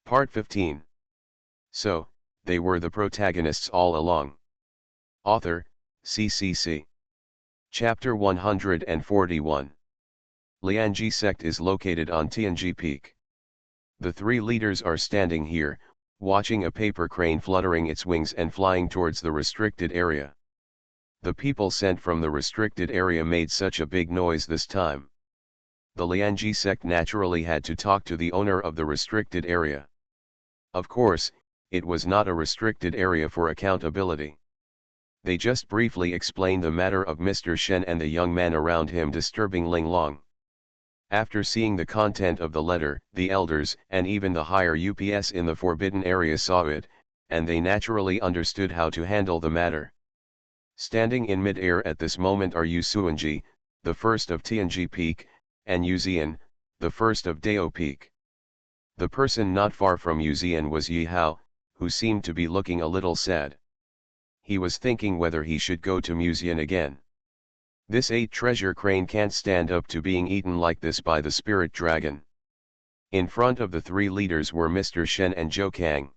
Part 15. So, they were the protagonists all along. Author, CCC. Chapter 141. Lianji sect is located on Tianji Peak. The three leaders are standing here, watching a paper crane fluttering its wings and flying towards the restricted area. The people sent from the restricted area made such a big noise this time. The Lianji sect naturally had to talk to the owner of the restricted area. Of course, it was not a restricted area for accountability. They just briefly explained the matter of Mr. Shen and the young man around him disturbing Ling Long. After seeing the content of the letter, the elders and even the higher UPS in the forbidden area saw it, and they naturally understood how to handle the matter. Standing in mid-air at this moment are Yu Suanji, the first of Tianji Peak, and Yu Zian, the first of Dao Peak. The person not far from Yu Zian was Yi Hao, who seemed to be looking a little sad. He was thinking whether he should go to Museum again. This 8-treasure crane can't stand up to being eaten like this by the spirit dragon. In front of the three leaders were Mr. Shen and Zhou Kang.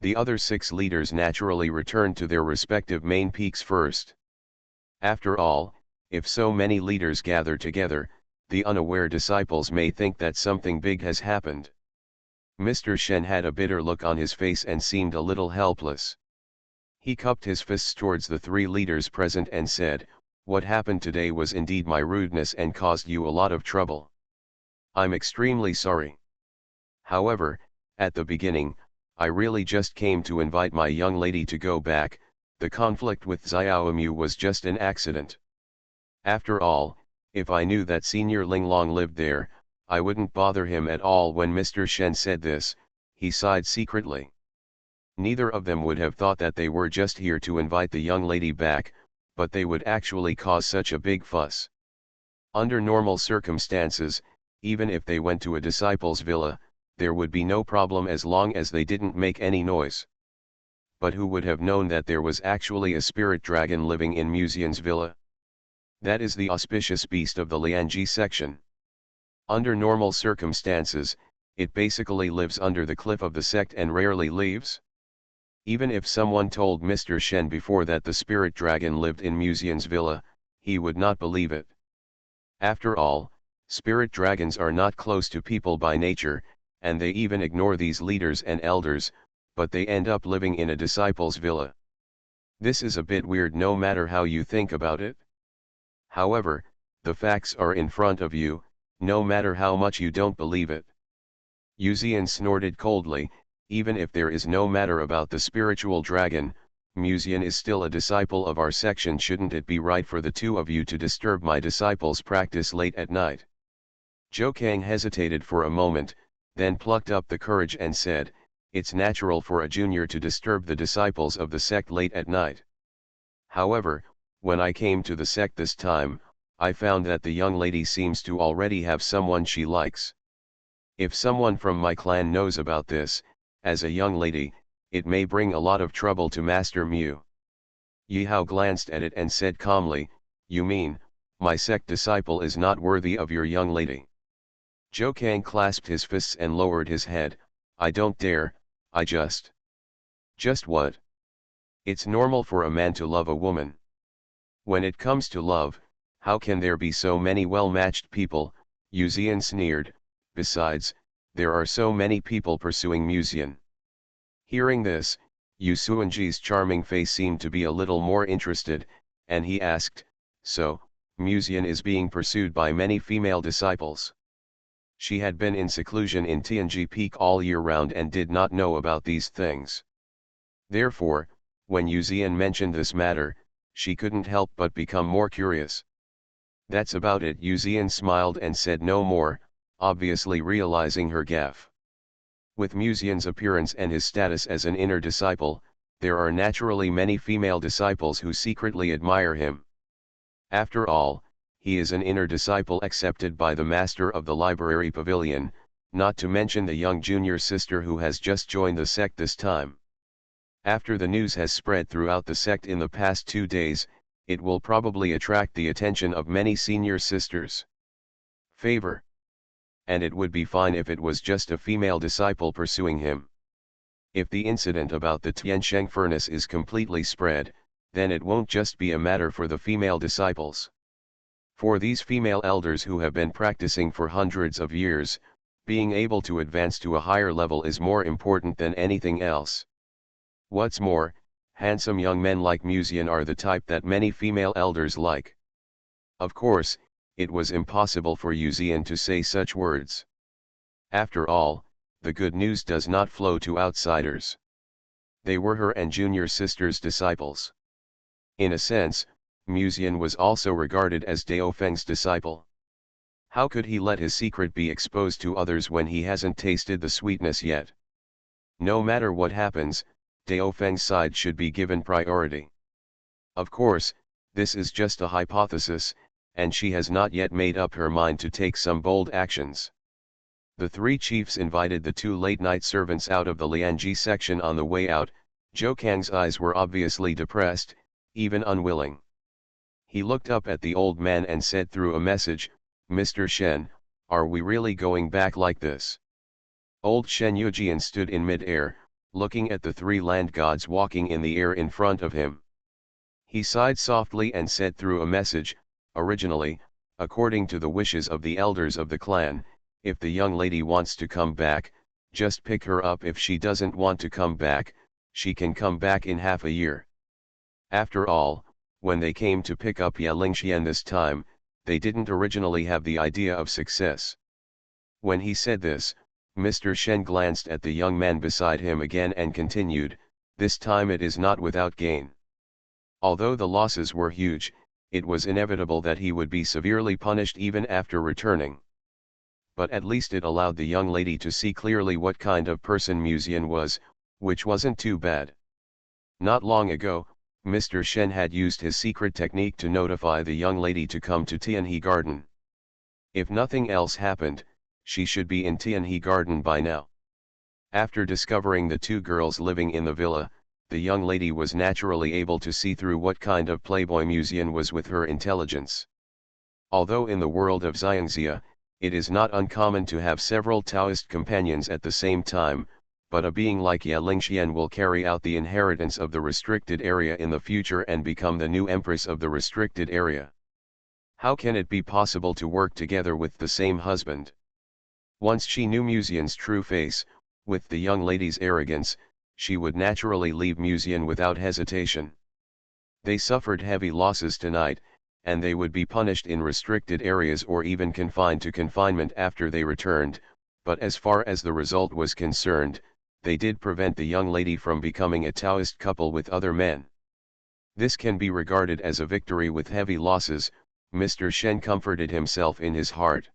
The other 6 leaders naturally returned to their respective main peaks first. After all, if so many leaders gather together, the unaware disciples may think that something big has happened. Mr. Shen had a bitter look on his face and seemed a little helpless. He cupped his fists towards the 3 leaders present and said, "What happened today was indeed my rudeness and caused you a lot of trouble. I'm extremely sorry. However, at the beginning, I really just came to invite my young lady to go back. The conflict with Xiaomu was just an accident. After all, if I knew that Senior Ling Long lived there, I wouldn't bother him at all." When Mr. Shen said this, he sighed secretly. Neither of them would have thought that they were just here to invite the young lady back, but they would actually cause such a big fuss. Under normal circumstances, even if they went to a disciple's villa, there would be no problem as long as they didn't make any noise. But who would have known that there was actually a spirit dragon living in Museum's villa? That is the auspicious beast of the Lianji section. Under normal circumstances, it basically lives under the cliff of the sect and rarely leaves. Even if someone told Mr. Shen before that the spirit dragon lived in Museum's villa, he would not believe it. After all, spirit dragons are not close to people by nature, and they even ignore these leaders and elders, but they end up living in a disciple's villa. This is a bit weird no matter how you think about it. However, the facts are in front of you, no matter how much you don't believe it. Yu Zian snorted coldly. Even if there is no matter about the spiritual dragon, Museum is still a disciple of our section. Shouldn't it be right for the 2 of you to disturb my disciples' practice late at night? Zhou Kang hesitated for a moment, then plucked up the courage and said, "It's natural for a junior to disturb the disciples of the sect late at night. However, when I came to the sect this time, I found that the young lady seems to already have someone she likes. If someone from my clan knows about this, as a young lady, it may bring a lot of trouble to Master Mu." Yi Hao glanced at it and said calmly, "You mean, my sect disciple is not worthy of your young lady?" Zhou Kang clasped his fists and lowered his head. "I don't dare, I just what? It's normal for a man to love a woman. When it comes to love, how can there be so many well-matched people?" Yu Zian sneered. "Besides, there are so many people pursuing Museum." Hearing this, Yu Suanji's charming face seemed to be a little more interested, and he asked, "So, Museum is being pursued by many female disciples?" She had been in seclusion in Tianji Peak all year round and did not know about these things. Therefore, when Yu Zian mentioned this matter, she couldn't help but become more curious. "That's about it." Yu Zian smiled and said no more, obviously realizing her gaffe. With Museum's appearance and his status as an inner disciple, there are naturally many female disciples who secretly admire him. After all, he is an inner disciple accepted by the master of the library pavilion, not to mention the young junior sister who has just joined the sect this time. After the news has spread throughout the sect in the past 2 days, it will probably attract the attention of many senior sisters. Favor. and it would be fine if it was just a female disciple pursuing him. If the incident about the Tiansheng furnace is completely spread, then it won't just be a matter for the female disciples. For these female elders who have been practicing for hundreds of years, being able to advance to a higher level is more important than anything else. What's more, handsome young men like Musian are the type that many female elders like. Of course, it was impossible for Yuzian to say such words. After all, the good news does not flow to outsiders. They were her and junior sister's disciples. In a sense, Musian was also regarded as Dao Feng's disciple. How could he let his secret be exposed to others when he hasn't tasted the sweetness yet? No matter what happens, Dao Feng's side should be given priority. Of course, this is just a hypothesis, and she has not yet made up her mind to take some bold actions. The three chiefs invited the two late-night servants out of the Lianji section. On the way out, Zhou Kang's eyes were obviously depressed, even unwilling. He looked up at the old man and said through a message, "Mr. Shen, are we really going back like this?" Old Shen Yujian stood in mid-air, looking at the three land gods walking in the air in front of him. He sighed softly and said through a message, "Originally, according to the wishes of the elders of the clan, if the young lady wants to come back, just pick her up. If she doesn't want to come back, she can come back in half a year." After all, when they came to pick up Ya Lingxian this time, they didn't originally have the idea of success. When he said this, Mr. Shen glanced at the young man beside him again and continued, "This time it is not without gain." Although the losses were huge, it was inevitable that he would be severely punished even after returning. But at least it allowed the young lady to see clearly what kind of person Musian was, which wasn't too bad. Not long ago, Mr. Shen had used his secret technique to notify the young lady to come to Tianhe Garden. If nothing else happened, she should be in Tianhe Garden by now. After discovering the two girls living in the villa, the young lady was naturally able to see through what kind of playboy Musian was with her intelligence. Although in the world of Xiangxia, it is not uncommon to have several Taoist companions at the same time, but a being like Ya Lingxian will carry out the inheritance of the restricted area in the future and become the new empress of the restricted area. How can it be possible to work together with the same husband? Once she knew Musian's true face, with the young lady's arrogance, she would naturally leave Musian without hesitation. They suffered heavy losses tonight, and they would be punished in restricted areas or even confined to confinement after they returned, but as far as the result was concerned, they did prevent the young lady from becoming a Taoist couple with other men. This can be regarded as a victory with heavy losses, Mr. Shen comforted himself in his heart.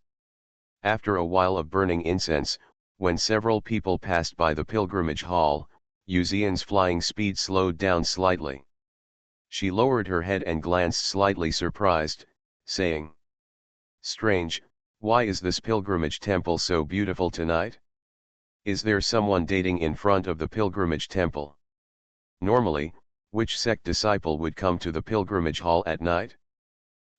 After a while of burning incense, when several people passed by the pilgrimage hall, Yuzian's flying speed slowed down slightly. She lowered her head and glanced slightly surprised, saying, "Strange, why is this pilgrimage temple so beautiful tonight? Is there someone dating in front of the pilgrimage temple? Normally, which sect disciple would come to the pilgrimage hall at night?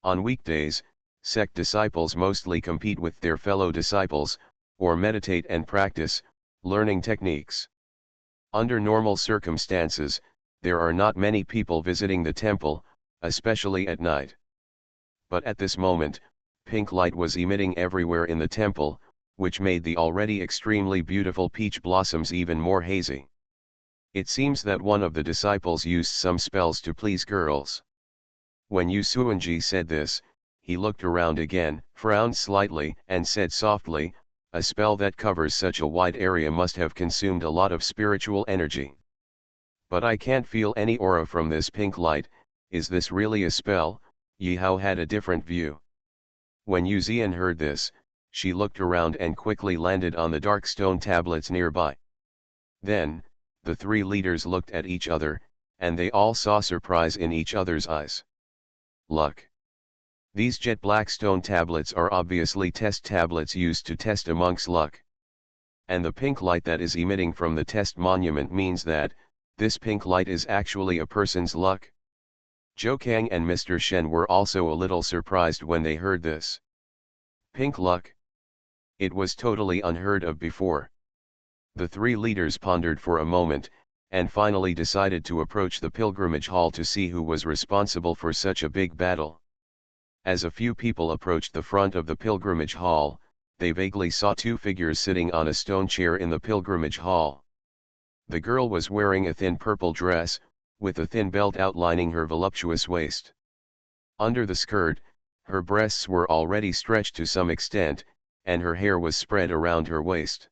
On weekdays, sect disciples mostly compete with their fellow disciples, or meditate and practice, learning techniques. Under normal circumstances, there are not many people visiting the temple, especially at night. But at this moment, pink light was emitting everywhere in the temple, which made the already extremely beautiful peach blossoms even more hazy. It seems that one of the disciples used some spells to please girls." When Yu Suanji said this, he looked around again, frowned slightly, and said softly, "A spell that covers such a wide area must have consumed a lot of spiritual energy. But I can't feel any aura from this pink light. Is this really a spell?" Yi Hao had a different view. When Yu Zian heard this, she looked around and quickly landed on the dark stone tablets nearby. Then, the three leaders looked at each other, and they all saw surprise in each other's eyes. Luck. These jet black stone tablets are obviously test tablets used to test a monk's luck. And the pink light that is emitting from the test monument means that, this pink light is actually a person's luck. Zhou Kang and Mr. Shen were also a little surprised when they heard this. Pink luck? It was totally unheard of before. The three leaders pondered for a moment, and finally decided to approach the pilgrimage hall to see who was responsible for such a big battle. As a few people approached the front of the pilgrimage hall, they vaguely saw two figures sitting on a stone chair in the pilgrimage hall. The girl was wearing a thin purple dress, with a thin belt outlining her voluptuous waist. Under the skirt, her breasts were already stretched to some extent, and her hair was spread around her waist.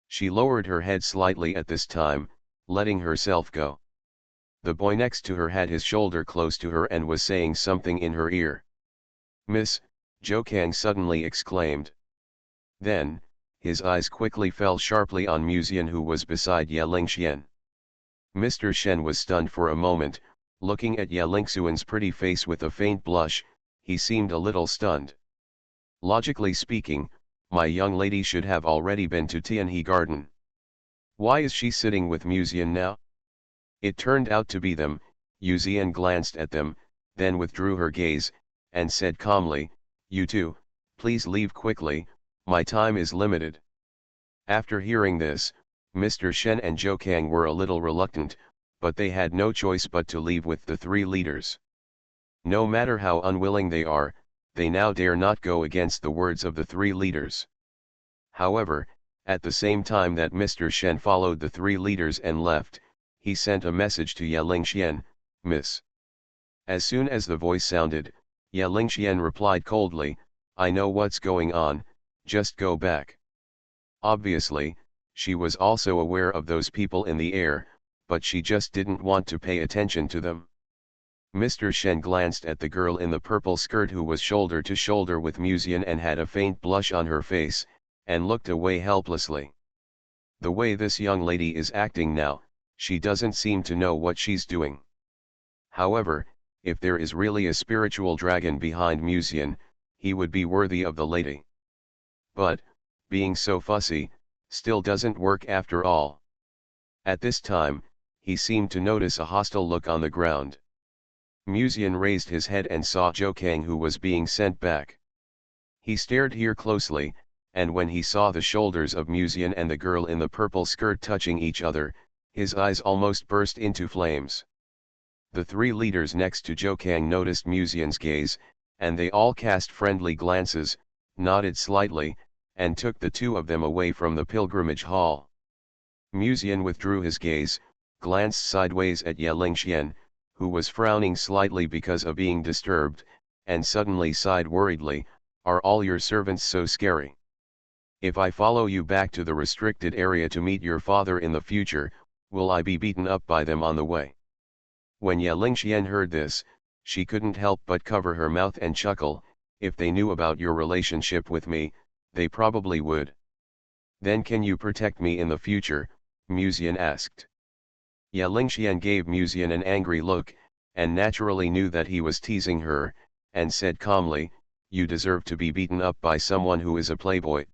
She lowered her head slightly at this time, letting herself go. The boy next to her had his shoulder close to her and was saying something in her ear. "Miss," Zhou Kang suddenly exclaimed. Then, his eyes quickly fell sharply on Muzian, who was beside Ye Lingxian. Mr. Shen was stunned for a moment, looking at Ye Lingxuan's pretty face with a faint blush. He seemed a little stunned. Logically speaking, my young lady should have already been to Tianhe Garden. Why is she sitting with Muzian now? It turned out to be them. Yuzian glanced at them, then withdrew her gaze, and said calmly, "You two, please leave quickly, my time is limited." After hearing this, Mr. Shen and Zhou Kang were a little reluctant, but they had no choice but to leave with the three leaders. No matter how unwilling they are, they now dare not go against the words of the three leaders. However, at the same time that Mr. Shen followed the three leaders and left, he sent a message to Ye Lingxian, "Miss." As soon as the voice sounded, Ye Lingxian replied coldly, "I know what's going on, just go back." Obviously, she was also aware of those people in the air, but she just didn't want to pay attention to them. Mr. Shen glanced at the girl in the purple skirt who was shoulder to shoulder with Muzian and had a faint blush on her face, and looked away helplessly. The way this young lady is acting now, she doesn't seem to know what she's doing. However, if there is really a spiritual dragon behind Muzian, he would be worthy of the lady. But, being so fussy, still doesn't work after all. At this time, he seemed to notice a hostile look on the ground. Muzian raised his head and saw Zhou Kang, who was being sent back. He stared here closely, and when he saw the shoulders of Muzian and the girl in the purple skirt touching each other, his eyes almost burst into flames. The three leaders next to Zhou Kang noticed Muzian's gaze, and they all cast friendly glances, nodded slightly, and took the two of them away from the pilgrimage hall. Muzian withdrew his gaze, glanced sideways at Ye Lingxian, who was frowning slightly because of being disturbed, and suddenly sighed worriedly, "Are all your servants so scary? If I follow you back to the restricted area to meet your father in the future, will I be beaten up by them on the way?" When Ye Lingxian heard this, she couldn't help but cover her mouth and chuckle. "If they knew about your relationship with me, they probably would." "Then can you protect me in the future?" Muzian asked. Ye Lingxian gave Muzian an angry look, and naturally knew that he was teasing her, and said calmly, "You deserve to be beaten up by someone who is a playboy."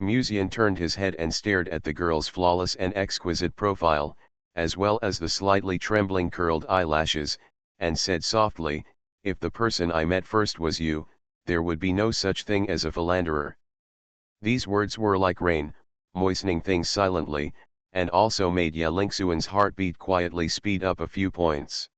Muzian turned his head and stared at the girl's flawless and exquisite profile, as well as the slightly trembling curled eyelashes, and said softly, "If the person I met first was you, there would be no such thing as a philanderer." These words were like rain, moistening things silently, and also made Ye Lingxuan's heartbeat quietly speed up a few points.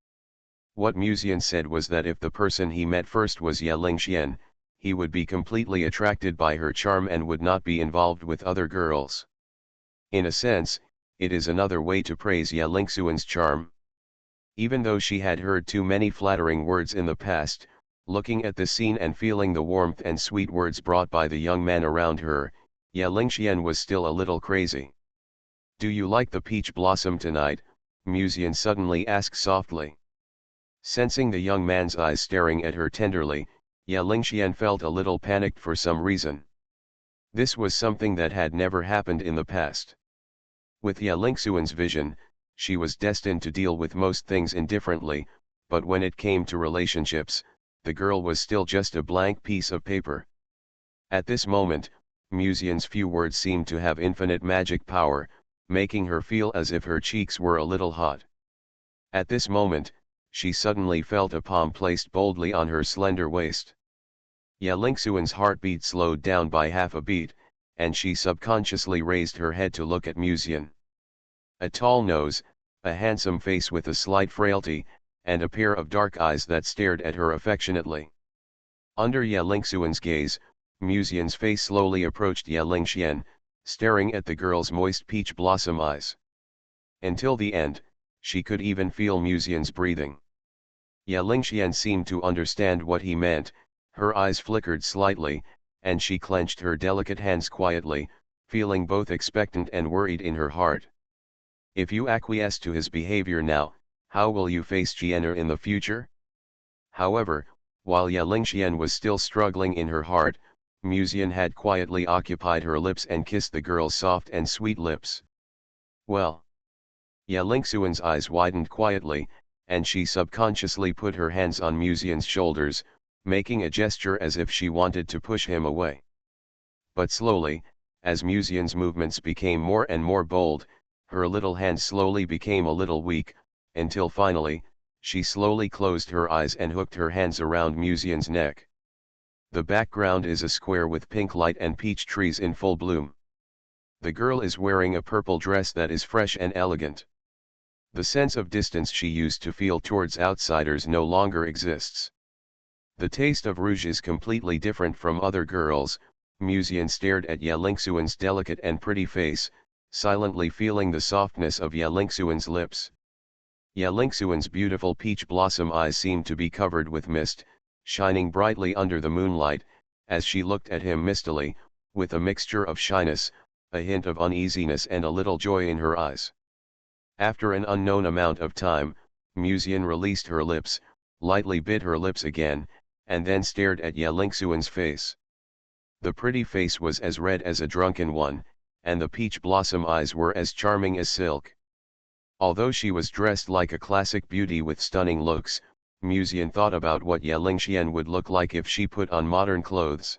What Muzian said was that if the person he met first was Ye Lingxian, he would be completely attracted by her charm and would not be involved with other girls. In a sense, it is another way to praise Ye Lingxuan's charm. Even though she had heard too many flattering words in the past, looking at the scene and feeling the warmth and sweet words brought by the young man around her, Ye Lingxian was still a little crazy. "Do you like the peach blossom tonight?" Muzian suddenly asked softly. Sensing the young man's eyes staring at her tenderly, Ye Lingxian felt a little panicked for some reason. This was something that had never happened in the past. With Ye Lingxuan's vision, she was destined to deal with most things indifferently, but when it came to relationships, the girl was still just a blank piece of paper. At this moment, Muzian's few words seemed to have infinite magic power, making her feel as if her cheeks were a little hot. At this moment, she suddenly felt a palm placed boldly on her slender waist. Lingxuan's heartbeat slowed down by half a beat, and she subconsciously raised her head to look at Musian. A tall nose, a handsome face with a slight frailty, and a pair of dark eyes that stared at her affectionately. Under Lingxuan's gaze, Musian's face slowly approached Lingxian, staring at the girl's moist peach blossom eyes. Until the end, she could even feel Musian's breathing. Lingxian seemed to understand what he meant, her eyes flickered slightly, and she clenched her delicate hands quietly, feeling both expectant and worried in her heart. If you acquiesce to his behavior now, how will you face Jianer in the future? However, while Lingxian was still struggling in her heart, Musian had quietly occupied her lips and kissed the girl's soft and sweet lips. Well. Lingxuan's eyes widened quietly, and she subconsciously put her hands on Musian's shoulders, making a gesture as if she wanted to push him away. But slowly, as Musian's movements became more and more bold, her little hands slowly became a little weak, until finally, she slowly closed her eyes and hooked her hands around Musian's neck. The background is a square with pink light and peach trees in full bloom. The girl is wearing a purple dress that is fresh and elegant. The sense of distance she used to feel towards outsiders no longer exists. The taste of rouge is completely different from other girls. Musian stared at Lingxuan's delicate and pretty face, silently feeling the softness of Lingxuan's lips. Lingxuan's beautiful peach blossom eyes seemed to be covered with mist, shining brightly under the moonlight, as she looked at him mistily, with a mixture of shyness, a hint of uneasiness and a little joy in her eyes. After an unknown amount of time, Musian released her lips, lightly bit her lips again, and then stared at Lingxuan's face. The pretty face was as red as a drunken one, and the peach blossom eyes were as charming as silk. Although she was dressed like a classic beauty with stunning looks, Musian thought about what Lingxian would look like if she put on modern clothes.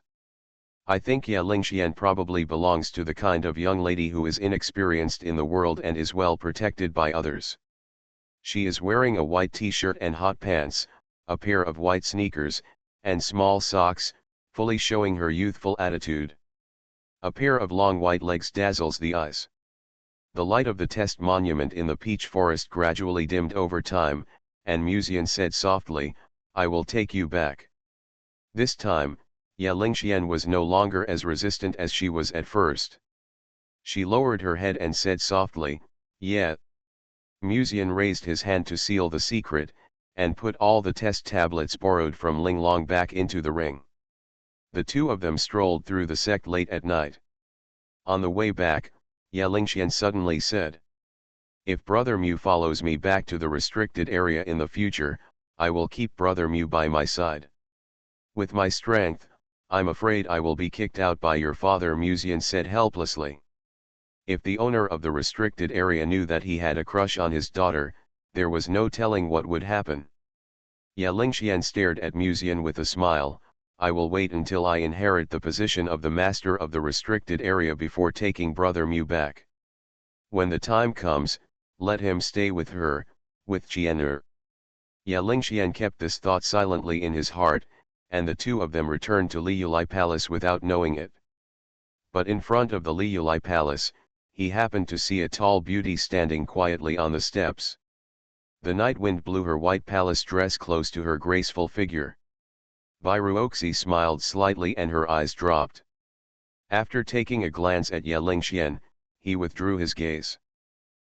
I think Lingxian probably belongs to the kind of young lady who is inexperienced in the world and is well protected by others. She is wearing a white t-shirt and hot pants, a pair of white sneakers, and small socks, fully showing her youthful attitude. A pair of long white legs dazzles the eyes. The light of the test monument in the peach forest gradually dimmed over time, and Musian said softly, "I will take you back." This time, Lingxian was no longer as resistant as she was at first. She lowered her head and said softly, "Yeah." Musian raised his hand to seal the secret, and put all the test tablets borrowed from Ling Long back into the ring. The two of them strolled through the sect late at night. On the way back, Lingxian suddenly said, "If Brother Mu follows me back to the restricted area in the future, I will keep Brother Mu by my side. With my strength, I'm afraid I will be kicked out by your father," Musian said helplessly. If the owner of the restricted area knew that he had a crush on his daughter, there was no telling what would happen. Lingxian stared at Musian with a smile. "I will wait until I inherit the position of the master of the restricted area before taking Brother Mu back. When the time comes, let him stay with her, with Jianer." Lingxian kept this thought silently in his heart, and the two of them returned to Liulai Palace without knowing it. But in front of the Liulai Palace, he happened to see a tall beauty standing quietly on the steps. The night wind blew her white palace dress close to her graceful figure. Bairuoxi smiled slightly and her eyes dropped. After taking a glance at Lingxian, he withdrew his gaze.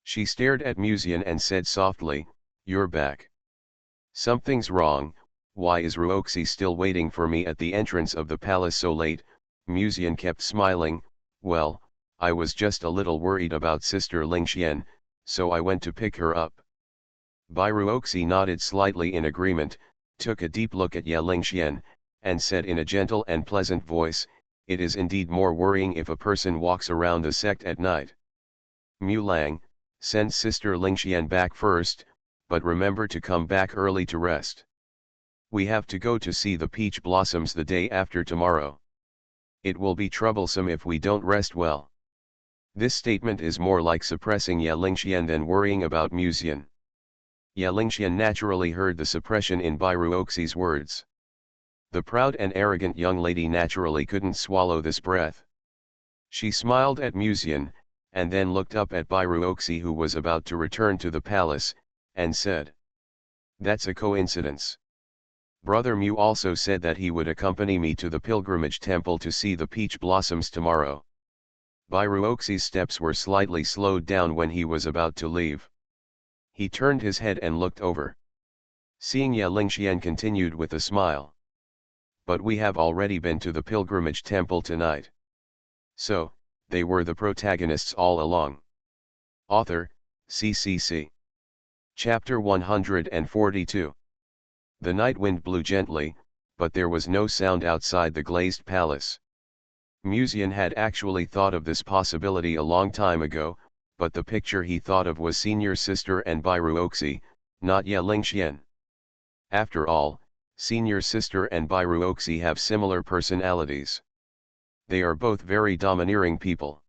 She stared at Musian and said softly, "You're back. Something's wrong. Why is Ruoxi still waiting for me at the entrance of the palace so late?" Musian kept smiling. "Well, I was just a little worried about Sister Lingxian, so I went to pick her up." Bairuoxi nodded slightly in agreement, took a deep look at Lingxian, and said in a gentle and pleasant voice, "It is indeed more worrying if a person walks around the sect at night. Mu Lang, send Sister Lingxian back first, but remember to come back early to rest. We have to go to see the peach blossoms the day after tomorrow. It will be troublesome if we don't rest well." This statement is more like suppressing Lingxian than worrying about Musian. Lingxian naturally heard the suppression in Bairuoxi's words. The proud and arrogant young lady naturally couldn't swallow this breath. She smiled at Musian, and then looked up at Bairuoxi, who was about to return to the palace, and said, "That's a coincidence. Brother Mu also said that he would accompany me to the pilgrimage temple to see the peach blossoms tomorrow." Bairuoxi's steps were slightly slowed down when he was about to leave. He turned his head and looked over. Seeing Ye Lingxian continued with a smile. "But we have already been to the pilgrimage temple tonight." So, they were the protagonists all along. Author, CCC. Chapter 142. The night wind blew gently, but there was no sound outside the glazed palace. Musian had actually thought of this possibility a long time ago, but the picture he thought of was Senior Sister and Bairuoxi, not Ye Lingxian. After all, Senior Sister and Bairuoxi have similar personalities. They are both very domineering people.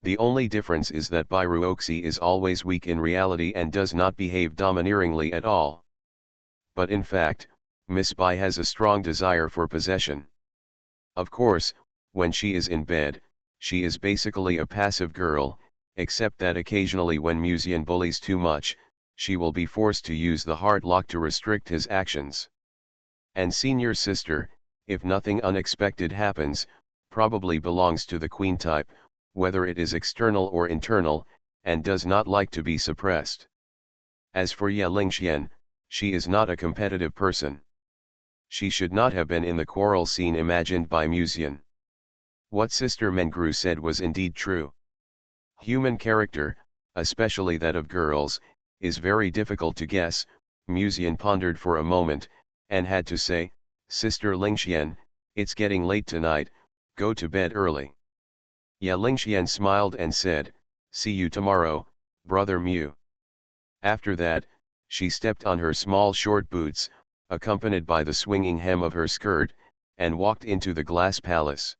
The only difference is that Bairuoxi is always weak in reality and does not behave domineeringly at all. But in fact, Miss Bai has a strong desire for possession. Of course, when she is in bed, she is basically a passive girl, except that occasionally when Musian bullies too much, she will be forced to use the heart lock to restrict his actions. And Senior Sister, if nothing unexpected happens, probably belongs to the queen type, whether it is external or internal, and does not like to be suppressed. As for Ye Lingxian, she is not a competitive person. She should not have been in the quarrel scene imagined by Musian. What Sister Mengru said was indeed true. Human character, especially that of girls, is very difficult to guess. Musian pondered for a moment, and had to say, "Sister Lingxian, it's getting late tonight, go to bed early." Ye Lingxian smiled and said, "See you tomorrow, Brother Mu." After that, she stepped on her small short boots, accompanied by the swinging hem of her skirt, and walked into the glass palace.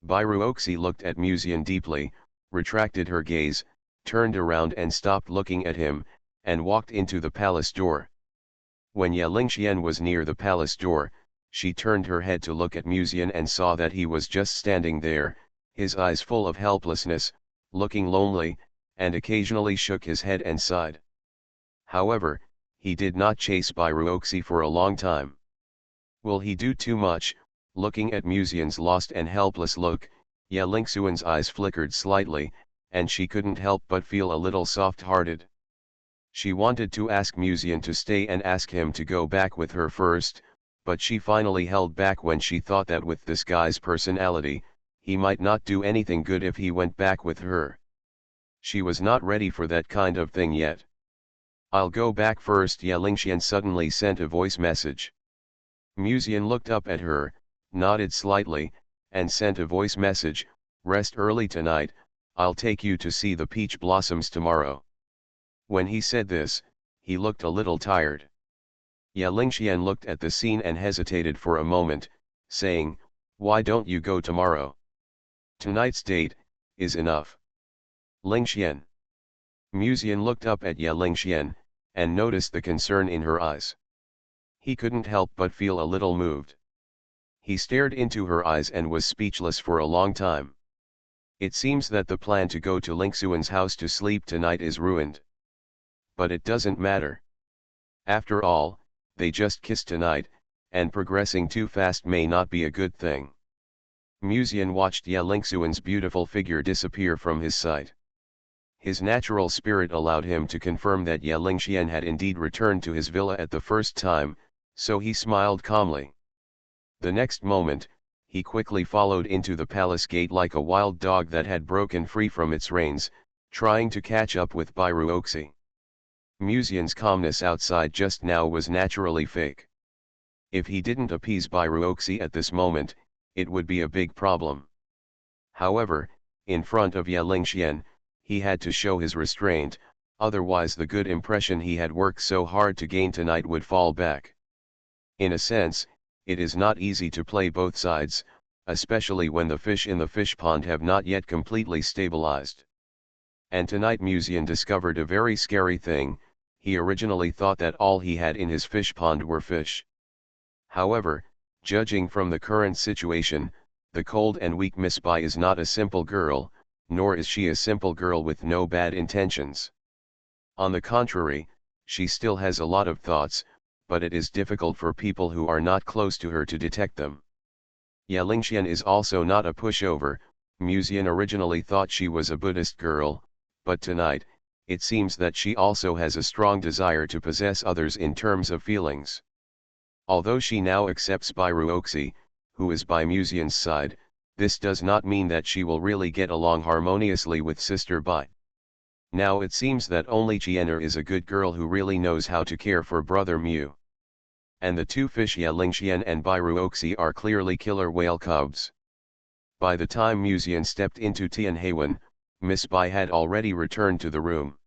Bairuoxi looked at Musian deeply, retracted her gaze, turned around and stopped looking at him, and walked into the palace door. When Ye Lingxian was near the palace door, she turned her head to look at Musian and saw that he was just standing there, his eyes full of helplessness, looking lonely, and occasionally shook his head and sighed. However, he did not chase Bairuoxi for a long time. Will he do too much? Looking at Musian's lost and helpless look, Ye Lingxian's eyes flickered slightly, and she couldn't help but feel a little soft-hearted. She wanted to ask Musian to stay and ask him to go back with her first, but she finally held back when she thought that with this guy's personality, he might not do anything good if he went back with her. She was not ready for that kind of thing yet. "I'll go back first," Ye Lingxian suddenly sent a voice message. Musian looked up at her, nodded slightly, and sent a voice message, "Rest early tonight, I'll take you to see the peach blossoms tomorrow." When he said this, he looked a little tired. Ye Lingxian looked at the scene and hesitated for a moment, saying, "Why don't you go tomorrow? Tonight's date is enough." Lingxian. Musian looked up at Ye Lingxian, and noticed the concern in her eyes. He couldn't help but feel a little moved. He stared into her eyes and was speechless for a long time. It seems that the plan to go to Lingxuan's house to sleep tonight is ruined. But it doesn't matter. After all, they just kissed tonight, and progressing too fast may not be a good thing. Musian watched Ye Lingxuan's beautiful figure disappear from his sight. His natural spirit allowed him to confirm that Ye Lingxian had indeed returned to his villa at the first time, so he smiled calmly. The next moment, he quickly followed into the palace gate like a wild dog that had broken free from its reins, trying to catch up with Bairuoxi. Musian's calmness outside just now was naturally fake. If he didn't appease Bairuoxi at this moment, it would be a big problem. However, in front of Ye Lingxian, he had to show his restraint, otherwise the good impression he had worked so hard to gain tonight would fall back. In a sense, it is not easy to play both sides, especially when the fish in the fish pond have not yet completely stabilized. And tonight Musian discovered a very scary thing. He originally thought that all he had in his fish pond were fish. However, Judging from the current situation, the cold and weak Miss Bai is not a simple girl, nor is she a simple girl with no bad intentions. On the contrary, she still has a lot of thoughts, but it is difficult for people who are not close to her to detect them. Lingxian is also not a pushover. Musian originally thought she was a Buddhist girl, but tonight, it seems that she also has a strong desire to possess others in terms of feelings. Although she now accepts Bai Ruoxi, who is by Musian's side, this does not mean that she will really get along harmoniously with Sister Bai. Now it seems that only Chiener is a good girl who really knows how to care for Brother Mu. And the two fish Lingxian and Bai Ruoxi are clearly killer whale cubs. By the time Musian stepped into Tianhewan, Miss Bai had already returned to the room.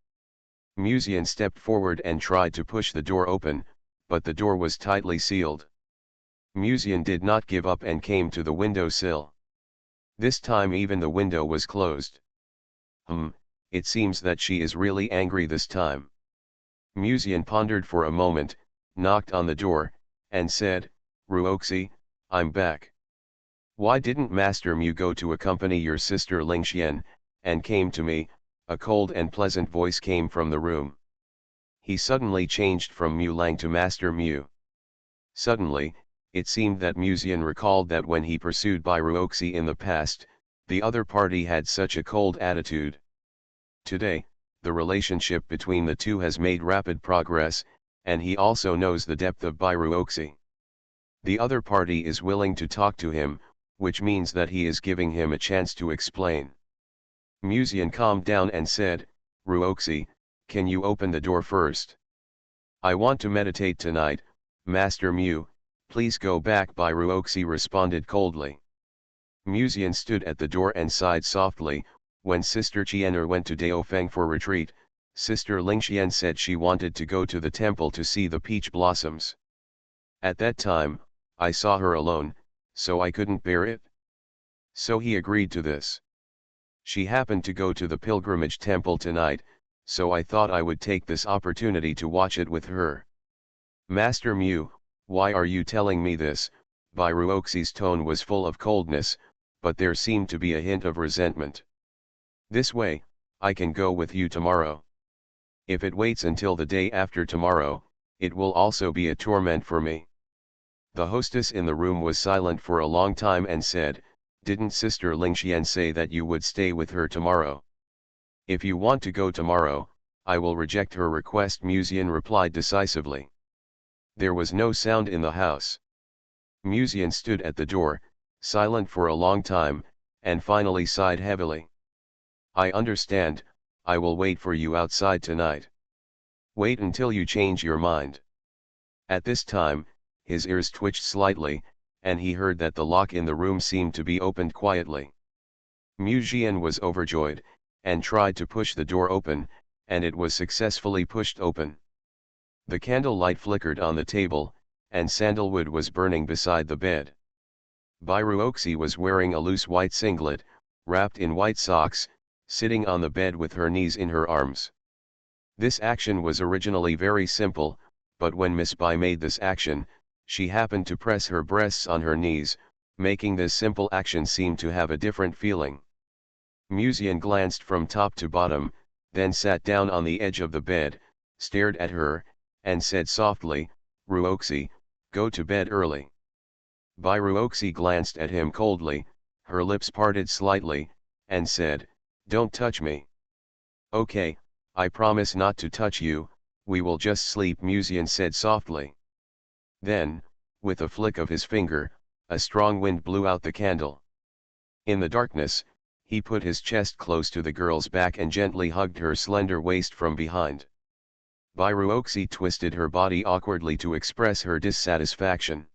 Musian stepped forward and tried to push the door open, but the door was tightly sealed. Musian did not give up and came to the window sill. This time even the window was closed. It seems that she is really angry this time. Musian pondered for a moment, knocked on the door, and said, "Ruoxi, I'm back. Why didn't Master Mu go to accompany your sister Lingxian, and came to me?" A cold and pleasant voice came from the room. He suddenly changed from Mu Lang to Master Mu. Suddenly, it seemed that Musian recalled that when he pursued Bai Ruoxi in the past, the other party had such a cold attitude. Today, the relationship between the two has made rapid progress, and he also knows the depth of Bai Ruoxi. The other party is willing to talk to him, which means that he is giving him a chance to explain. Musian calmed down and said, "Ruoxi, can you open the door first? I want to meditate tonight, Master Mu, please go back." Bai Ruoxi responded coldly. Musian stood at the door and sighed softly. When Sister Chiener went to Daofeng for retreat, Sister Lingxian said she wanted to go to the temple to see the peach blossoms. At that time, I saw her alone, so I couldn't bear it. So he agreed to this. She happened to go to the pilgrimage temple tonight, so I thought I would take this opportunity to watch it with her. Master Mu, why are you telling me this? Bai Ruoxi's tone was full of coldness, but there seemed to be a hint of resentment. This way, I can go with you tomorrow. If it waits until the day after tomorrow, it will also be a torment for me. The hostess in the room was silent for a long time and said, "Didn't Sister Lingxian say that you would stay with her tomorrow? If you want to go tomorrow, I will reject her request," Musian replied decisively. There was no sound in the house. Musian stood at the door, silent for a long time, and finally sighed heavily. "I understand, I will wait for you outside tonight. Wait until you change your mind." At this time, his ears twitched slightly, and he heard that the lock in the room seemed to be opened quietly. Musian was overjoyed, and tried to push the door open, and it was successfully pushed open. The candle light flickered on the table, and sandalwood was burning beside the bed. Bai Ruoxi was wearing a loose white singlet, wrapped in white socks, sitting on the bed with her knees in her arms. This action was originally very simple, but when Miss Bai made this action, she happened to press her breasts on her knees, making this simple action seem to have a different feeling. Musian glanced from top to bottom, then sat down on the edge of the bed, stared at her, and said softly, "Ruoxi, go to bed early." Bai Ruoxi glanced at him coldly, her lips parted slightly, and said, "Don't touch me." "Okay, I promise not to touch you, we will just sleep," Musian said softly. Then, with a flick of his finger, a strong wind blew out the candle. In the darkness, he put his chest close to the girl's back and gently hugged her slender waist from behind. Bai Ruoxi twisted her body awkwardly to express her dissatisfaction.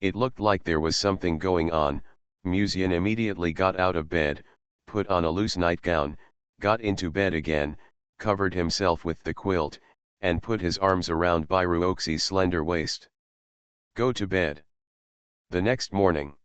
It looked like there was something going on. Musian immediately got out of bed, put on a loose nightgown, got into bed again, covered himself with the quilt, and put his arms around Bai Ruoxi's slender waist. "Go to bed." The next morning,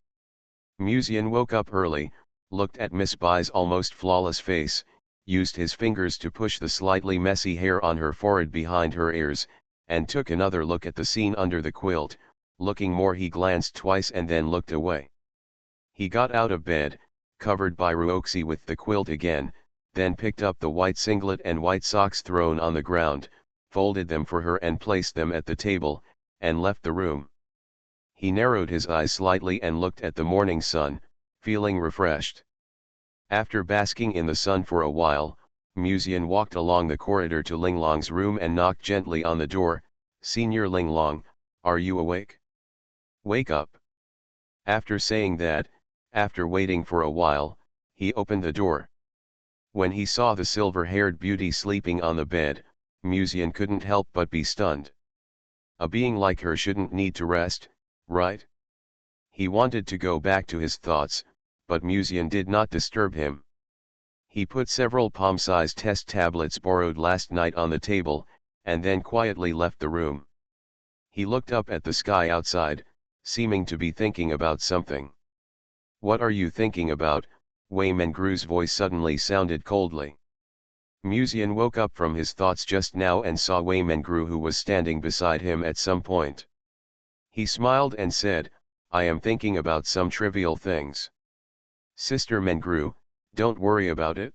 Musian woke up early, looked at Miss Bai's almost flawless face, used his fingers to push the slightly messy hair on her forehead behind her ears, and took another look at the scene under the quilt, Looking more, he glanced twice and then looked away. He got out of bed, covered by Ruoxi with the quilt again, then picked up the white singlet and white socks thrown on the ground, folded them for her and placed them at the table, and left the room. He narrowed his eyes slightly and looked at the morning sun, feeling refreshed. After basking in the sun for a while, Musian walked along the corridor to Linglong's room and knocked gently on the door. "Senior Linglong, are you awake? Wake up." After saying that, after waiting for a while, he opened the door. When he saw the silver-haired beauty sleeping on the bed, Musian couldn't help but be stunned. A being like her shouldn't need to rest, right? He wanted to go back to his thoughts, but Musian did not disturb him. He put several palm-sized test tablets borrowed last night on the table, and then quietly left the room. He looked up at the sky outside, seeming to be thinking about something. "What are you thinking about?" Wei Mengru's voice suddenly sounded coldly. Musian woke up from his thoughts just now and saw Wei Mengru, who was standing beside him at some point. He smiled and said, "I am thinking about some trivial things." "Sister Mengru, don't worry about it."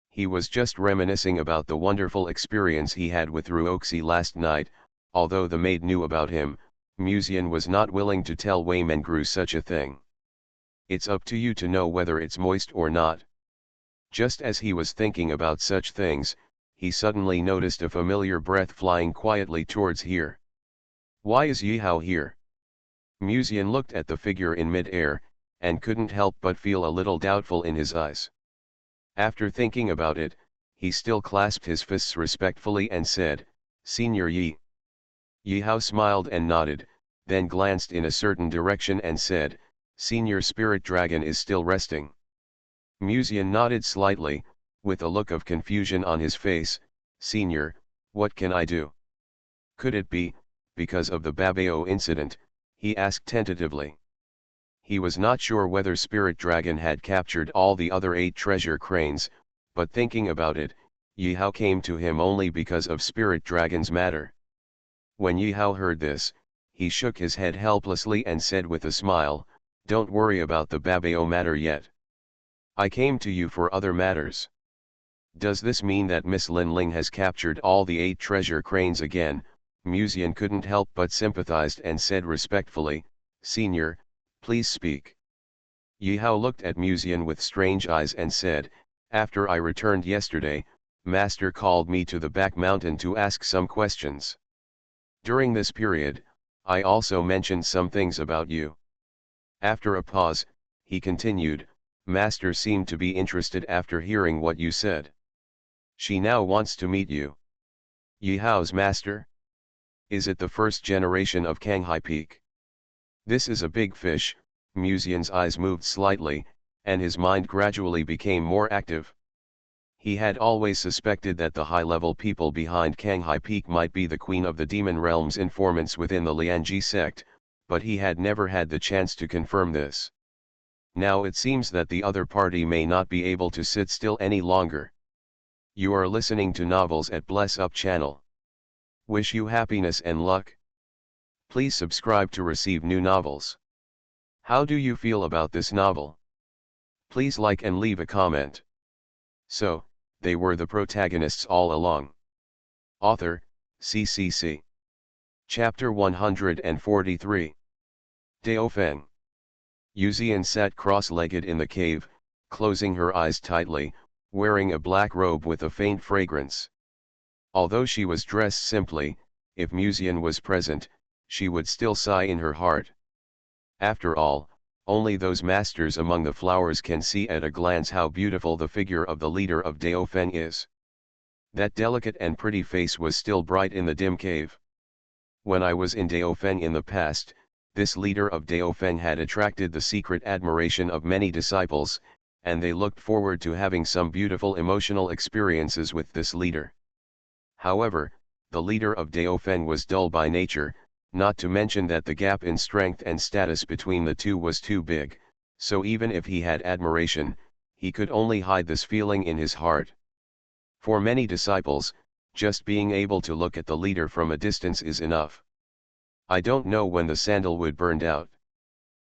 He was just reminiscing about the wonderful experience he had with Ruoxi last night. Although the maid knew about him, Musian was not willing to tell Wei Mengru such a thing. "It's up to you to know whether it's moist or not." Just as he was thinking about such things, he suddenly noticed a familiar breath flying quietly towards here. "Why is Yihao here?" Musian looked at the figure in mid-air, and couldn't help but feel a little doubtful in his eyes. After thinking about it, he still clasped his fists respectfully and said, "Senior Yi." Yihao smiled and nodded, then glanced in a certain direction and said, "Senior Spirit Dragon is still resting." Musian nodded slightly, with a look of confusion on his face. "Senior, what can I do?" "Could it be, because of the Babao incident?" he asked tentatively. He was not sure whether Spirit Dragon had captured all the other 8 treasure cranes, but thinking about it, Yihao came to him only because of Spirit Dragon's matter. When Yihao heard this, he shook his head helplessly and said with a smile, "Don't worry about the Babao matter yet. I came to you for other matters." "Does this mean that Miss Lin Ling has captured all the 8 treasure cranes again?" Musian couldn't help but sympathized and said respectfully, "Senior, please speak." Yihao looked at Musian with strange eyes and said, "After I returned yesterday, Master called me to the back mountain to ask some questions. During this period, I also mentioned some things about you." After a pause, he continued, "Master seemed to be interested after hearing what you said. She now wants to meet you." "Yihao's master? Is it the first generation of Kanghai Peak?" This is a big fish. Musian's eyes moved slightly, and his mind gradually became more active. He had always suspected that the high-level people behind Kanghai Peak might be the Queen of the Demon Realm's informants within the Lianji sect, but he had never had the chance to confirm this. Now it seems that the other party may not be able to sit still any longer. You are listening to Novels at Bless Up channel. Wish you happiness and luck. Please subscribe to receive new novels. How do you feel about this novel? Please like and leave a comment. So, they were the protagonists all along. Author, CCC. Chapter 143. Daofeng. Yuzian sat cross-legged in the cave, closing her eyes tightly, wearing a black robe with a faint fragrance. Although she was dressed simply, if Musian was present, she would still sigh in her heart. After all, only those masters among the flowers can see at a glance how beautiful the figure of the leader of Daofeng is. That delicate and pretty face was still bright in the dim cave. When I was in Daofeng in the past, this leader of Daofeng had attracted the secret admiration of many disciples, and they looked forward to having some beautiful emotional experiences with this leader. However, the leader of Daofeng was dull by nature, not to mention that the gap in strength and status between the two was too big, so even if he had admiration, he could only hide this feeling in his heart. For many disciples, just being able to look at the leader from a distance is enough. I don't know when the sandalwood burned out.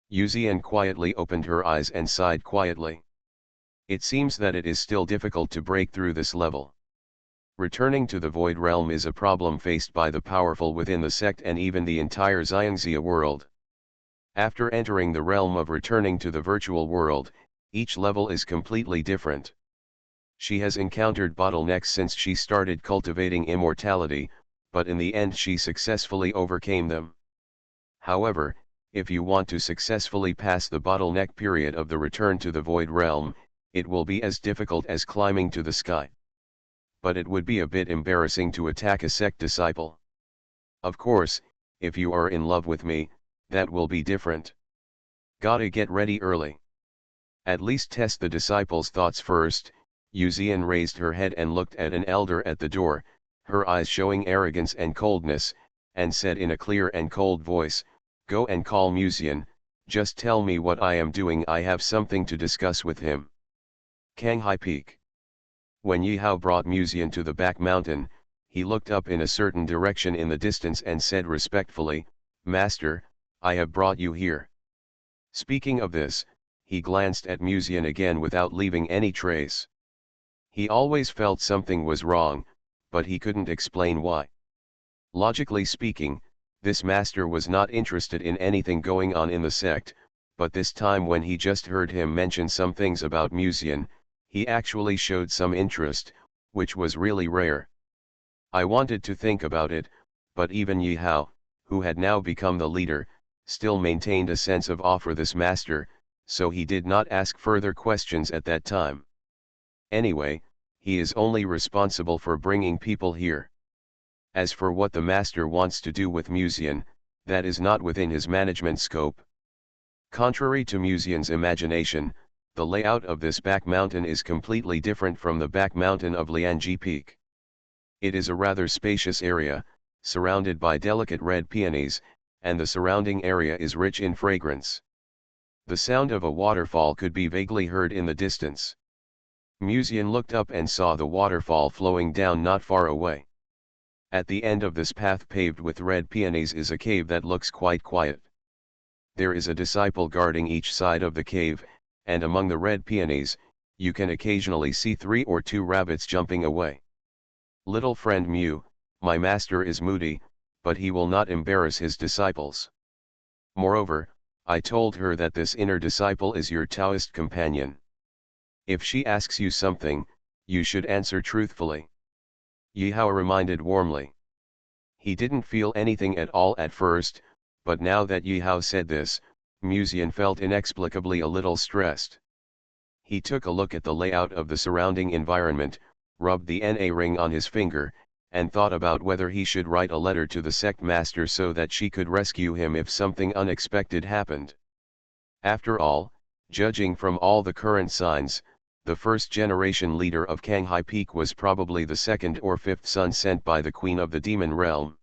Yuzian quietly opened her eyes and sighed quietly. It seems that it is still difficult to break through this level. Returning to the Void Realm is a problem faced by the powerful within the sect and even the entire Xiangxia world. After entering the realm of returning to the virtual world, each level is completely different. She has encountered bottlenecks since she started cultivating immortality, but in the end she successfully overcame them. However, if you want to successfully pass the bottleneck period of the return to the Void Realm, it will be as difficult as climbing to the sky. But it would be a bit embarrassing to attack a sect disciple. Of course, if you are in love with me, that will be different. Gotta get ready early. At least test the disciple's thoughts first. Yuzian raised her head and looked at an elder at the door, her eyes showing arrogance and coldness, and said in a clear and cold voice, "Go and call Yuzian, just tell me what I am doing, I have something to discuss with him." Canghai Peak. When Yihao brought Yuzian to the back mountain, he looked up in a certain direction in the distance and said respectfully, "Master, I have brought you here." Speaking of this, he glanced at Yuzian again without leaving any trace. He always felt something was wrong, but he couldn't explain why. Logically speaking, this master was not interested in anything going on in the sect, but this time when he just heard him mention some things about Yuzian, he actually showed some interest, which was really rare. I wanted to think about it, but even Yihao, who had now become the leader, still maintained a sense of awe for this master, so he did not ask further questions at that time. Anyway, he is only responsible for bringing people here. As for what the master wants to do with Yuzian, that is not within his management scope. Contrary to Yuzian's imagination, the layout of this back mountain is completely different from the back mountain of Lianji Peak. It is a rather spacious area, surrounded by delicate red peonies, and the surrounding area is rich in fragrance. The sound of a waterfall could be vaguely heard in the distance. Yuzian looked up and saw the waterfall flowing down not far away. At the end of this path paved with red peonies is a cave that looks quite quiet. There is a disciple guarding each side of the cave, and among the red peonies, you can occasionally see 3 or 2 rabbits jumping away. "Little friend Mew, my master is moody, but he will not embarrass his disciples. Moreover, I told her that this inner disciple is your Taoist companion. If she asks you something, you should answer truthfully." Yihao reminded warmly. He didn't feel anything at all at first, but now that Yihao said this, Yuzian felt inexplicably a little stressed. He took a look at the layout of the surrounding environment, rubbed the NA ring on his finger, and thought about whether he should write a letter to the sect master so that she could rescue him if something unexpected happened. After all, judging from all the current signs, the first-generation leader of Canghai Peak was probably the 2nd or 5th son sent by the Queen of the Demon Realm.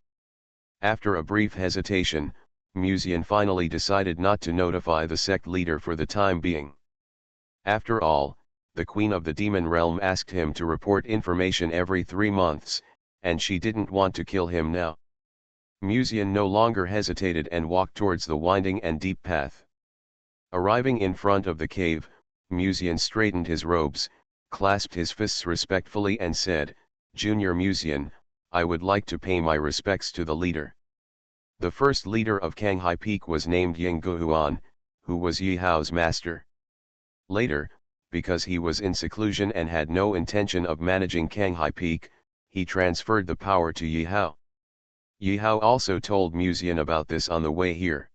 After a brief hesitation, Yuzian finally decided not to notify the sect leader for the time being. After all, the Queen of the Demon Realm asked him to report information every 3 months, and she didn't want to kill him now. Yuzian no longer hesitated and walked towards the winding and deep path. Arriving in front of the cave, Yuzian straightened his robes, clasped his fists respectfully and said, "Junior Yuzian, I would like to pay my respects to the leader." The first leader of Canghai Peak was named Yingguhuan, who was Yihao's master. Later, because he was in seclusion and had no intention of managing Canghai Peak, he transferred the power to Yihao. Yihao also told Yuzian about this on the way here.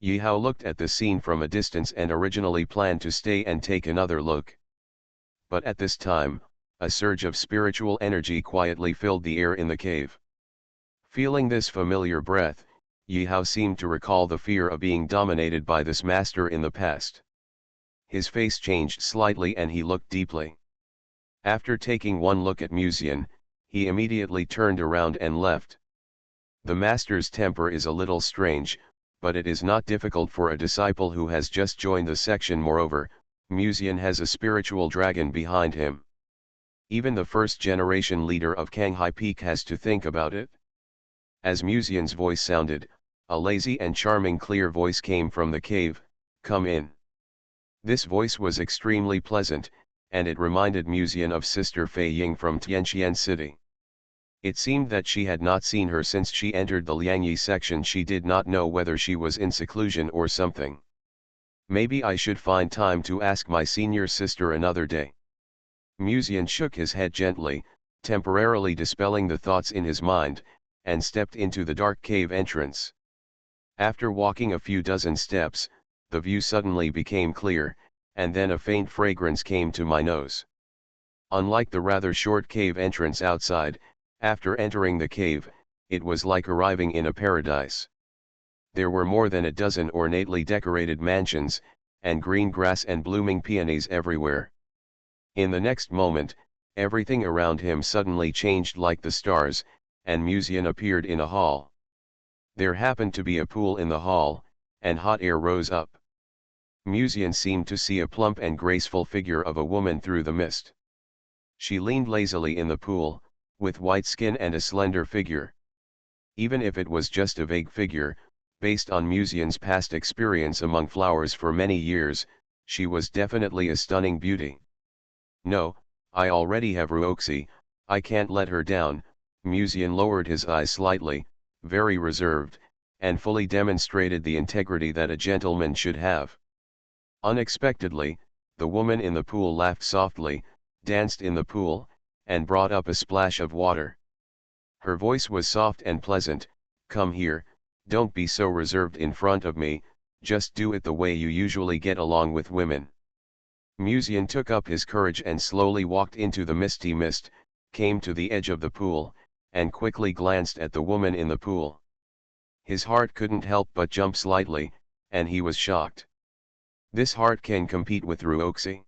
Yihao looked at the scene from a distance and originally planned to stay and take another look. But at this time, a surge of spiritual energy quietly filled the air in the cave. Feeling this familiar breath, Yihao seemed to recall the fear of being dominated by this master in the past. His face changed slightly and he looked deeply. After taking one look at Yuzian, he immediately turned around and left. The master's temper is a little strange, but it is not difficult for a disciple who has just joined the section. Moreover, Yuzian has a spiritual dragon behind him. Even the first-generation leader of Canghai Peak has to think about it. As Yuzian's voice sounded, A lazy and charming clear voice came from the cave, "Come in." This voice was extremely pleasant, and it reminded Musian of Sister Fei Ying from Tianqian City. It seemed that she had not seen her since she entered the Liangyi section. She did not know whether she was in seclusion or something. Maybe I should find time to ask my senior sister another day. Musian shook his head gently, temporarily dispelling the thoughts in his mind, and stepped into the dark cave entrance. After walking a few dozen steps, the view suddenly became clear, and then a faint fragrance came to my nose. Unlike the rather short cave entrance outside, after entering the cave, it was like arriving in a paradise. There were more than a dozen ornately decorated mansions, and green grass and blooming peonies everywhere. In the next moment, everything around him suddenly changed like the stars, and Musian appeared in a hall. There happened to be a pool in the hall, and hot air rose up. Musian seemed to see a plump and graceful figure of a woman through the mist. She leaned lazily in the pool, with white skin and a slender figure. Even if it was just a vague figure, based on Musian's past experience among flowers for many years, she was definitely a stunning beauty. "No, I already have Ruoxi, I can't let her down." Musian lowered his eyes slightly, very reserved, and fully demonstrated the integrity that a gentleman should have. Unexpectedly, the woman in the pool laughed softly, danced in the pool, and brought up a splash of water. Her voice was soft and pleasant. "Come here, don't be so reserved in front of me, just do it the way you usually get along with women." Musian took up his courage and slowly walked into the misty mist, came to the edge of the pool, and quickly glanced at the woman in the pool. His heart couldn't help but jump slightly, and he was shocked. This heart can compete with Ruoxi?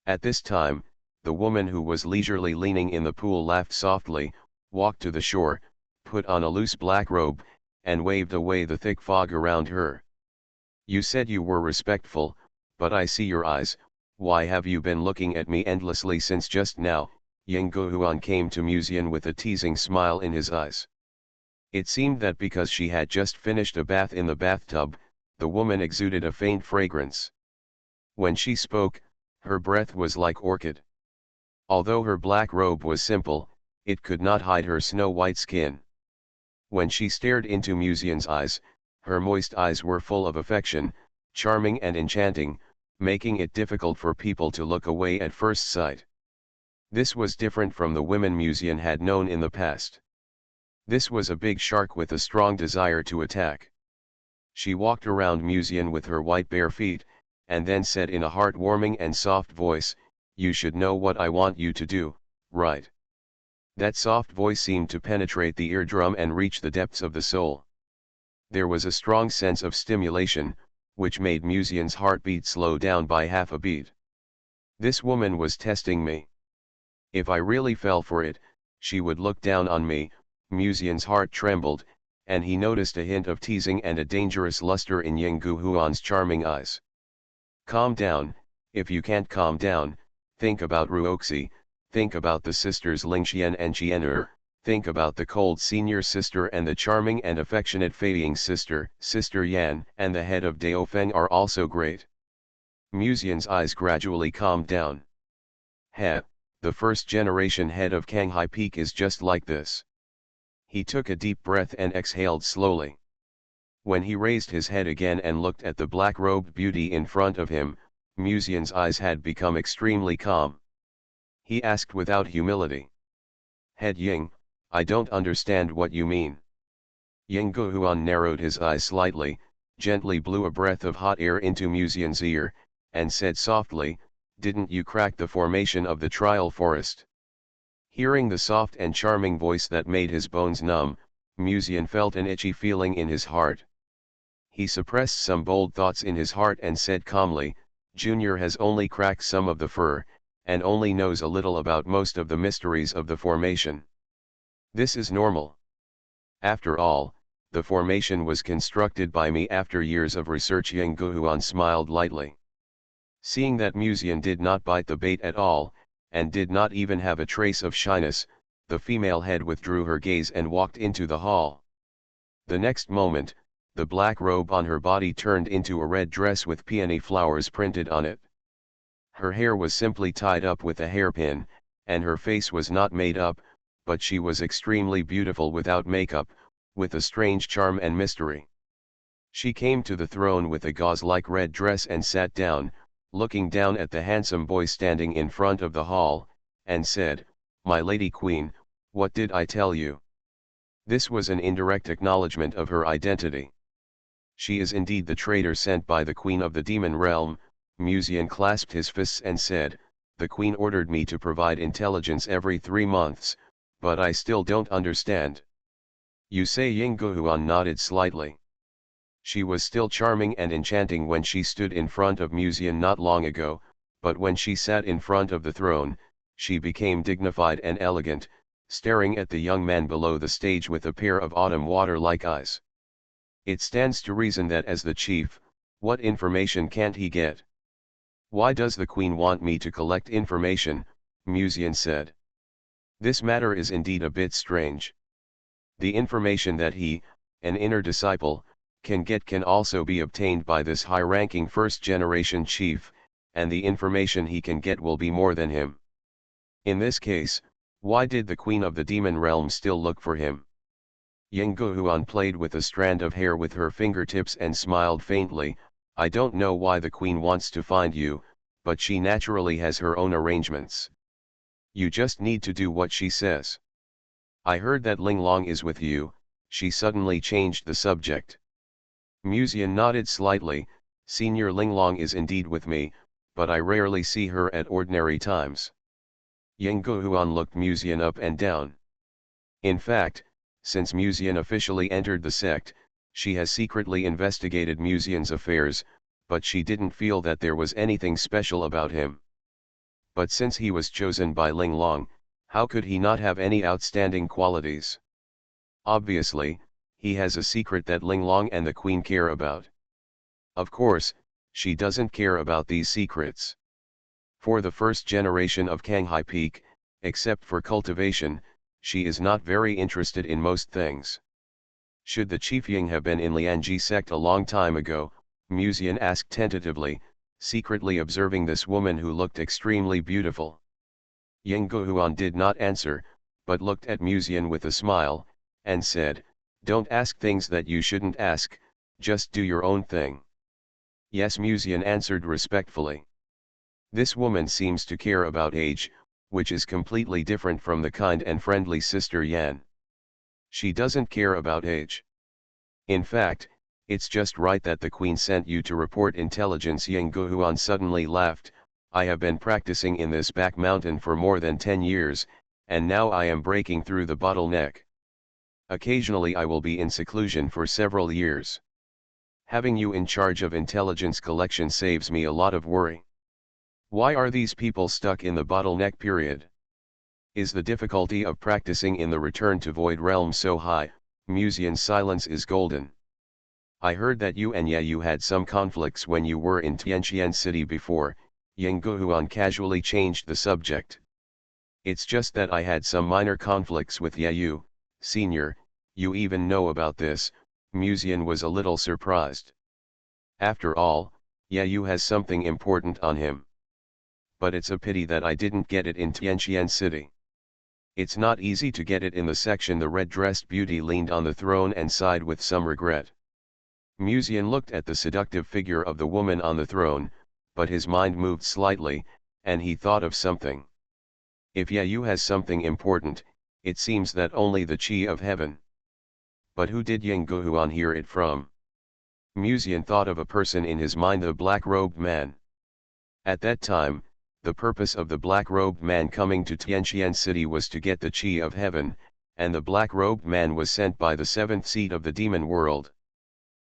At this time, the woman who was leisurely leaning in the pool laughed softly, walked to the shore, put on a loose black robe, and waved away the thick fog around her. "You said you were respectful, but I see your eyes. Why have you been looking at me endlessly since just now?" Ying Guohuan came to Musian with a teasing smile in his eyes. It seemed that because she had just finished a bath in the bathtub, the woman exuded a faint fragrance. When she spoke, her breath was like orchid. Although her black robe was simple, it could not hide her snow-white skin. When she stared into Musian's eyes, her moist eyes were full of affection, charming and enchanting, making it difficult for people to look away at first sight. This was different from the women Musian had known in the past. This was a big shark with a strong desire to attack. She walked around Musian with her white bare feet, and then said in a heartwarming and soft voice, "You should know what I want you to do, right?" That soft voice seemed to penetrate the eardrum and reach the depths of the soul. There was a strong sense of stimulation, which made Musian's heartbeat slow down by half a beat. This woman was testing me. If I really fell for it, she would look down on me. Musian's heart trembled, and he noticed a hint of teasing and a dangerous luster in Ying Guohuan's charming eyes. "Calm down. If you can't calm down, think about Ruoxi, think about the sisters Lingxian and Qian'er, think about the cold senior sister and the charming and affectionate Feiying sister, Sister Yan, and the head of Daofeng are also great." Musian's eyes gradually calmed down. "Heh, the first-generation head of Canghai Peak is just like this." He took a deep breath and exhaled slowly. When he raised his head again and looked at the black-robed beauty in front of him, Musian's eyes had become extremely calm. He asked without humility, "Head Ying, I don't understand what you mean." Ying Guohuan narrowed his eyes slightly, gently blew a breath of hot air into Musian's ear, and said softly, "Didn't you crack the formation of the trial forest?" Hearing the soft and charming voice that made his bones numb, Musian felt an itchy feeling in his heart. He suppressed some bold thoughts in his heart and said calmly, "Junior has only cracked some of the fur, and only knows a little about most of the mysteries of the formation. This is normal. After all, the formation was constructed by me after years of research." Ying Guohuan smiled lightly. Seeing that Musian did not bite the bait at all, and did not even have a trace of shyness, the female head withdrew her gaze and walked into the hall. The next moment, the black robe on her body turned into a red dress with peony flowers printed on it. Her hair was simply tied up with a hairpin, and her face was not made up, but she was extremely beautiful without makeup, with a strange charm and mystery. She came to the throne with a gauze-like red dress and sat down, looking down at the handsome boy standing in front of the hall, and said, "My lady queen, what did I tell you?" This was an indirect acknowledgement of her identity. She is indeed the traitor sent by the queen of the demon realm. Musian clasped his fists and said, "The queen ordered me to provide intelligence every 3 months, but I still don't understand." You say Yingguohuan nodded slightly. She was still charming and enchanting when she stood in front of Musian not long ago, but when she sat in front of the throne, she became dignified and elegant, staring at the young man below the stage with a pair of autumn water-like eyes. It stands to reason that as the chief, what information can't he get? "Why does the queen want me to collect information?" Musian said. "This matter is indeed a bit strange. The information that he, an inner disciple, can get can also be obtained by this high-ranking first-generation chief, and the information he can get will be more than him. In this case, why did the queen of the demon realm still look for him?" Yingguohuan played with a strand of hair with her fingertips and smiled faintly. "I don't know why the queen wants to find you, but she naturally has her own arrangements. You just need to do what she says. I heard that Linglong is with you." She suddenly changed the subject. Musian nodded slightly. "Senior Linglong is indeed with me, but I rarely see her at ordinary times." Yingguohuan looked Musian up and down. In fact, since Musian officially entered the sect, she has secretly investigated Musian's affairs, but she didn't feel that there was anything special about him. But since he was chosen by Linglong, how could he not have any outstanding qualities? Obviously, he has a secret that Linglong and the queen care about. Of course, she doesn't care about these secrets. For the first generation of Canghai Peak, except for cultivation, she is not very interested in most things. Should the chief Ying have been in Lianji sect a long time ago? Musian asked tentatively, secretly observing this woman who looked extremely beautiful. Yingguohuan did not answer, but looked at Musian with a smile, and said, "Don't ask things that you shouldn't ask, just do your own thing." "Yes," Musian answered respectfully. This woman seems to care about age, which is completely different from the kind and friendly Sister Yan. She doesn't care about age. In fact, it's just right that the queen sent you to report intelligence. Yingguohuan suddenly laughed. "I have been practicing in this back mountain for more than 10 years, and now I am breaking through the bottleneck. Occasionally I will be in seclusion for several years. Having you in charge of intelligence collection saves me a lot of worry." Why are these people stuck in the bottleneck period? Is the difficulty of practicing in the return to void realm so high? Musian's silence is golden. "I heard that you and Yayu had some conflicts when you were in Tianqian City before." Yingguohuan casually changed the subject. "It's just that I had some minor conflicts with Yayu, senior. You even know about this?" Musian was a little surprised. After all, Yayu has something important on him. "But it's a pity that I didn't get it in Tianqian City." "It's not easy to get it in the section." The red-dressed beauty leaned on the throne and sighed with some regret. Musian looked at the seductive figure of the woman on the throne, but his mind moved slightly, and he thought of something. If Yayu has something important, it seems that only the Qi of heaven. But who did Yingguohuan hear it from? Musian thought of a person in his mind, the black-robed man. At that time, the purpose of the black-robed man coming to Tianqian City was to get the Qi of heaven, and the black-robed man was sent by the seventh seat of the demon world.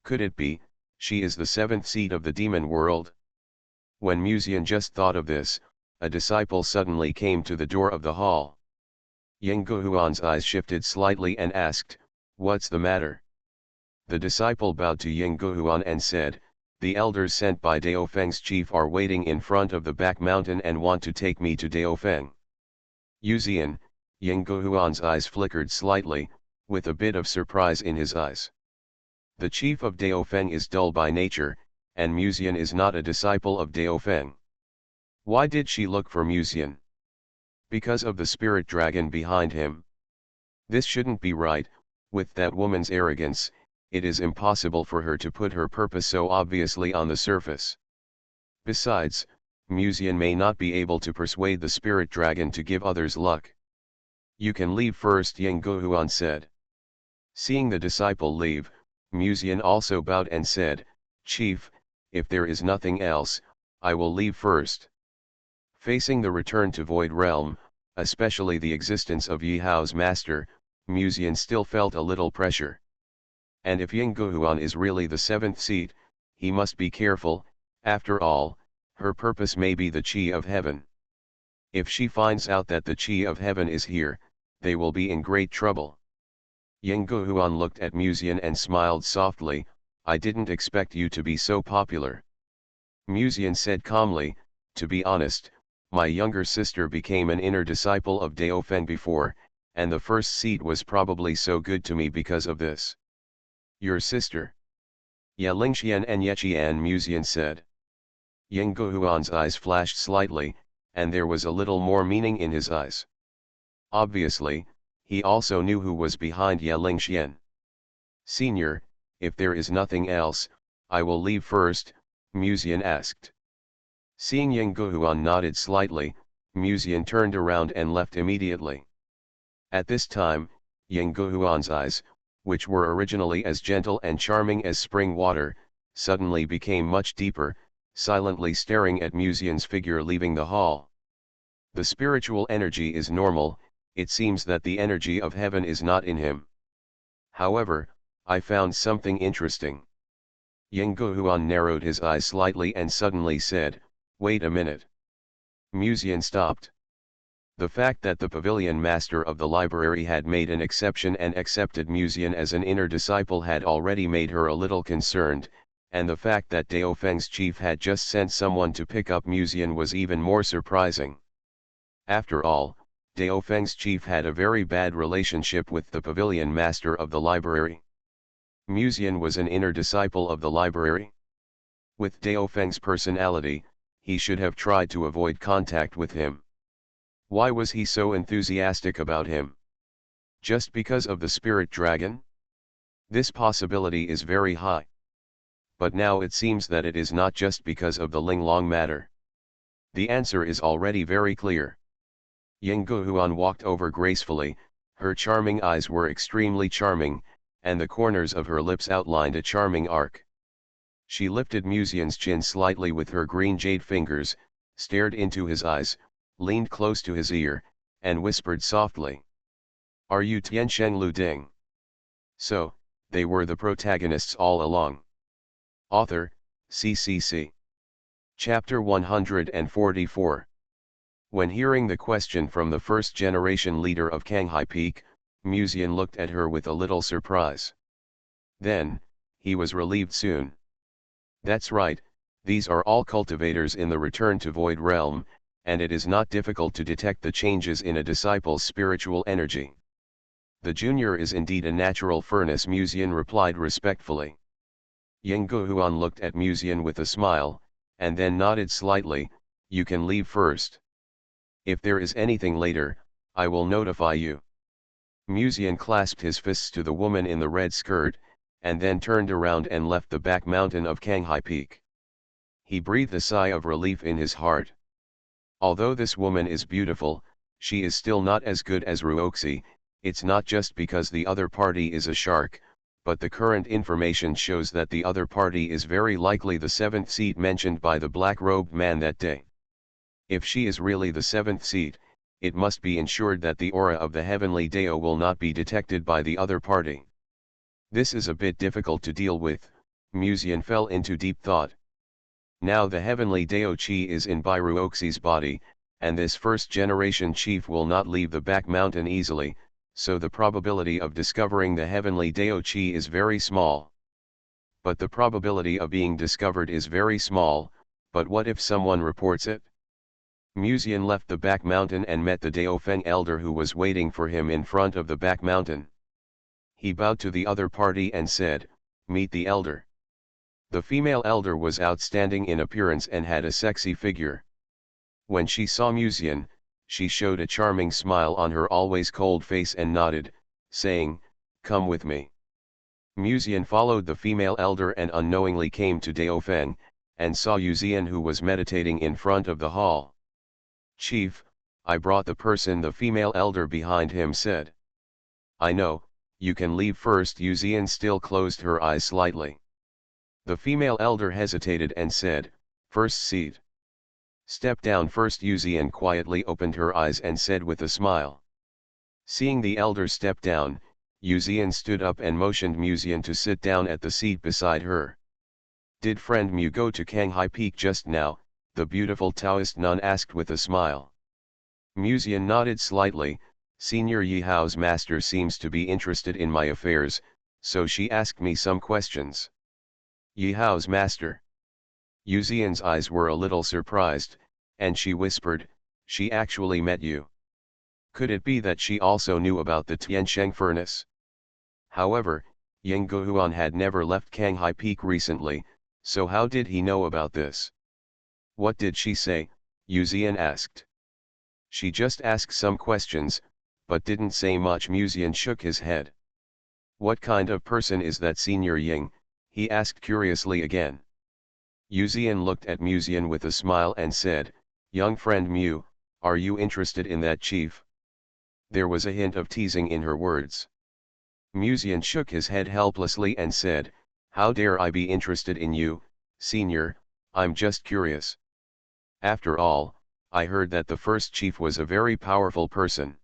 Could it be, she is the seventh seat of the demon world? When Musian just thought of this, a disciple suddenly came to the door of the hall. Yingguohuan's eyes shifted slightly and asked, "What's the matter?" The disciple bowed to Yingguohuan and said, "The elders sent by Daofeng's chief are waiting in front of the back mountain and want to take me to Daofeng." Yuzian, Yingguohuan's eyes flickered slightly, with a bit of surprise in his eyes. The chief of Daofeng is dull by nature, and Musian is not a disciple of Daofeng. Why did she look for Musian? Because of the spirit dragon behind him. This shouldn't be right. With that woman's arrogance, it is impossible for her to put her purpose so obviously on the surface. Besides, Musian may not be able to persuade the spirit dragon to give others luck. You can leave first, Yang Guhuan said. Seeing the disciple leave, Musian also bowed and said, Chief, if there is nothing else, I will leave first. Facing the return to Void Realm, especially the existence of Yi Hao's master, Musian still felt a little pressure. And if Yang Guhuan is really the seventh seat, he must be careful. After all, her purpose may be the Qi of Heaven. If she finds out that the Qi of Heaven is here, they will be in great trouble. Yang Guhuan looked at Musian and smiled softly, I didn't expect you to be so popular. Musian said calmly, to be honest, my younger sister became an inner disciple of Daofeng before, and the first seat was probably so good to me because of this. Your sister? Ya Lingxian and Yeqian, Musian said. Yang Guhuan's eyes flashed slightly, and there was a little more meaning in his eyes. Obviously, he also knew who was behind Ye Lingxian. Senior, if there is nothing else, I will leave first, Musian asked. Seeing Yang Guhuan nodded slightly, Musian turned around and left immediately. At this time, Yang Guhuan's eyes, which were originally as gentle and charming as spring water, suddenly became much deeper, silently staring at Musian's figure leaving the hall. The spiritual energy is normal, it seems that the energy of heaven is not in him. However, I found something interesting. Yang Guhuan narrowed his eyes slightly and suddenly said, wait a minute. Musian stopped. The fact that the pavilion master of the library had made an exception and accepted Musian as an inner disciple had already made her a little concerned, and the fact that Daofeng's chief had just sent someone to pick up Musian was even more surprising. After all, Daofeng's chief had a very bad relationship with the pavilion master of the library. Musian was an inner disciple of the library. With Daofeng's personality, he should have tried to avoid contact with him. Why was he so enthusiastic about him? Just because of the spirit dragon? This possibility is very high. But now it seems that it is not just because of the Linglong matter. The answer is already very clear. Yang Guhuan walked over gracefully, her charming eyes were extremely charming, and the corners of her lips outlined a charming arc. She lifted Musian's chin slightly with her green jade fingers, stared into his eyes, leaned close to his ear, and whispered softly. Are you Tiansheng Lu Ding? So, they were the protagonists all along. Author, CCC. Chapter 144. When hearing the question from the first-generation leader of Canghai Peak, Musian looked at her with a little surprise. Then, he was relieved soon. That's right, these are all cultivators in the Return to Void Realm, and it is not difficult to detect the changes in a disciple's spiritual energy. The junior is indeed a natural furnace, Musian replied respectfully. Yang Guhuan looked at Musian with a smile, and then nodded slightly, you can leave first. If there is anything later, I will notify you. Musian clasped his fists to the woman in the red skirt, and then turned around and left the back mountain of Canghai Peak. He breathed a sigh of relief in his heart. Although this woman is beautiful, she is still not as good as Ruoxi. It's not just because the other party is a shark, but the current information shows that the other party is very likely the seventh seat mentioned by the black-robed man that day. If she is really the seventh seat, it must be ensured that the aura of the heavenly Dao will not be detected by the other party. This is a bit difficult to deal with, Musian fell into deep thought. Now the heavenly Dao Qi is in Ruoxi's body, and this first-generation chief will not leave the back mountain easily, so the probability of discovering the heavenly Dao Qi is very small. But the probability of being discovered is very small, but what if someone reports it? Musian left the back mountain and met the Daofeng elder who was waiting for him in front of the back mountain. He bowed to the other party and said, Meet the elder. The female elder was outstanding in appearance and had a sexy figure. When she saw Musian, she showed a charming smile on her always cold face and nodded, saying, "Come with me." Musian followed the female elder and unknowingly came to Daofeng, and saw Yuzian who was meditating in front of the hall. "Chief, I brought the person," the female elder behind him said. "I know, you can leave first." Yuzian still closed her eyes slightly. The female elder hesitated and said, "First seat." "Step down first." Yuzian quietly opened her eyes and said with a smile. Seeing the elder step down, Yuzian stood up and motioned Musian to sit down at the seat beside her. "Did friend Mu go to Kanghai Peak just now?" the beautiful Taoist nun asked with a smile. Musian nodded slightly. "Senior Yihao's master seems to be interested in my affairs, so she asked me some questions." "Yihao's master?" Yuzian's eyes were a little surprised, and she whispered, "She actually met you." Could it be that she also knew about the Tiansheng furnace? However, Yang Guhuan had never left Kanghai Peak recently, so how did he know about this? "What did she say?" Yuzian asked. "She just asked some questions, but didn't say much." Musian shook his head. "What kind of person is that Senior Ying?" he asked curiously again. Yuzian looked at Musian with a smile and said, "Young friend Mu, are you interested in that chief?" There was a hint of teasing in her words. Musian shook his head helplessly and said, "How dare I be interested in you, Senior, I'm just curious. After all, I heard that the first chief was a very powerful person.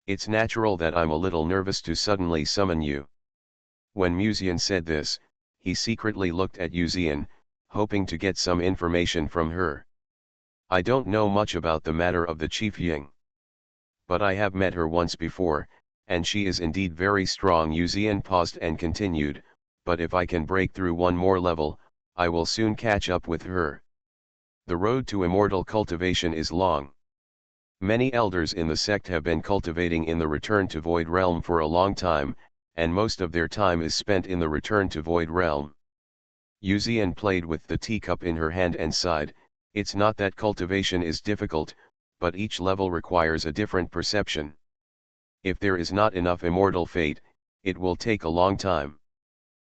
It's natural that I'm a little nervous to suddenly summon you." When Musian said this, he secretly looked at Yuzian, hoping to get some information from her. "I don't know much about the matter of the Chief Ying. But I have met her once before, and she is indeed very strong." Yuzian paused and continued, "But if I can break through one more level, I will soon catch up with her. The road to immortal cultivation is long. Many elders in the sect have been cultivating in the Return to Void realm for a long time, and most of their time is spent in the Return to Void realm." Yuzian played with the teacup in her hand and sighed, "It's not that cultivation is difficult, but each level requires a different perception. If there is not enough immortal fate, it will take a long time."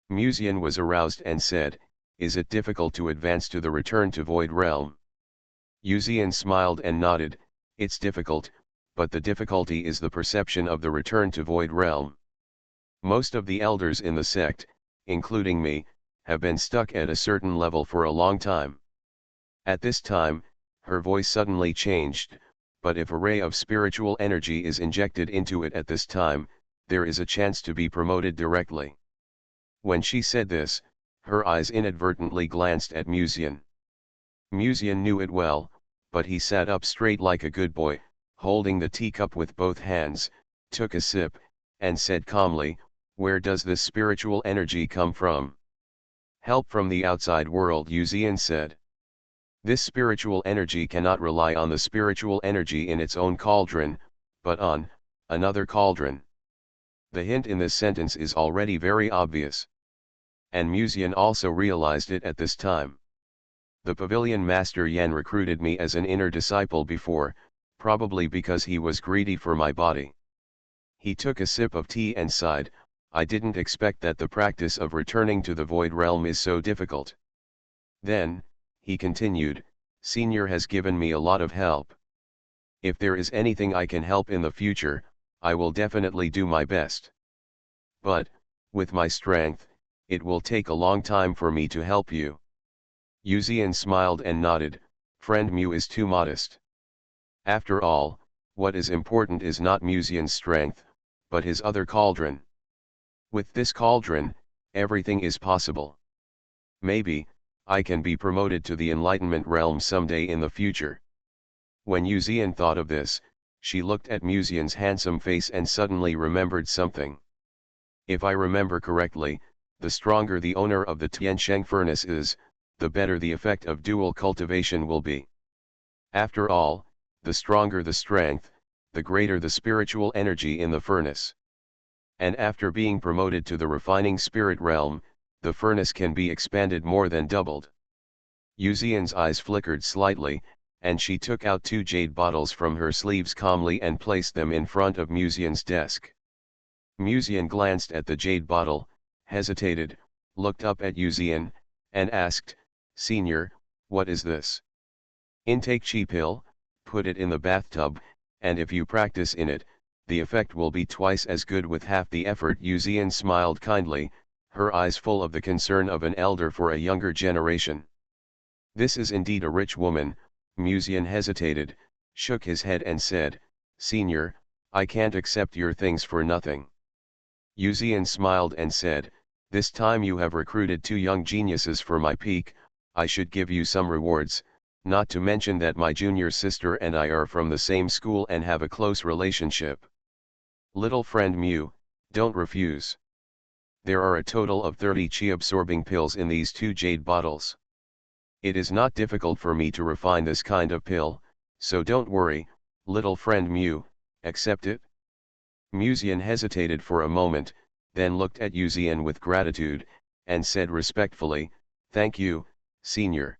Musian was aroused and said, "Is it difficult to advance to the Return to Void realm?" Yuzian smiled and nodded, "It's difficult, but the difficulty is the perception of the Return to Void realm. Most of the elders in the sect, including me, have been stuck at a certain level for a long time." At this time, her voice suddenly changed, "But if a ray of spiritual energy is injected into it at this time, there is a chance to be promoted directly." When she said this, her eyes inadvertently glanced at Musian. Musian knew it well, but he sat up straight like a good boy, holding the teacup with both hands, took a sip, and said calmly, "Where does this spiritual energy come from?" "Help from the outside world," Yuzian said. "This spiritual energy cannot rely on the spiritual energy in its own cauldron, but on another cauldron." The hint in this sentence is already very obvious. And Musian also realized it at this time. "The pavilion master Yan recruited me as an inner disciple before, probably because he was greedy for my body." He took a sip of tea and sighed, "I didn't expect that the practice of returning to the void realm is so difficult." Then, he continued, "Senior has given me a lot of help. If there is anything I can help in the future, I will definitely do my best. But, with my strength, it will take a long time for me to help you." Yuzian smiled and nodded, "Friend Mu is too modest. After all, what is important is not Musian's strength, but his other cauldron. With this cauldron, everything is possible. Maybe, I can be promoted to the enlightenment realm someday in the future." When Yuzian thought of this, she looked at Musian's handsome face and suddenly remembered something. "If I remember correctly, the stronger the owner of the Tiansheng furnace is, the better the effect of dual cultivation will be. After all, the stronger the strength, the greater the spiritual energy in the furnace. And after being promoted to the refining spirit realm, the furnace can be expanded more than doubled. Yuzian's eyes flickered slightly, and she took out 2 jade bottles from her sleeves calmly and placed them in front of Musian's desk. Musian glanced at the jade bottle, hesitated, looked up at Yuzian, and asked, "Senior, what is this?" "Intake chi pill, put it in the bathtub, and if you practice in it, the effect will be twice as good with half the effort." Yuzian smiled kindly, her eyes full of the concern of an elder for a younger generation. "This is indeed a rich woman." Musian hesitated, shook his head and said, "Senior, I can't accept your things for nothing." Yuzian smiled and said, "This time you have recruited 2 young geniuses for my peak, I should give you some rewards, not to mention that my junior sister and I are from the same school and have a close relationship. Little friend Mew, don't refuse. There are a total of 30 chi-absorbing pills in these 2 jade bottles. It is not difficult for me to refine this kind of pill, so don't worry, little friend Mew, accept it." Musian hesitated for a moment, then looked at Yuzian with gratitude, and said respectfully, "Thank you, senior."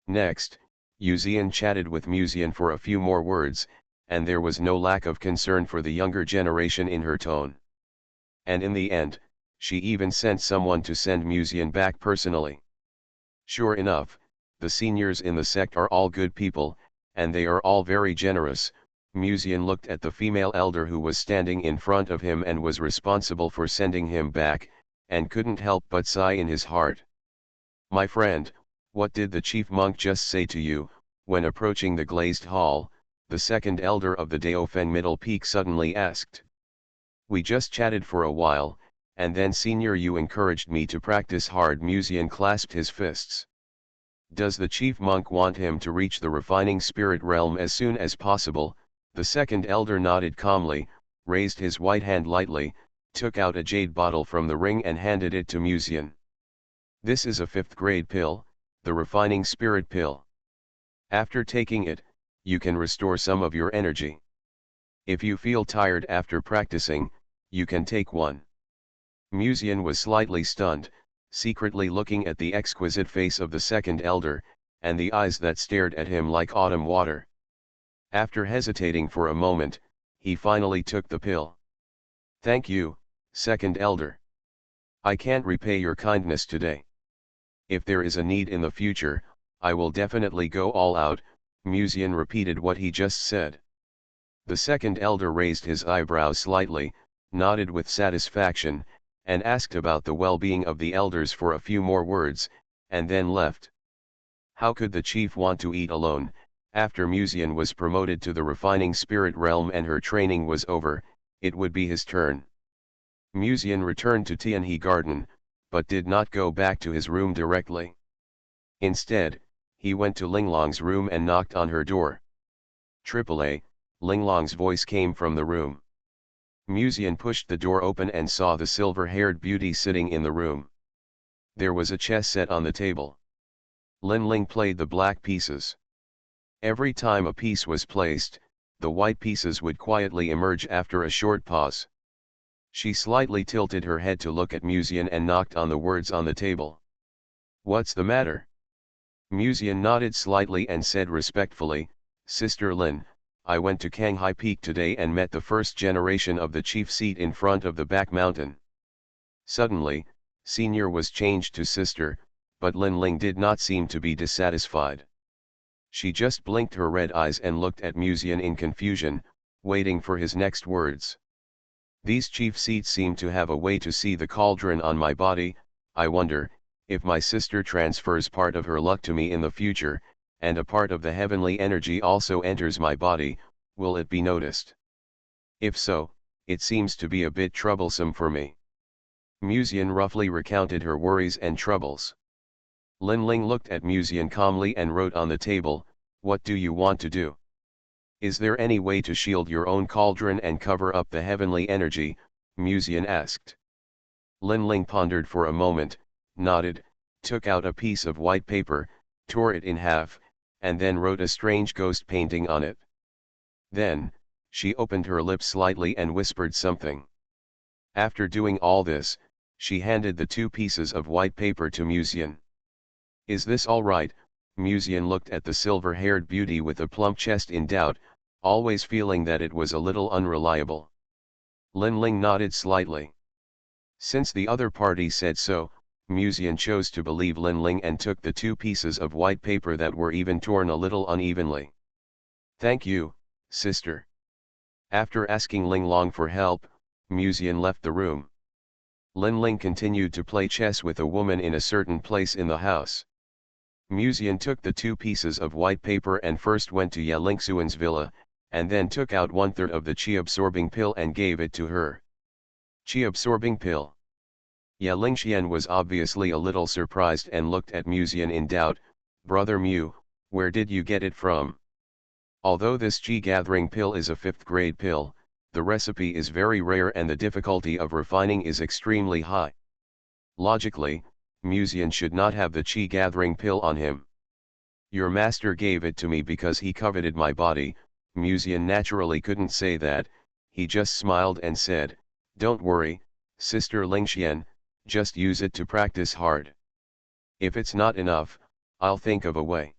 Next, Yuzian chatted with Musian for a few more words, and there was no lack of concern for the younger generation in her tone. And in the end, she even sent someone to send Musian back personally. Sure enough, the seniors in the sect are all good people, and they are all very generous. Musian looked at the female elder who was standing in front of him and was responsible for sending him back, and couldn't help but sigh in his heart. "My friend, what did the chief monk just say to you?" When approaching the glazed hall, the second elder of the Daofen Middle Peak suddenly asked. "We just chatted for a while, and then senior you encouraged me to practice hard." Musian clasped his fists. "Does the chief monk want him to reach the refining spirit realm as soon as possible?" The second elder nodded calmly, raised his white hand lightly, took out a jade bottle from the ring and handed it to Musian. "This is a 5th grade pill, the refining spirit pill. After taking it, you can restore some of your energy. If you feel tired after practicing, you can take one." Musian was slightly stunned, secretly looking at the exquisite face of the second elder, and the eyes that stared at him like autumn water. After hesitating for a moment, he finally took the pill. "Thank you, second elder. I can't repay your kindness today. If there is a need in the future, I will definitely go all out." Musian repeated what he just said. The second elder raised his eyebrows slightly, nodded with satisfaction, and asked about the well-being of the elders for a few more words, and then left. How could the chief want to eat alone? After Musian was promoted to the refining spirit realm and her training was over, it would be his turn. Musian returned to Tianhe Garden, but did not go back to his room directly. Instead, he went to Linglong's room and knocked on her door. "AAA," Linglong's voice came from the room. Musian pushed the door open and saw the silver-haired beauty sitting in the room. There was a chess set on the table. Linling played the black pieces. Every time a piece was placed, the white pieces would quietly emerge after a short pause. She slightly tilted her head to look at Musian and knocked on the words on the table. "What's the matter?" Musian nodded slightly and said respectfully, "Sister Lin, I went to Kanghai Peak today and met the first generation of the chief seat in front of the back mountain." Suddenly, senior was changed to sister, but Lin Ling did not seem to be dissatisfied. She just blinked her red eyes and looked at Musian in confusion, waiting for his next words. "These chief seats seem to have a way to see the cauldron on my body. I wonder, if my sister transfers part of her luck to me in the future, and a part of the heavenly energy also enters my body, will it be noticed? If so, it seems to be a bit troublesome for me." Musian roughly recounted her worries and troubles. Lin Ling looked at Musian calmly and wrote on the table, "What do you want to do? Is there any way to shield your own cauldron and cover up the heavenly energy?" Musian asked. Lin Ling pondered for a moment, nodded, took out a piece of white paper, tore it in half, and then wrote a strange ghost painting on it. Then, she opened her lips slightly and whispered something. After doing all this, She handed the 2 pieces of white paper to Musian. "Is this all right?" Musian looked at the silver-haired beauty with a plump chest in doubt, always feeling that it was a little unreliable. Lin Ling nodded slightly. Since the other party said so, Musian chose to believe Lin Ling and took the 2 pieces of white paper that were even torn a little unevenly. "Thank you, sister." After asking Ling Long for help, Musian left the room. Lin Ling continued to play chess with a woman in a certain place in the house. Musian took the 2 pieces of white paper and first went to Ye Lingxuan's villa, and then took out 1/3 of the qi-absorbing pill and gave it to her. Qi-absorbing pill. Ye Lingxian was obviously a little surprised and looked at Musian in doubt. "Brother Mu, where did you get it from?" Although this qi-gathering pill is a 5th grade pill, the recipe is very rare and the difficulty of refining is extremely high. Logically, Musian should not have the qi-gathering pill on him. "Your master gave it to me because he coveted my body." Musian naturally couldn't say that, he just smiled and said, "Don't worry, Sister Lingxian, just use it to practice hard. If it's not enough, I'll think of a way."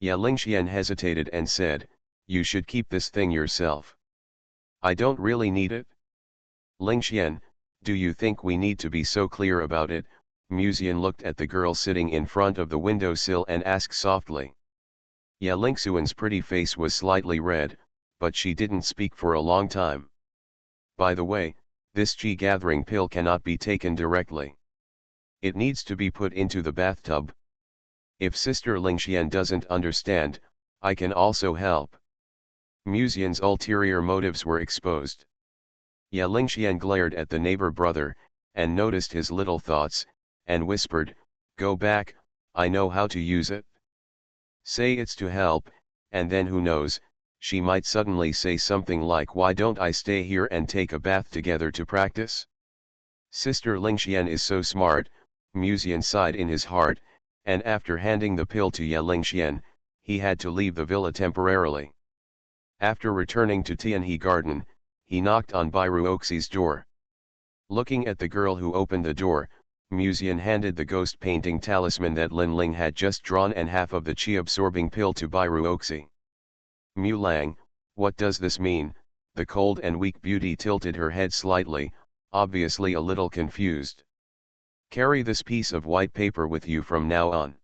Ye Lingxian hesitated and said, "You should keep this thing yourself." "I don't really need it." "Lingxian, do you think we need to be so clear about it?" Musian looked at the girl sitting in front of the windowsill and asked softly. Ye Lingxuan's pretty face was slightly red, but she didn't speak for a long time. "By the way, this qi-gathering pill cannot be taken directly. It needs to be put into the bathtub. If Sister Lingxian doesn't understand, I can also help." Musian's ulterior motives were exposed. Ye Lingxian glared at the neighbor brother, and noticed his little thoughts, and whispered, "Go back, I know how to use it." Say it's to help, and then who knows, she might suddenly say something like, "Why don't I stay here and take a bath together to practice?" Sister Lingxian is so smart, Musian sighed in his heart, and after handing the pill to Ye Lingxian, he had to leave the villa temporarily. After returning to Tianhe Garden, he knocked on Bairuoxi's door. Looking at the girl who opened the door, Musian handed the ghost painting talisman that Lin Ling had just drawn and half of the qi-absorbing pill to Bairuoxi. "Mu Lang, what does this mean?" The cold and weak beauty tilted her head slightly, obviously a little confused. "Carry this piece of white paper with you from now on.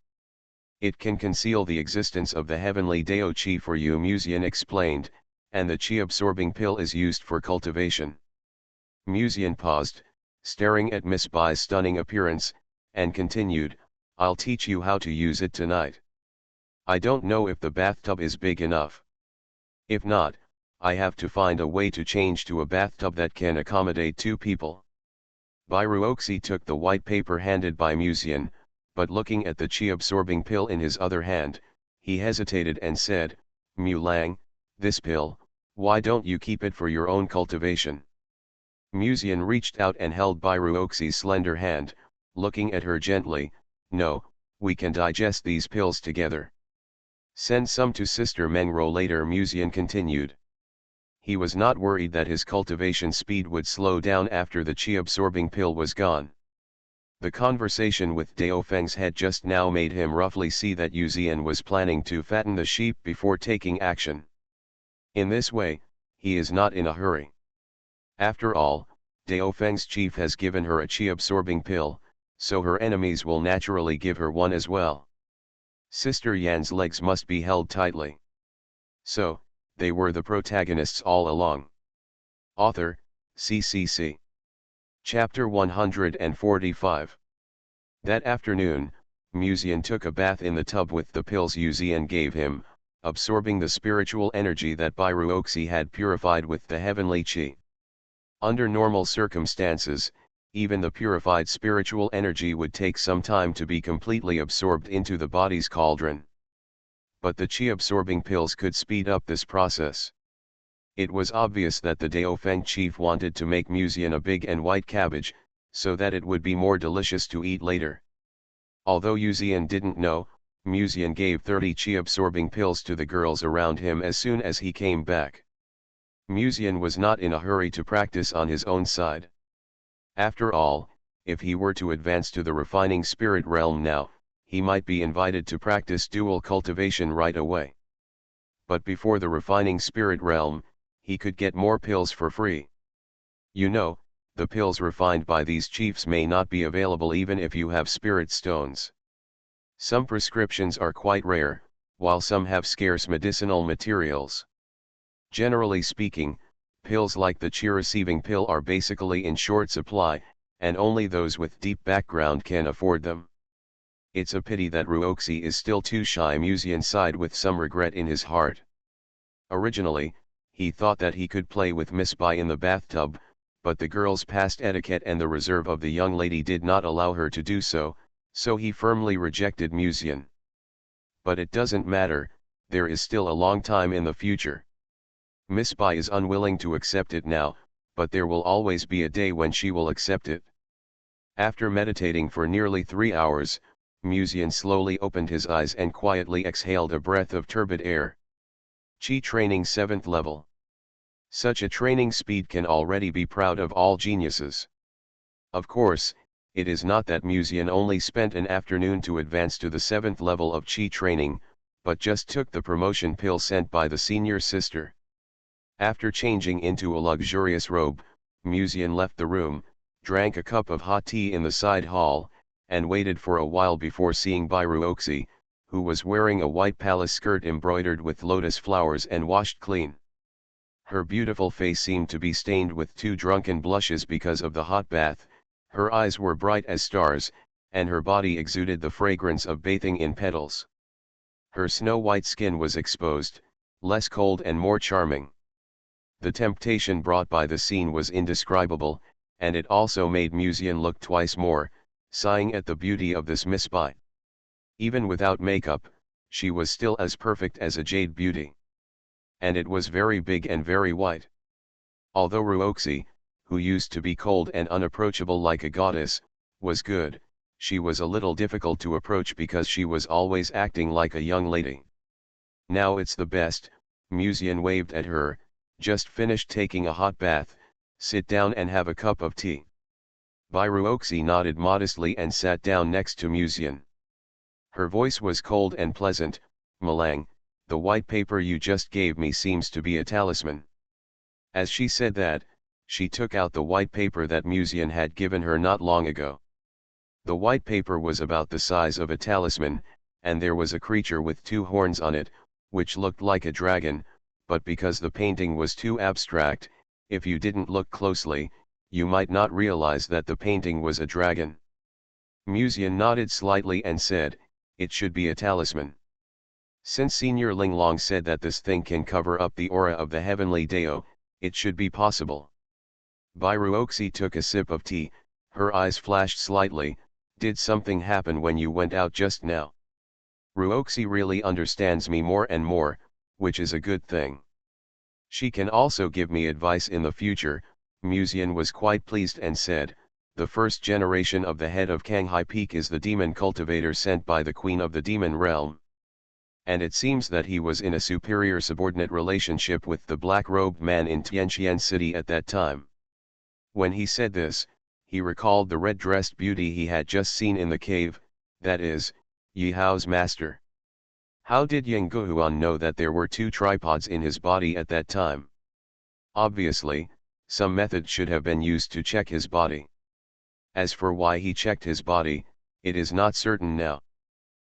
It can conceal the existence of the heavenly Dao Qi for you," Musian explained, "and the qi-absorbing pill is used for cultivation." Musian paused, staring at Miss Bai's stunning appearance, and continued, "I'll teach you how to use it tonight. I don't know if the bathtub is big enough. If not, I have to find a way to change to a bathtub that can accommodate 2 people." Bairuoxi took the white paper handed by Musian, but looking at the qi-absorbing pill in his other hand, he hesitated and said, "Mu Lang, this pill, why don't you keep it for your own cultivation?" Musian reached out and held Bairuoxi's slender hand, looking at her gently. "No, we can digest these pills together. Send some to Sister Mengro later," Musian continued. He was not worried that his cultivation speed would slow down after the qi-absorbing pill was gone. The conversation with Dao Feng's head just now made him roughly see that Yu Zian was planning to fatten the sheep before taking action. In this way, he is not in a hurry. After all, Dao Feng's chief has given her a qi-absorbing pill, so her enemies will naturally give her one as well. Sister Yan's legs must be held tightly. So, they were the protagonists all along. Author, CCC. Chapter 145. That afternoon, Musian took a bath in the tub with the pills Yu Zian gave him, absorbing the spiritual energy that Bairuoxi had purified with the heavenly qi. Under normal circumstances, even the purified spiritual energy would take some time to be completely absorbed into the body's cauldron. But the qi-absorbing pills could speed up this process. It was obvious that the Dao Feng chief wanted to make Musian a big and white cabbage, so that it would be more delicious to eat later. Although Yu Zian didn't know, Musian gave 30 qi-absorbing pills to the girls around him as soon as he came back. Musian was not in a hurry to practice on his own side. After all, if he were to advance to the refining spirit realm now, he might be invited to practice dual cultivation right away. But before the refining spirit realm, he could get more pills for free. You know, the pills refined by these chiefs may not be available even if you have spirit stones. Some prescriptions are quite rare, while some have scarce medicinal materials. Generally speaking, pills like the chi-receiving pill are basically in short supply, and only those with deep background can afford them. It's a pity that Ruoxi is still too shy. Musian sighed with some regret in his heart. Originally, he thought that he could play with Miss Bai in the bathtub, but the girl's past etiquette and the reserve of the young lady did not allow her to do so, so he firmly rejected Musian. But it doesn't matter, there is still a long time in the future. Miss Bai is unwilling to accept it now, but there will always be a day when she will accept it. After meditating for nearly 3 hours, Musian slowly opened his eyes and quietly exhaled a breath of turbid air. Chi training 7th level. Such a training speed can already be proud of all geniuses. Of course, it is not that Musian only spent an afternoon to advance to the 7th level of Chi training, but just took the promotion pill sent by the senior sister. After changing into a luxurious robe, Musian left the room, drank a cup of hot tea in the side hall, and waited for a while before seeing Bai Ruoxi, who was wearing a white palace skirt embroidered with lotus flowers and washed clean. Her beautiful face seemed to be stained with 2 drunken blushes because of the hot bath, her eyes were bright as stars, and her body exuded the fragrance of bathing in petals. Her snow-white skin was exposed, less cold and more charming. The temptation brought by the scene was indescribable, and it also made Musian look twice more, sighing at the beauty of this Miss Bai. Even without makeup, she was still as perfect as a jade beauty. And it was very big and very white. Although Ruoxi, who used to be cold and unapproachable like a goddess, was good, she was a little difficult to approach because she was always acting like a young lady. Now it's the best, Musian waved at her, just finished taking a hot bath, sit down and have a cup of tea. Bai Ruoxi nodded modestly and sat down next to Musian. Her voice was cold and pleasant. Malang, the white paper you just gave me seems to be a talisman. As she said that, she took out the white paper that Musian had given her not long ago. The white paper was about the size of a talisman, and there was a creature with 2 horns on it, which looked like a dragon, but because the painting was too abstract, if you didn't look closely, you might not realize that the painting was a dragon. Musian nodded slightly and said, "It should be a talisman. Since Senior Linglong said that this thing can cover up the aura of the heavenly Dao, it should be possible." Bai Ruoxi took a sip of tea, her eyes flashed slightly. "Did something happen when you went out just now?" Ruoxi really understands me more and more, which is a good thing. She can also give me advice in the future. Musian was quite pleased and said, "The first generation of the head of Kanghai Peak is the demon cultivator sent by the queen of the demon realm. And it seems that he was in a superior subordinate relationship with the black-robed man in Tianqian City at that time." When he said this, he recalled the red-dressed beauty he had just seen in the cave, that is, Yi Hao's master. How did Yang Guhuan know that there were 2 tripods in his body at that time? Obviously, some method should have been used to check his body. As for why he checked his body, it is not certain now.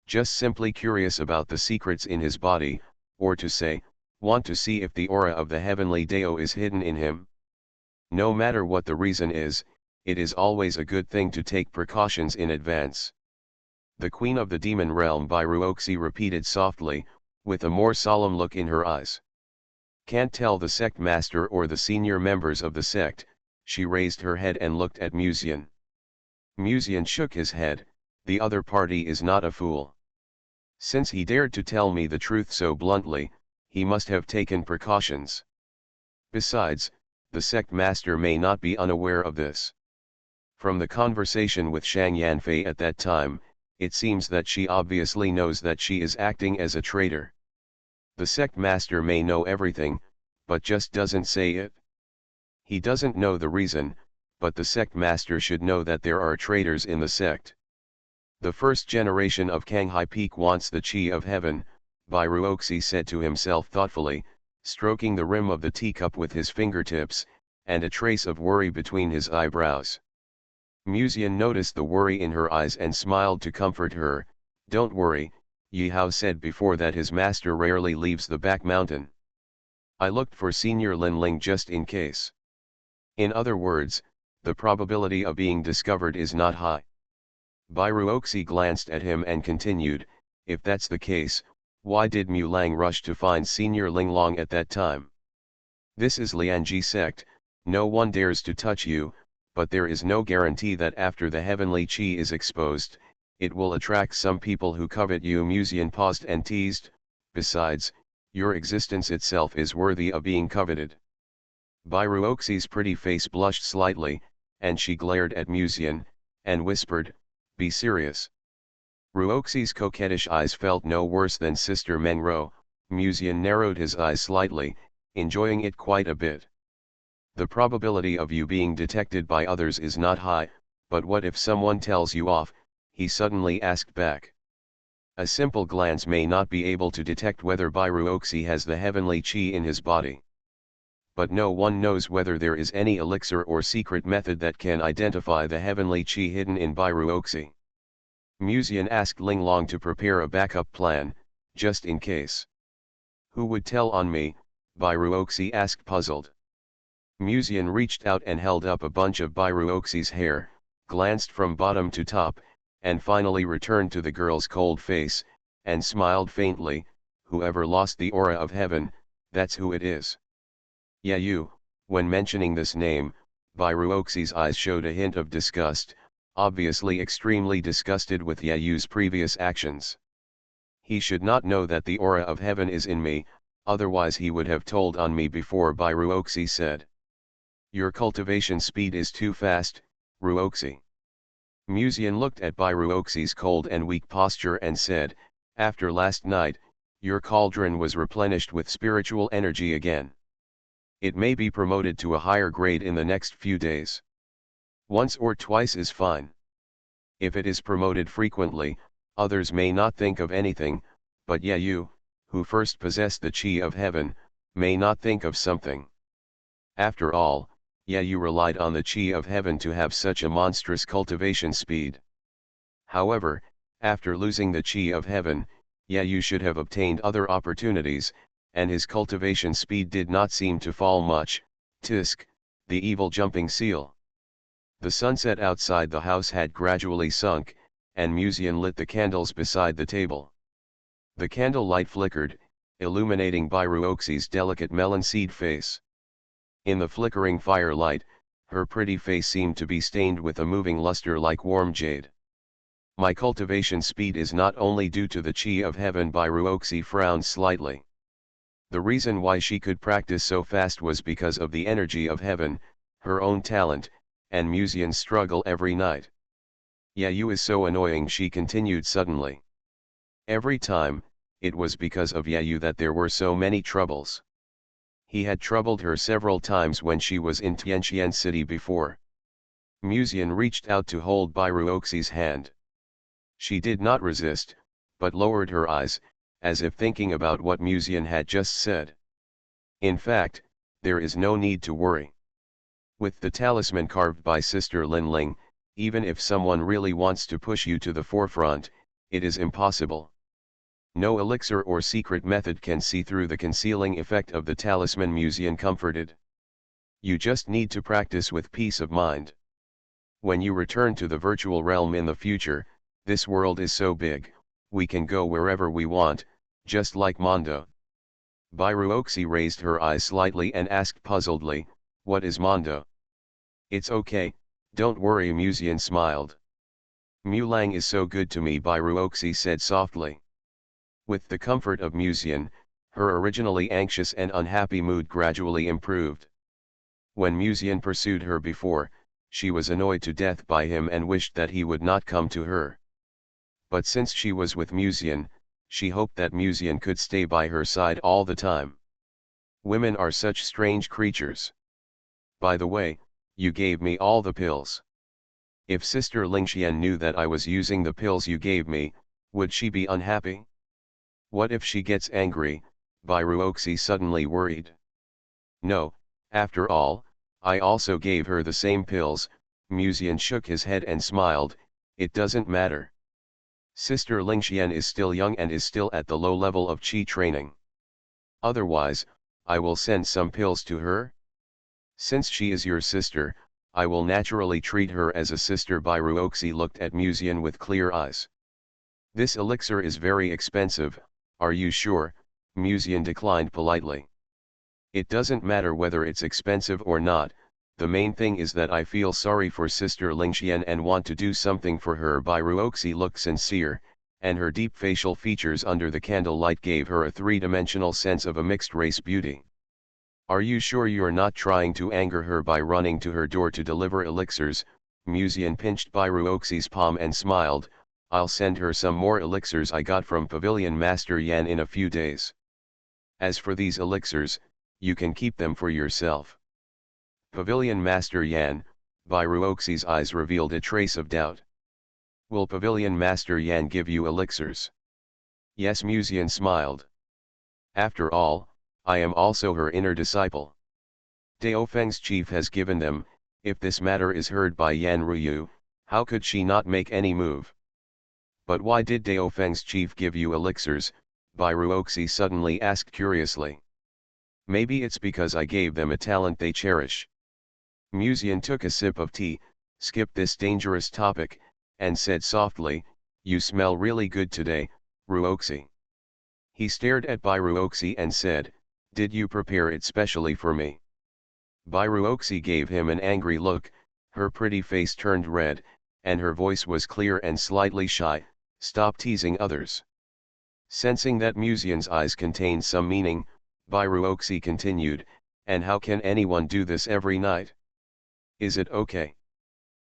Just simply curious about the secrets in his body, or to say, want to see if the aura of the heavenly Dao is hidden in him. No matter what the reason is, it is always a good thing to take precautions in advance. "The queen of the demon realm," Bai Ruoxi repeated softly, with a more solemn look in her eyes. "Can't tell the sect master or the senior members of the sect." She raised her head and looked at Musian. Musian shook his head. "The other party is not a fool. Since he dared to tell me the truth so bluntly, he must have taken precautions. Besides, the sect master may not be unaware of this. From the conversation with Shang Yanfei at that time, it seems that she obviously knows that she is acting as a traitor. The sect master may know everything, but just doesn't say it. He doesn't know the reason, but the sect master should know that there are traitors in the sect. The first generation of Kanghai Peak wants the chi of heaven, Bairuoxi said to himself thoughtfully, stroking the rim of the teacup with his fingertips, and a trace of worry between his eyebrows. Musian noticed the worry in her eyes and smiled to comfort her. Don't worry, Yi Hao said before that his master rarely leaves the back mountain. I looked for Senior Lin Ling just in case. In other words, the probability of being discovered is not high. Bairuoxi glanced at him and continued, if that's the case, why did Mu Lang rush to find Senior Ling Long at that time? This is Lianji sect, no one dares to touch you, but there is no guarantee that after the heavenly chi is exposed, it will attract some people who covet you. Musian paused and teased, besides, your existence itself is worthy of being coveted. Bairuoxi's pretty face blushed slightly, and she glared at Musian, and whispered, be serious. Ruoxi's coquettish eyes felt no worse than Sister Mengro. Musian narrowed his eyes slightly, enjoying it quite a bit. The probability of you being detected by others is not high, but what if someone tells you off? He suddenly asked back. A simple glance may not be able to detect whether Bairuoxi has the heavenly chi in his body. But no one knows whether there is any elixir or secret method that can identify the heavenly chi hidden in Bairuoxi. Musian asked Ling Long to prepare a backup plan, just in case. Who would tell on me? Bairuoxi asked puzzled. Musian reached out and held up a bunch of Bairuoxi's hair, glanced from bottom to top, and finally returned to the girl's cold face, and smiled faintly, whoever lost the aura of heaven, that's who it is. Yeah, you. When mentioning this name, Bairuoxi's eyes showed a hint of disgust, obviously extremely disgusted with Yayu's previous actions. He should not know that the aura of heaven is in me, otherwise he would have told on me before. Bairuoxi said. Your cultivation speed is too fast, Ruoxi. Musian looked at Bairuoxi's cold and weak posture and said, after last night, your cauldron was replenished with spiritual energy again. It may be promoted to a higher grade in the next few days. Once or twice is fine. If it is promoted frequently, others may not think of anything, but yeah, you, who first possess the chi of heaven, may not think of something. After all, yeah, you relied on the chi of heaven to have such a monstrous cultivation speed. However, after losing the chi of heaven, yeah, you should have obtained other opportunities, and his cultivation speed did not seem to fall much. Tisk, the evil jumping seal. The sunset outside the house had gradually sunk, and Musian lit the candles beside the table. The candle light flickered, illuminating Bairuoxi's delicate melon-seed face. In the flickering firelight, her pretty face seemed to be stained with a moving luster like warm jade. My cultivation speed is not only due to the chi of heaven. Bairuoxi frowned slightly. The reason why she could practice so fast was because of the energy of heaven, her own talent, and Musian's struggle every night. Yeah, you is so annoying, she continued suddenly. Every time, it was because of Yayu that there were so many troubles. He had troubled her several times when she was in Tianqian City before. Musian reached out to hold Bairuoxi's hand. She did not resist, but lowered her eyes, as if thinking about what Musian had just said. In fact, there is no need to worry. With the talisman carved by Sister Lin Ling, even if someone really wants to push you to the forefront, it is impossible. No elixir or secret method can see through the concealing effect of the talisman. Musian comforted. You just need to practice with peace of mind. When you return to the virtual realm in the future, this world is so big, we can go wherever we want, just like Mondo. Bairuoxi raised her eyes slightly and asked puzzledly, what is Mondo? It's okay, don't worry, Musian smiled. Mu Lang is so good to me, Bairuoxi said softly. With the comfort of Musian, her originally anxious and unhappy mood gradually improved. When Musian pursued her before, she was annoyed to death by him and wished that he would not come to her. But since she was with Musian, she hoped that Musian could stay by her side all the time. Women are such strange creatures. By the way, you gave me all the pills. If Sister Lingxian knew that I was using the pills you gave me, would she be unhappy? What if she gets angry? Bairuoxi suddenly worried. No, after all, I also gave her the same pills. Musian shook his head and smiled. It doesn't matter. Sister Lingxian is still young and is still at the low level of qi training. Otherwise, I will send some pills to her. Since she is your sister, I will naturally treat her as a sister. Bairuoxi looked at Musian with clear eyes. This elixir is very expensive, are you sure? Musian declined politely. It doesn't matter whether it's expensive or not, the main thing is that I feel sorry for Sister Lingxian and want to do something for her. Bairuoxi looked sincere, and her deep facial features under the candlelight gave her a three-dimensional sense of a mixed-race beauty. Are you sure you're not trying to anger her by running to her door to deliver elixirs? Musian pinched Bairuoxi's palm and smiled. I'll send her some more elixirs I got from Pavilion Master Yan in a few days. As for these elixirs, you can keep them for yourself. Pavilion Master Yan, Bairuoxi's eyes revealed a trace of doubt. Will Pavilion Master Yan give you elixirs? Yes, Musian smiled. After all, I am also her inner disciple. Dao Feng's chief has given them. If this matter is heard by Yan Ruyu, how could she not make any move? But why did Dao Feng's chief give you elixirs? Bairuoxi suddenly asked curiously. Maybe it's because I gave them a talent they cherish. Musian took a sip of tea, skipped this dangerous topic, and said softly, you smell really good today, Ruoxi. He stared at Bairuoxi and said, did you prepare it specially for me? Bairuoxi gave him an angry look, her pretty face turned red, and her voice was clear and slightly shy, stop teasing others. Sensing that Musian's eyes contained some meaning, Bairuoxi continued, and how can anyone do this every night? Is it okay?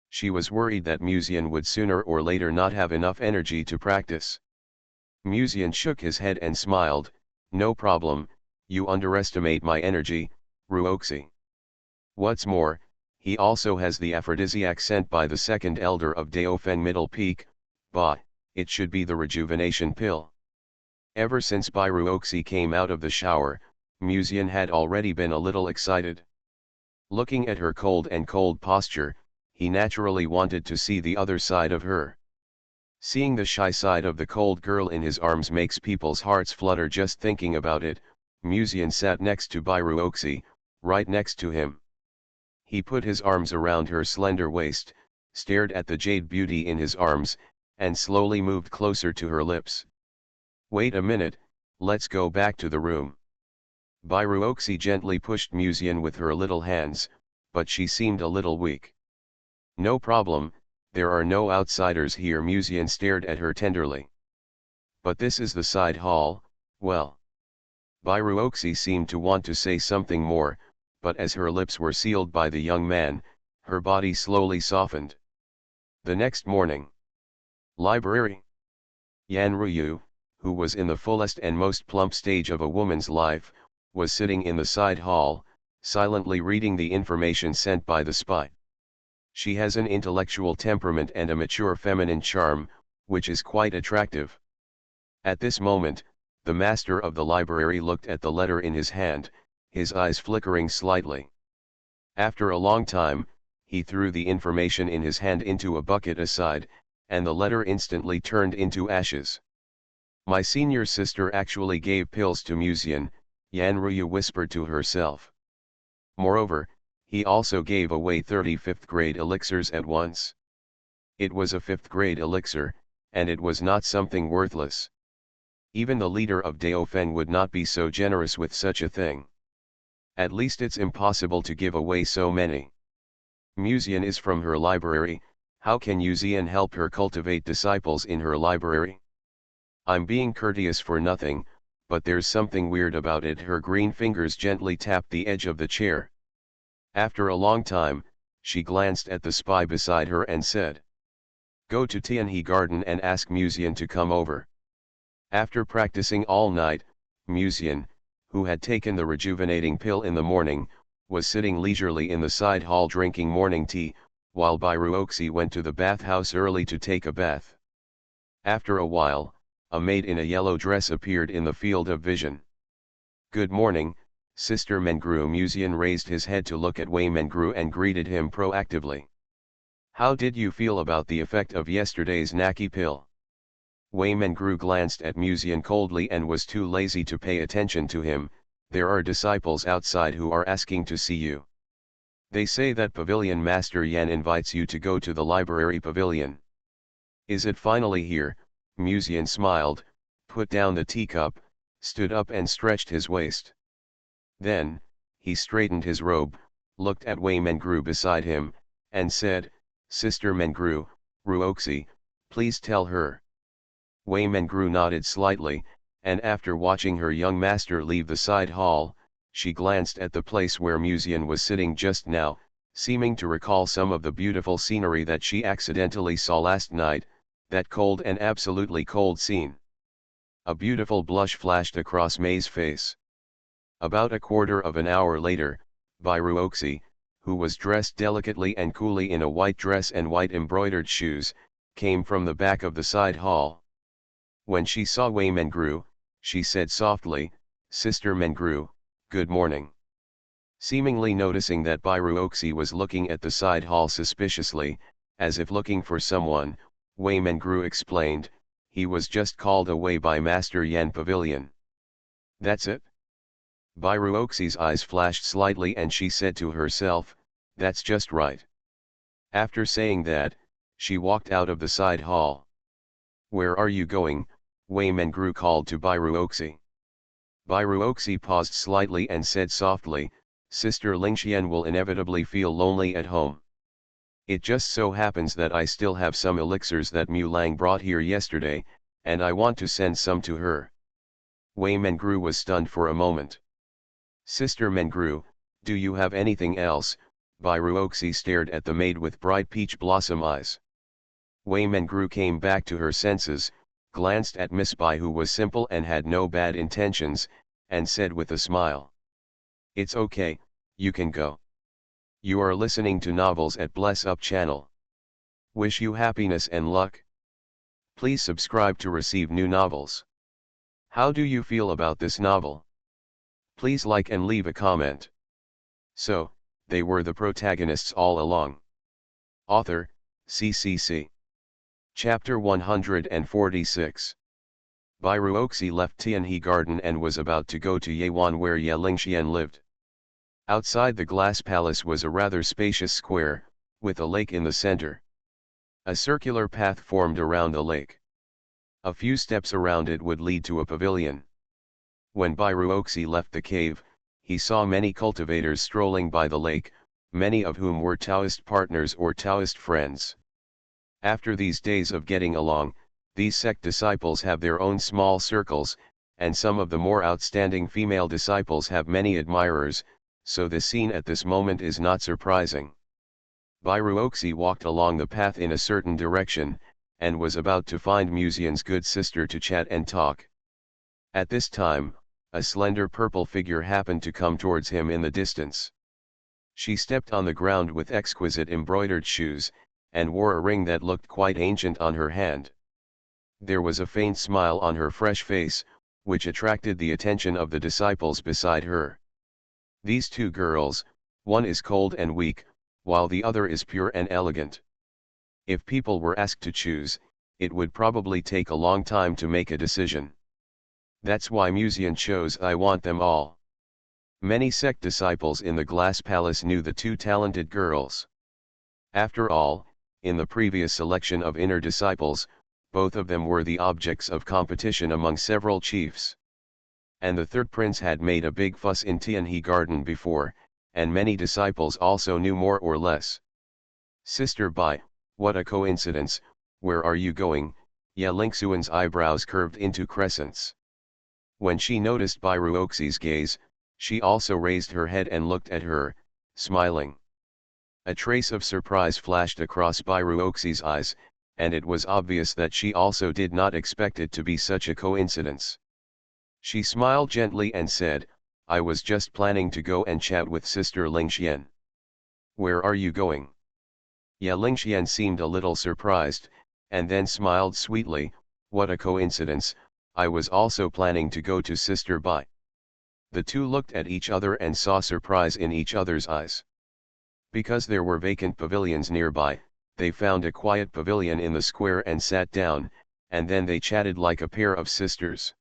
She was worried that Musian would sooner or later not have enough energy to practice. Musian shook his head and smiled, no problem, you underestimate my energy, Ruoxi. What's more, he also has the aphrodisiac sent by the second elder of Daofeng Middle Peak, Ba, it should be the rejuvenation pill. Ever since Bairuoxi came out of the shower, Musian had already been a little excited. Looking at her cold posture, he naturally wanted to see the other side of her. Seeing the shy side of the cold girl in his arms makes people's hearts flutter just thinking about it. Musian sat next to Bairuoxi, right next to him. He put his arms around her slender waist, stared at the jade beauty in his arms, and slowly moved closer to her lips. Wait a minute, let's go back to the room. Bairuoxi gently pushed Musian with her little hands, but she seemed a little weak. No problem, there are no outsiders here. Musian stared at her tenderly. But this is the side hall, well. Bairuoxi seemed to want to say something more, but as her lips were sealed by the young man, her body slowly softened. The next morning. Library. Yan Ruyu, who was in the fullest and most plump stage of a woman's life, was sitting in the side hall, silently reading the information sent by the spy. She has an intellectual temperament and a mature feminine charm, which is quite attractive. At this moment, the master of the library looked at the letter in his hand, his eyes flickering slightly. After a long time, he threw the information in his hand into a bucket aside, and the letter instantly turned into ashes. My senior sister actually gave pills to Musian, Yan Ruyu whispered to herself. Moreover, he also gave away 30 fifth-grade elixirs at once. It was a fifth-grade elixir, and it was not something worthless. Even the leader of Daofeng would not be so generous with such a thing. At least it's impossible to give away so many. Musian is from her library, how can Yuzian help her cultivate disciples in her library? I'm being courteous for nothing, but there's something weird about it. Her green fingers gently tapped the edge of the chair. After a long time, she glanced at the spy beside her and said, go to Tianhe Garden and ask Musian to come over. After practicing all night, Musian, who had taken the rejuvenating pill in the morning, was sitting leisurely in the side hall drinking morning tea, while Bairuoxi went to the bathhouse early to take a bath. After a while, a maid in a yellow dress appeared in the field of vision. "Good morning, Sister Mengru." Musian raised his head to look at Wei Mengru and greeted him proactively. "How did you feel about the effect of yesterday's Naki pill?" Wei Mengru glanced at Musian coldly and was too lazy to pay attention to him. "There are disciples outside who are asking to see you. They say that Pavilion Master Yan invites you to go to the library pavilion." "Is it finally here?" Musian smiled, put down the teacup, stood up and stretched his waist. Then, he straightened his robe, looked at Wei Mengru beside him, and said, "Sister Mengru, Ruoxi, please tell her." Wei Mengru nodded slightly, and after watching her young master leave the side hall, she glanced at the place where Musian was sitting just now, seeming to recall some of the beautiful scenery that she accidentally saw last night, that cold and absolutely cold scene. A beautiful blush flashed across May's face. About a quarter of an hour later, Bairuoxi, who was dressed delicately and coolly in a white dress and white embroidered shoes, came from the back of the side hall. When she saw Wei Mengru, she said softly, "Sister Mengru, good morning." Seemingly noticing that Bairuoxi was looking at the side hall suspiciously, as if looking for someone, Wei Mengru explained, "He was just called away by Master Yan Pavilion." "That's it?" Bairuoxi's eyes flashed slightly and she said to herself, "That's just right." After saying that, she walked out of the side hall. "Where are you going?" Wei Mengru called to Bairuoxi. Bairuoxi paused slightly and said softly, "Sister Lingxian will inevitably feel lonely at home. It just so happens that I still have some elixirs that Mu Lang brought here yesterday, and I want to send some to her." Wei Mengru was stunned for a moment. "Sister Mengru, do you have anything else?" Bairuoxi stared at the maid with bright peach blossom eyes. Wei Mengru came back to her senses, glanced at Miss Bai, who was simple and had no bad intentions, and said with a smile, "It's okay, you can go. You are listening to novels at Bless Up channel. Wish you happiness and luck. Please subscribe to receive new novels. How do you feel about this novel? Please like and leave a comment." So, they were the protagonists all along. Author, CCC. Chapter 146. Bairuoxi left Tianhe Garden and was about to go to Yewan where Ye Lingxian lived. Outside the glass palace was a rather spacious square, with a lake in the center. A circular path formed around the lake. A few steps around it would lead to a pavilion. When Bairuoxi left the cave, he saw many cultivators strolling by the lake, many of whom were Taoist partners or Taoist friends. After these days of getting along, these sect disciples have their own small circles, and some of the more outstanding female disciples have many admirers, so the scene at this moment is not surprising. Bairuoxi walked along the path in a certain direction, and was about to find Musian's good sister to chat and talk. At this time, a slender purple figure happened to come towards him in the distance. She stepped on the ground with exquisite embroidered shoes, and wore a ring that looked quite ancient on her hand. There was a faint smile on her fresh face, which attracted the attention of the disciples beside her. These two girls, one is cold and weak, while the other is pure and elegant. If people were asked to choose, it would probably take a long time to make a decision. That's why Musian chose "I want them all." Many sect disciples in the Glass Palace knew the two talented girls. After all, in the previous selection of inner disciples, both of them were the objects of competition among several chiefs. And the third prince had made a big fuss in Tianhe Garden before, and many disciples also knew more or less. "Sister Bai, what a coincidence, where are you going?" Ye Lingxuan's eyebrows curved into crescents. When she noticed Bairuoxi's gaze, she also raised her head and looked at her, smiling. A trace of surprise flashed across Bairuoxi's eyes, and it was obvious that she also did not expect it to be such a coincidence. She smiled gently and said, I was just planning to go and chat with Sister Lingxian. Where are you going? Ya Lingxian seemed a little surprised, and then smiled sweetly. What a coincidence, I was also planning to go to Sister Bai. The two looked at each other and saw surprise in each other's eyes. Because there were vacant pavilions nearby, they found a quiet pavilion in the square and sat down, and then they chatted like a pair of sisters.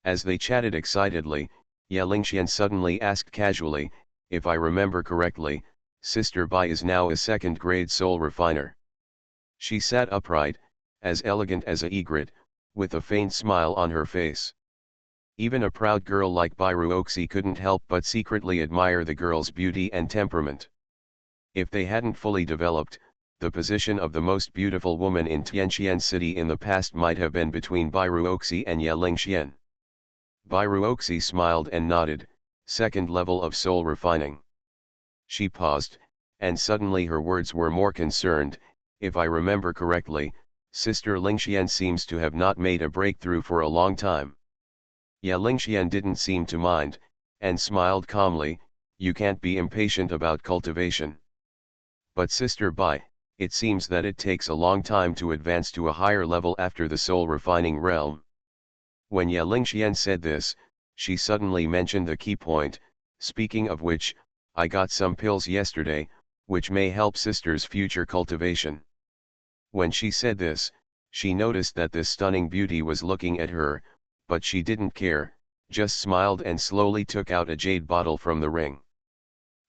As they chatted excitedly, Ya Lingxian suddenly asked casually, if I remember correctly, Sister Bai is now a second-grade soul refiner. She sat upright, as elegant as a egret, with a faint smile on her face. Even a proud girl like Bai Ruoxi couldn't help but secretly admire the girl's beauty and temperament. If they hadn't fully developed, the position of the most beautiful woman in Tianqian City in the past might have been between Bai Ruoxi and Ya Lingxian. Bai Ruoxi smiled and nodded, second level of soul refining. She paused, and suddenly her words were more concerned. If I remember correctly, Sister Lingxian seems to have not made a breakthrough for a long time. Ya Lingxian didn't seem to mind, and smiled calmly. You can't be impatient about cultivation. But Sister Bai, it seems that it takes a long time to advance to a higher level after the soul refining realm. When Ya Lingxian said this, she suddenly mentioned the key point, speaking of which, I got some pills yesterday, which may help Sister's future cultivation. When she said this, she noticed that this stunning beauty was looking at her, but she didn't care, just smiled and slowly took out a jade bottle from the ring.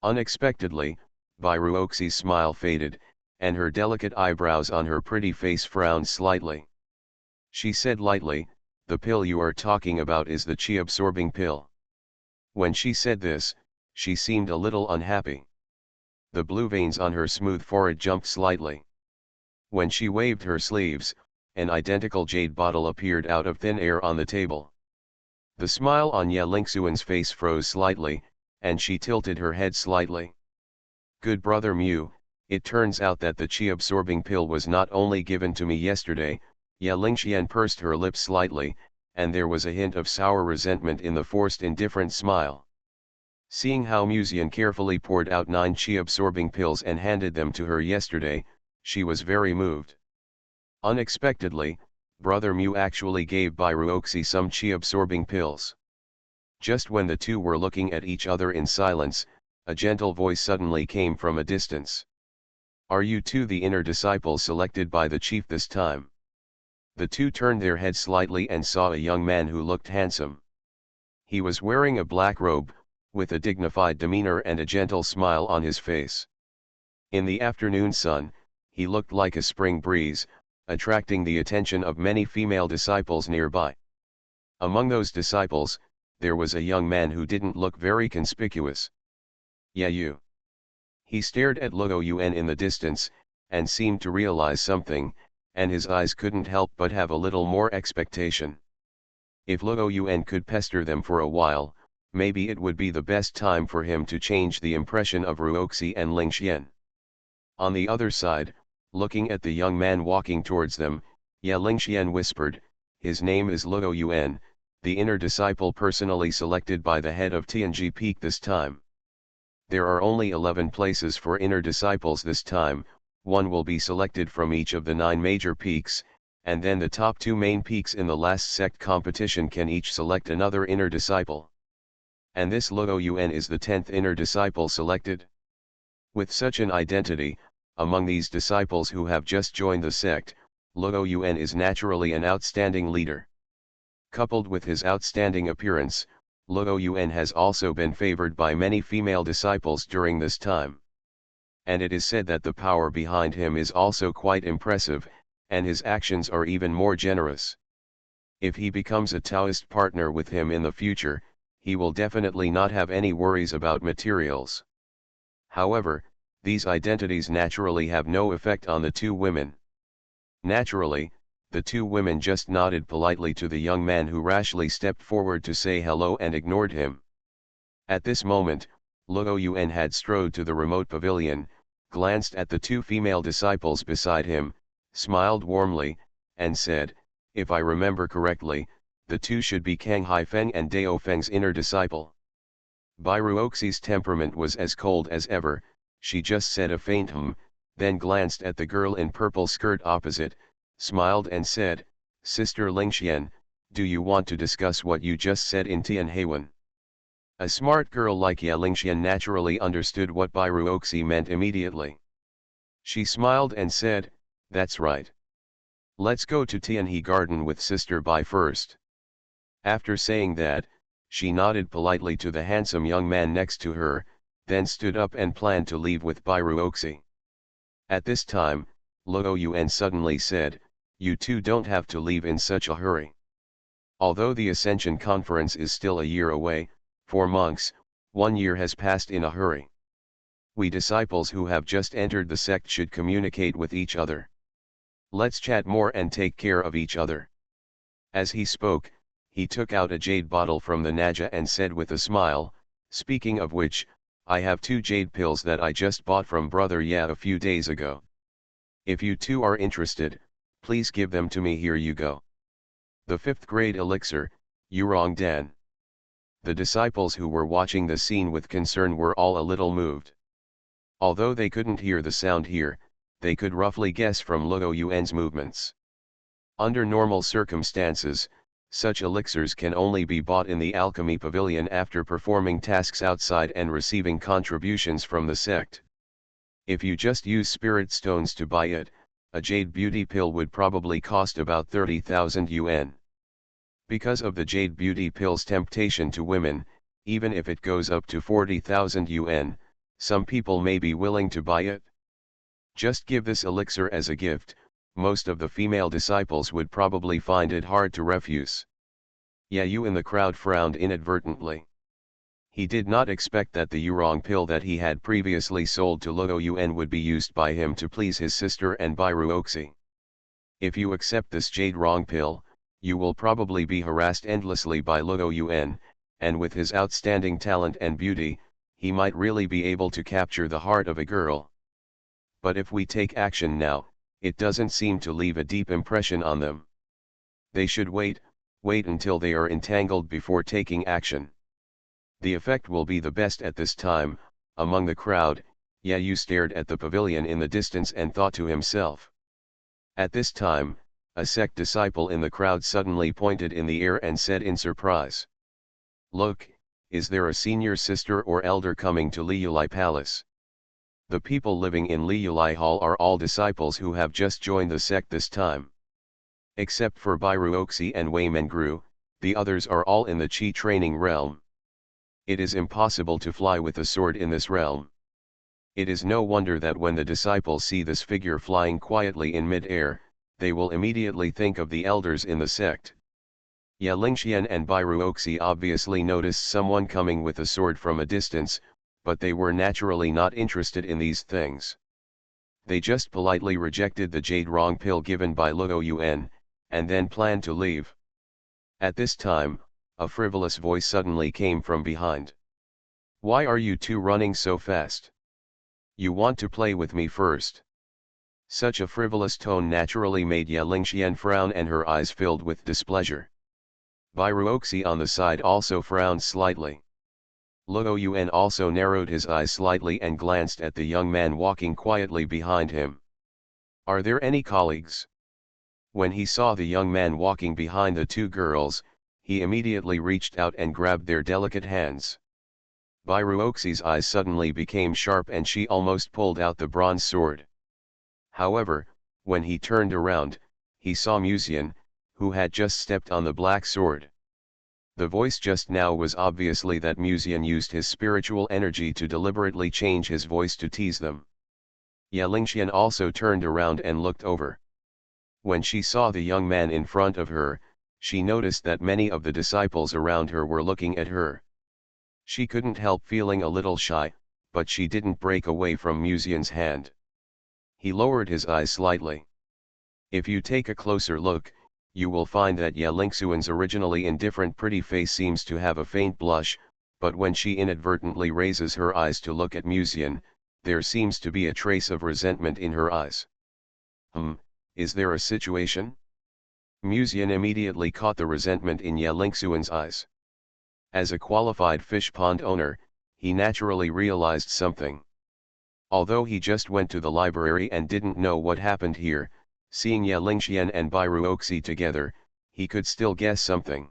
Unexpectedly, Bai Ruoxi's smile faded, and her delicate eyebrows on her pretty face frowned slightly. She said lightly, the pill you are talking about is the qi-absorbing pill. When she said this, she seemed a little unhappy. The blue veins on her smooth forehead jumped slightly. When she waved her sleeves, an identical jade bottle appeared out of thin air on the table. The smile on Ya Lingxian's face froze slightly, and she tilted her head slightly. Good brother Mu, it turns out that the qi-absorbing pill was not only given to me yesterday. Ya Lingxian pursed her lips slightly, and there was a hint of sour resentment in the forced indifferent smile. Seeing how Muzian carefully poured out 9 qi-absorbing pills and handed them to her yesterday, she was very moved. Unexpectedly, Brother Mu actually gave Bai Ruoxi some qi-absorbing pills. Just when the two were looking at each other in silence, a gentle voice suddenly came from a distance. Are you two the inner disciples selected by the chief this time? The two turned their heads slightly and saw a young man who looked handsome. He was wearing a black robe, with a dignified demeanor and a gentle smile on his face. In the afternoon sun, he looked like a spring breeze, attracting the attention of many female disciples nearby. Among those disciples, there was a young man who didn't look very conspicuous. Yeah, you. He stared at Luo Yuan in the distance, and seemed to realize something, and his eyes couldn't help but have a little more expectation. If Luo Yuan could pester them for a while, maybe it would be the best time for him to change the impression of Ruoxi and Lingxian. On the other side, looking at the young man walking towards them, Ya Lingxian whispered, his name is Luo Yuan, the inner disciple personally selected by the head of Tianji Peak this time. There are only 11 places for inner disciples this time. One will be selected from each of the 9 major peaks, and then the top 2 main peaks in the last sect competition can each select another inner disciple. And this Luo Yuan is the 10th inner disciple selected. With such an identity, among these disciples who have just joined the sect, Luo Yuan is naturally an outstanding leader. Coupled with his outstanding appearance, Luo Yuan has also been favored by many female disciples during this time. And it is said that the power behind him is also quite impressive, and his actions are even more generous. If he becomes a Taoist partner with him in the future, he will definitely not have any worries about materials. However, these identities naturally have no effect on the two women. Naturally, the two women just nodded politely to the young man who rashly stepped forward to say hello and ignored him. At this moment, Luo Yuan had strode to the remote pavilion, glanced at the 2 female disciples beside him, smiled warmly, and said, if I remember correctly, the 2 should be Kang Haifeng and Dao Feng's inner disciple. Bairuoxi's temperament was as cold as ever. She just said a faint then glanced at the girl in purple skirt opposite, smiled and said, "Sister Lingxian, do you want to discuss what you just said in Tianhewan?" A smart girl like Ye Lingxian naturally understood what Bairuoxi meant immediately. She smiled and said, "That's right. Let's go to Tianhe Garden with Sister Bai first." After saying that, she nodded politely to the handsome young man next to her, then stood up and planned to leave with Bairuoxi. At this time, Luo Yuan suddenly said, "You two don't have to leave in such a hurry. Although the Ascension Conference is still a year away, for monks, 1 year has passed in a hurry. We disciples who have just entered the sect should communicate with each other. Let's chat more and take care of each other." As he spoke, he took out a jade bottle from the Naja and said with a smile, "Speaking of which, I have 2 jade pills that I just bought from Brother Ya a few days ago. If you two are interested, please give them to me. Here you go." The 5th grade elixir, Yurong Dan. The disciples who were watching the scene with concern were all a little moved. Although they couldn't hear the sound here, they could roughly guess from Luo Yuan's movements. Under normal circumstances, such elixirs can only be bought in the alchemy pavilion after performing tasks outside and receiving contributions from the sect. If you just use spirit stones to buy it, a jade beauty pill would probably cost about 30,000 yuan. Because of the jade beauty pill's temptation to women, even if it goes up to 40,000 yuan, some people may be willing to buy it. Just give this elixir as a gift. Most of the female disciples would probably find it hard to refuse. Ye Yu in the crowd frowned inadvertently. He did not expect that the Yurong pill that he had previously sold to Luo Yuan would be used by him to please his sister and Bairuoxi. If you accept this jade Rong pill, you will probably be harassed endlessly by Luo Yuan, and with his outstanding talent and beauty, he might really be able to capture the heart of a girl. But if we take action now, it doesn't seem to leave a deep impression on them. They should wait until they are entangled before taking action. The effect will be the best at this time." Among the crowd, Ye Yu stared at the pavilion in the distance and thought to himself. At this time, a sect disciple in the crowd suddenly pointed in the air and said in surprise, "Look, is there a senior sister or elder coming to Liulai Palace?" The people living in Liulai Hall are all disciples who have just joined the sect this time. Except for Bairuoxi and Wei Mengru, the others are all in the Qi training realm. It is impossible to fly with a sword in this realm. It is no wonder that when the disciples see this figure flying quietly in mid-air, they will immediately think of the elders in the sect. Ye Lingxian and Bairuoxi obviously noticed someone coming with a sword from a distance, but they were naturally not interested in these things. They just politely rejected the jade Rong pill given by Luo Yuan, and then planned to leave. At this time, a frivolous voice suddenly came from behind. "Why are you two running so fast? You want to play with me first?" Such a frivolous tone naturally made Ye Lingxian frown and her eyes filled with displeasure. Bairuoxi on the side also frowned slightly. Luo Yuan also narrowed his eyes slightly and glanced at the young man walking quietly behind him. "Are there any colleagues?" When he saw the young man walking behind the 2 girls, he immediately reached out and grabbed their delicate hands. Bairuoxi's eyes suddenly became sharp and she almost pulled out the bronze sword. However, when he turned around, he saw Musian, who had just stepped on the black sword. The voice just now was obviously that Musian used his spiritual energy to deliberately change his voice to tease them. Ye Lingxian also turned around and looked over. When she saw the young man in front of her, she noticed that many of the disciples around her were looking at her. She couldn't help feeling a little shy, but she didn't break away from Musian's hand. He lowered his eyes slightly. If you take a closer look, you will find that Ye Lingxian's originally indifferent pretty face seems to have a faint blush, but when she inadvertently raises her eyes to look at Musian, there seems to be a trace of resentment in her eyes. Is there a situation? Musian immediately caught the resentment in Ye Lingxian's eyes. As a qualified fish pond owner, he naturally realized something. Although he just went to the library and didn't know what happened here, seeing Ye Lingxian and Bai Ruoxi together, he could still guess something.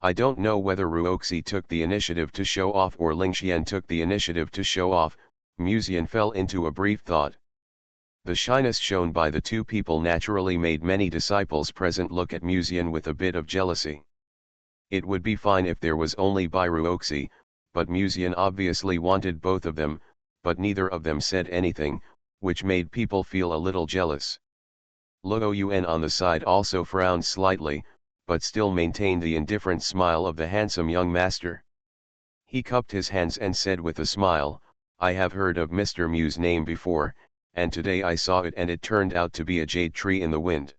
I don't know whether Ruoxi took the initiative to show off or Lingxian took the initiative to show off. Muzian fell into a brief thought. The shyness shown by the two people naturally made many disciples present look at Muzian with a bit of jealousy. It would be fine if there was only Bai Ruoxi, but Muzian obviously wanted both of them, but neither of them said anything, which made people feel a little jealous. Luo Yuan on the side also frowned slightly, but still maintained the indifferent smile of the handsome young master. He cupped his hands and said with a smile, "I have heard of Mr. Mu's name before, and today I saw it and it turned out to be a jade tree in the wind."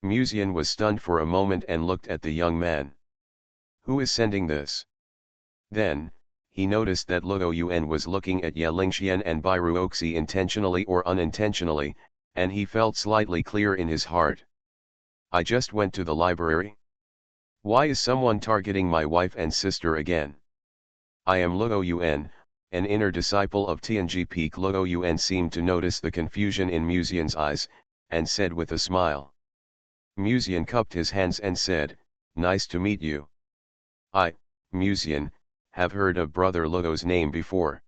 Muzian was stunned for a moment and looked at the young man. "Who is sending this?" Then, he noticed that Luo Yuan was looking at Ye Lingxian and Bai Ruoxi intentionally or unintentionally, and he felt slightly clear in his heart. "I just went to the library. Why is someone targeting my wife and sister again? I am Luo Yuan, an inner disciple of Tianji Peak." Luo Yuan seemed to notice the confusion in Muzian's eyes, and said with a smile. Muzian cupped his hands and said, "Nice to meet you. I, Muzian, have heard of Brother Luo's name before."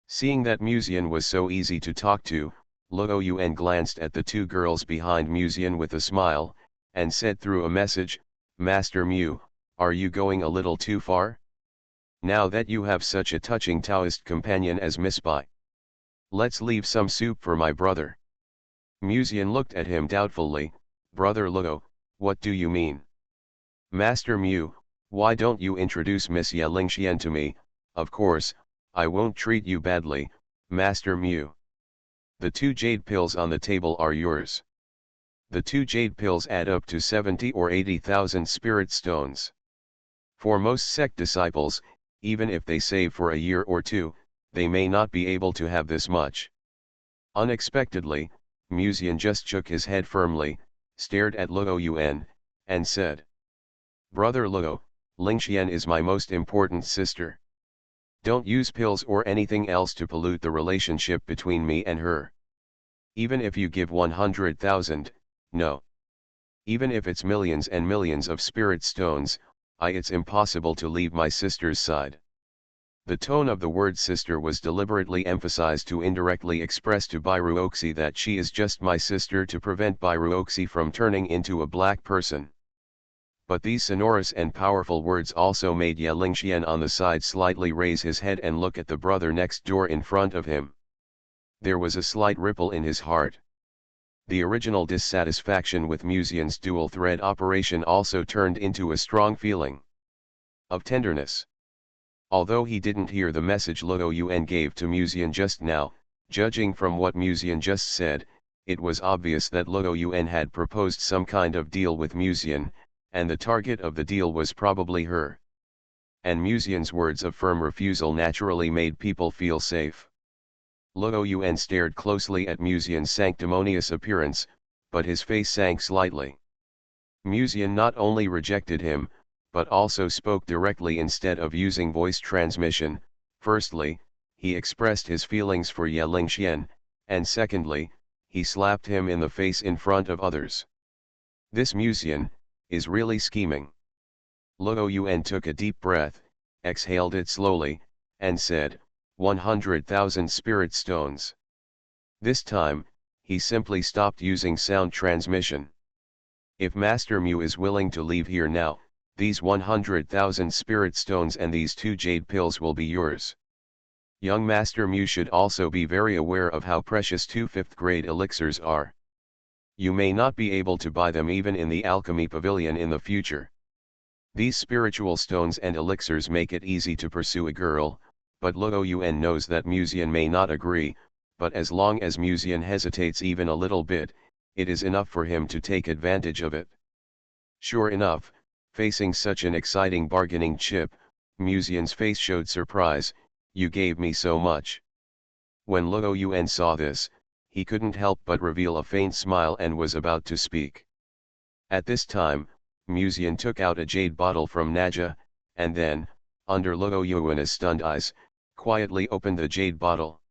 Seeing that Muzian was so easy to talk to, Luo Yuan glanced at the two girls behind Muzian with a smile, and said through a message, "Master Mu, are you going a little too far? Now that you have such a touching Taoist companion as Miss Bai, let's leave some soup for my brother." Muzian looked at him doubtfully. "Brother Luo, what do you mean?" "Master Mu, why don't you introduce Miss Ye Lingxian to me? Of course, I won't treat you badly, Master Mu. The 2 jade pills on the table are yours. The 2 jade pills add up to 70 or 80,000 spirit stones. For most sect disciples, even if they save for a year or two, they may not be able to have this much." Unexpectedly, Muzian just shook his head firmly, stared at Luo Yuan, and said, "Brother Luo, Lingxian is my most important sister. Don't use pills or anything else to pollute the relationship between me and her. Even if you give 100,000, no. Even if it's millions and millions of spirit stones, it's impossible to leave my sister's side." The tone of the word sister was deliberately emphasized to indirectly express to Bai Ruoxi that she is just my sister, to prevent Bai Ruoxi from turning into a black person. But these sonorous and powerful words also made Ye Lingxian on the side slightly raise his head and look at the brother next door in front of him. There was a slight ripple in his heart. The original dissatisfaction with Muzian's dual thread operation also turned into a strong feeling of tenderness. Although he didn't hear the message Luo Yuan gave to Muzian just now, judging from what Muzian just said, it was obvious that Luo Yuan had proposed some kind of deal with Muzian, and the target of the deal was probably her. And Muzian's words of firm refusal naturally made people feel safe. Luo Yuan stared closely at Muzian's sanctimonious appearance, but his face sank slightly. Muzian not only rejected him, but also spoke directly instead of using voice transmission. Firstly, he expressed his feelings for Ye Lingxian, and secondly, he slapped him in the face in front of others. This Muzian is really scheming. Luo Yuan took a deep breath, exhaled it slowly, and said, 100,000 spirit stones. This time, he simply stopped using sound transmission. If Master Mu is willing to leave here now, these 100,000 spirit stones and these 2 jade pills will be yours. Young Master Mu should also be very aware of how precious 2 5th-grade elixirs are. You may not be able to buy them even in the alchemy pavilion in the future. These spiritual stones and elixirs make it easy to pursue a girl, but Luo Yuan knows that Muzian may not agree, but as long as Muzian hesitates even a little bit, it is enough for him to take advantage of it. Sure enough, facing such an exciting bargaining chip, Muzian's face showed surprise. "You gave me so much." When Luo Yuan saw this, he couldn't help but reveal a faint smile and was about to speak. At this time, Muzian took out a jade bottle from Naja, and then, under Luo Yuan's stunned eyes, quietly opened the jade bottle.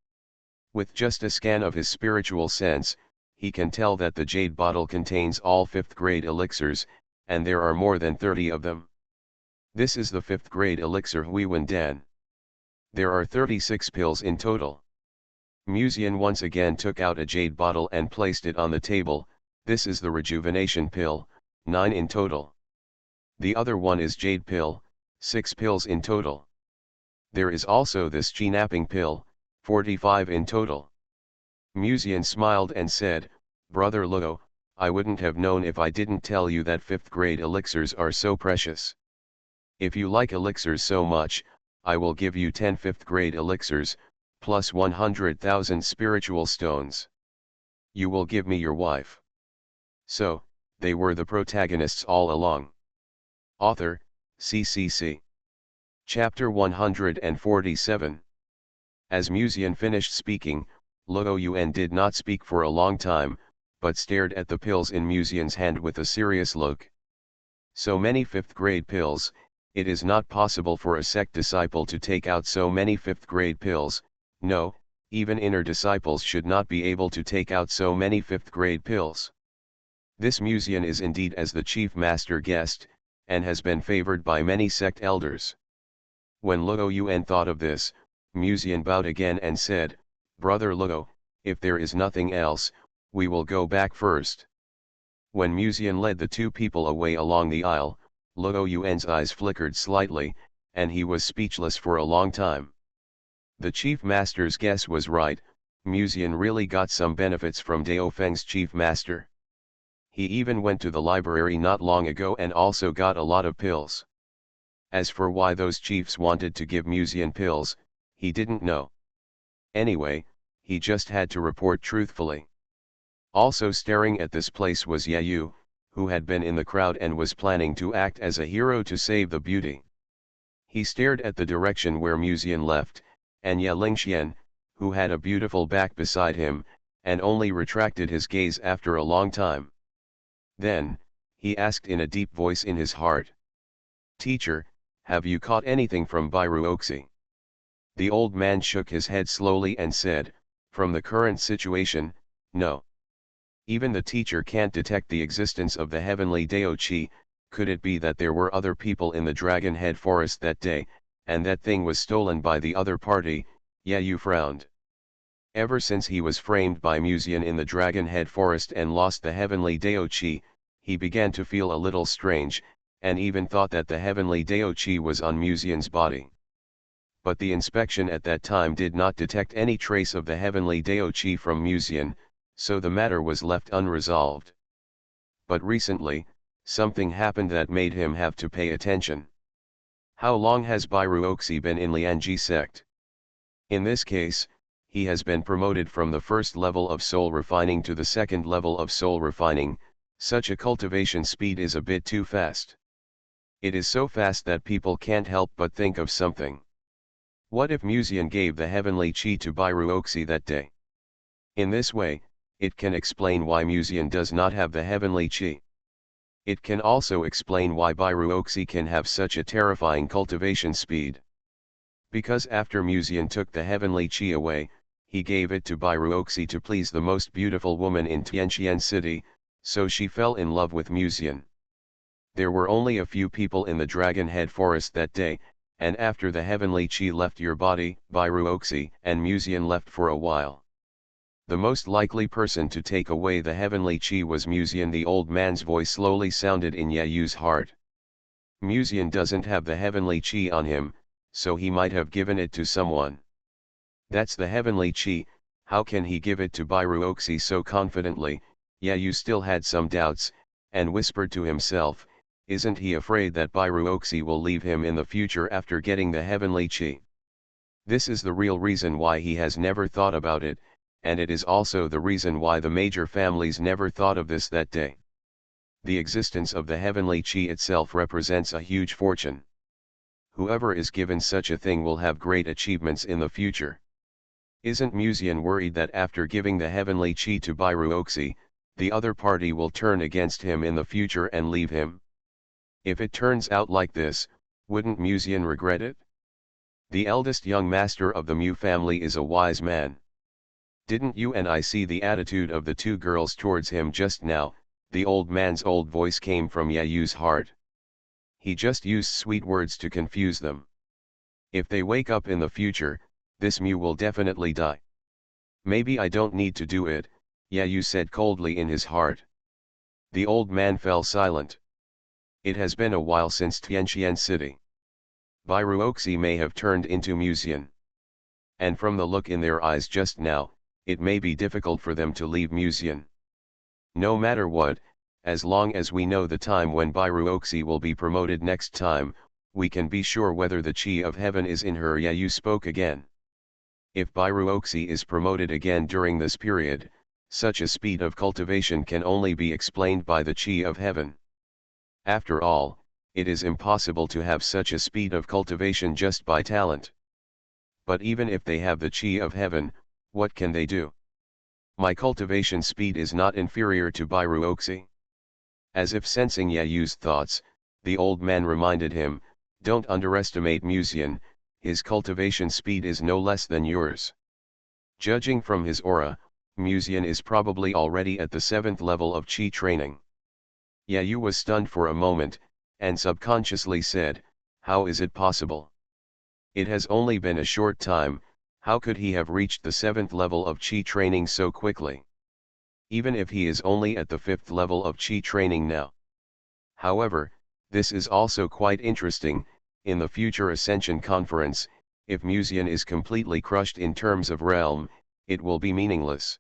With just a scan of his spiritual sense, he can tell that the jade bottle contains all 5th grade elixirs, and there are more than 30 of them. This is the 5th grade elixir Huiwen Dan. There are 36 pills in total. Musian once again took out a jade bottle and placed it on the table. This is the rejuvenation pill, 9 in total. The other one is jade pill, 6 pills in total. There is also this chi-napping pill, 45 in total. Musian smiled and said, Brother Luo, I wouldn't have known if I didn't tell you that 5th grade elixirs are so precious. If you like elixirs so much, I will give you 10 5th grade elixirs, plus 100,000 spiritual stones. You will give me your wife. So, they were the protagonists all along. Author, CCC. Chapter 147. As Musian finished speaking, Luo Yuan did not speak for a long time, but stared at the pills in Musian's hand with a serious look. So many 5th grade pills, it is not possible for a sect disciple to take out so many 5th grade pills. No, even inner disciples should not be able to take out so many 5th grade pills. This Musian is indeed as the chief master guest, and has been favored by many sect elders. When Luo Yuan thought of this, Musian bowed again and said, Brother Luo, if there is nothing else, we will go back first. When Musian led the two people away along the aisle, Luo Yuan's eyes flickered slightly, and he was speechless for a long time. The chief master's guess was right, Musian really got some benefits from Dao Feng's chief master. He even went to the library not long ago and also got a lot of pills. As for why those chiefs wanted to give Musian pills, he didn't know. Anyway, he just had to report truthfully. Also staring at this place was Yayu, who had been in the crowd and was planning to act as a hero to save the beauty. He stared at the direction where Musian left, and Ye Lingxian, who had a beautiful back beside him, and only retracted his gaze after a long time. Then, he asked in a deep voice in his heart. Teacher, have you caught anything from Bairuoxi? The old man shook his head slowly and said, from the current situation, no. Even the teacher can't detect the existence of the heavenly Dao Qi. Could it be that there were other people in the Dragon Head Forest that day, and that thing was stolen by the other party? Yayu frowned. Ever since he was framed by Musian in the Dragon Head Forest and lost the heavenly Dao Qi, he began to feel a little strange, and even thought that the heavenly Dao Qi was on Musian's body. But the inspection at that time did not detect any trace of the heavenly Dao Qi from Musian, so the matter was left unresolved. But recently, something happened that made him have to pay attention. How long has Bairuoxi been in Lianji sect? In this case, he has been promoted from the first level of soul refining to the second level of soul refining. Such a cultivation speed is a bit too fast. It is so fast that people can't help but think of something. What if Musian gave the heavenly Qi to Bairuoxi that day? In this way, it can explain why Musian does not have the heavenly Qi. It can also explain why Bairuoxi can have such a terrifying cultivation speed. Because after Musian took the heavenly Qi away, he gave it to Bairuoxi to please the most beautiful woman in Tianqian city, so she fell in love with Musian. There were only a few people in the Dragon Head Forest that day, and after the heavenly Qi left your body, Bairuoxi and Musian left for a while. The most likely person to take away the heavenly Qi was Musian. The old man's voice slowly sounded in Yayu's heart. Musian doesn't have the heavenly Qi on him, so he might have given it to someone. That's the heavenly Qi, how can he give it to Bairuoxi so confidently? Yayu still had some doubts, and whispered to himself, isn't he afraid that Bairuoxi will leave him in the future after getting the heavenly Qi? This is the real reason why he has never thought about it, and it is also the reason why the major families never thought of this that day. The existence of the heavenly Qi itself represents a huge fortune. Whoever is given such a thing will have great achievements in the future. Isn't Musian worried that after giving the heavenly Qi to Bairuoxi, the other party will turn against him in the future and leave him? If it turns out like this, wouldn't Musian regret it? The eldest young master of the Mu family is a wise man. Didn't you and I see the attitude of the two girls towards him just now? The old man's old voice came from Yayu's heart. He just used sweet words to confuse them. If they wake up in the future, this Mu will definitely die. Maybe I don't need to do it, Yayu said coldly in his heart. The old man fell silent. It has been a while since Tianxian City. Bairuoxi may have turned into Musian. And from the look in their eyes just now, it may be difficult for them to leave Musian. No matter what, as long as we know the time when Bairuoxi will be promoted next time, we can be sure whether the Qi of heaven is in her. Yayu spoke again. If Bairuoxi is promoted again during this period, such a speed of cultivation can only be explained by the Qi of heaven. After all, it is impossible to have such a speed of cultivation just by talent. But even if they have the Qi of heaven, what can they do? My cultivation speed is not inferior to Bairuoxi. As if sensing Yayu's thoughts, the old man reminded him, don't underestimate Musian, his cultivation speed is no less than yours. Judging from his aura, Musian is probably already at the 7th level of Qi training. Yayu was stunned for a moment, and subconsciously said, how is it possible? It has only been a short time, how could he have reached the 7th level of Qi training so quickly? Even if he is only at the 5th level of Qi training now. However, this is also quite interesting. In the future Ascension Conference, if Musian is completely crushed in terms of realm, it will be meaningless.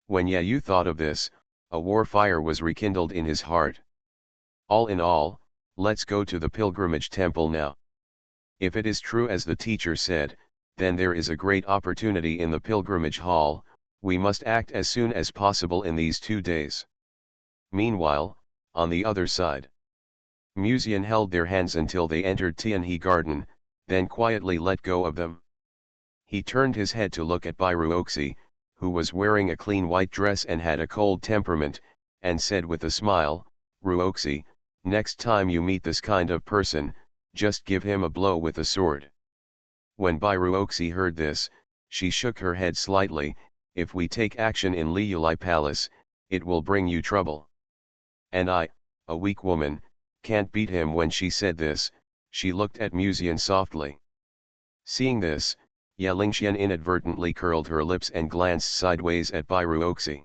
When Yayu thought of this, a war fire was rekindled in his heart. All in all, let's go to the pilgrimage temple now. If it is true as the teacher said, then there is a great opportunity in the pilgrimage hall. We must act as soon as possible in these 2 days. Meanwhile, on the other side, Musian held their hands until they entered Tianhe Garden, then quietly let go of them. He turned his head to look at Bairuoxi, who was wearing a clean white dress and had a cold temperament, and said with a smile, Ruoxi, next time you meet this kind of person, just give him a blow with a sword. When Bairuoxi heard this, she shook her head slightly. If we take action in Liulai Palace, it will bring you trouble. And I, a weak woman, can't beat him. When she said this, she looked at Musian softly. Seeing this, Yalingxian inadvertently curled her lips and glanced sideways at Bairuoxi.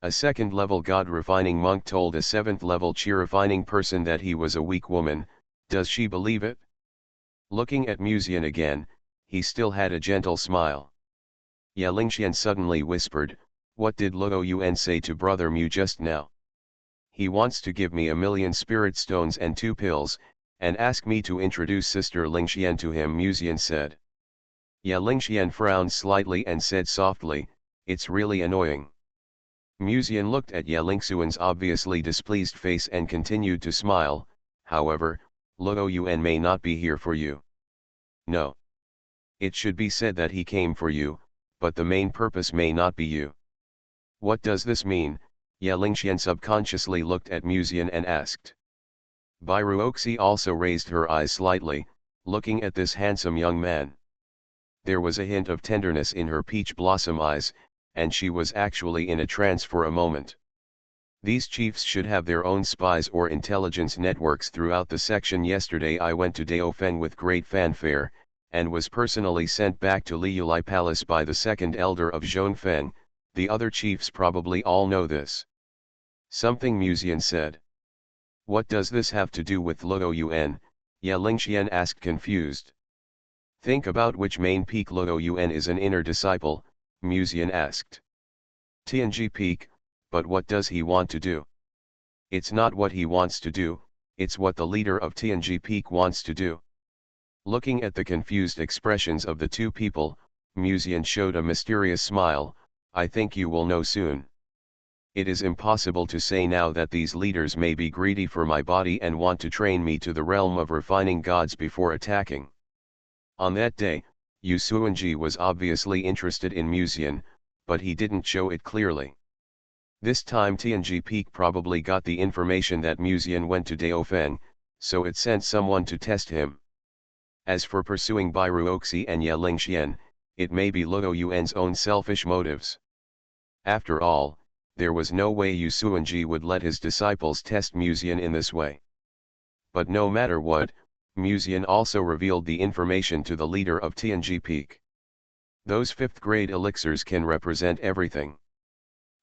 A 2nd level God refining monk told a 7th level Qi refining person that he was a weak woman. Does she believe it? Looking at Musian again, he still had a gentle smile. Yalingxian suddenly whispered, what did Luo Yuan say to Brother Mu just now? He wants to give me 1,000,000 spirit stones and 2 pills, and ask me to introduce Sister Lingxian to him, Musian said. Yalingxian frowned slightly and said softly, it's really annoying. Musian looked at Yalingxian's obviously displeased face and continued to smile. However, Luo Yuan may not be here for you. No. It should be said that he came for you, but the main purpose may not be you. What does this mean? Yalingxian subconsciously looked at Musian and asked. Bairuoxi also raised her eyes slightly, looking at this handsome young man. There was a hint of tenderness in her peach blossom eyes, and she was actually in a trance for a moment. These chiefs should have their own spies or intelligence networks throughout the section. Yesterday I went to Daofeng with great fanfare, and was personally sent back to Liulai Palace by the 2nd elder of Zhongfeng. The other chiefs probably all know this. Something Musian said. What does this have to do with Luo Yuan? Yalingxian asked confused. Think about which main peak Luo Yuan is an inner disciple, Musian asked. Tianji peak, but what does he want to do? It's not what he wants to do, it's what the leader of Tianji peak wants to do. Looking at the confused expressions of the two people, Musian showed a mysterious smile. I think you will know soon. It is impossible to say now that these leaders may be greedy for my body and want to train me to the realm of refining gods before attacking. On that day, Yu Suanji was obviously interested in Musian, but he didn't show it clearly. This time Tianji Peak probably got the information that Musian went to Daofeng, so it sent someone to test him. As for pursuing Bairuoxi and Ye Lingxian, it may be Luo Yuan's own selfish motives. After all, there was no way Yu Suanji would let his disciples test Muzian in this way. But no matter what, Muzian also revealed the information to the leader of Tianji Peak. Those 5th grade elixirs can represent everything.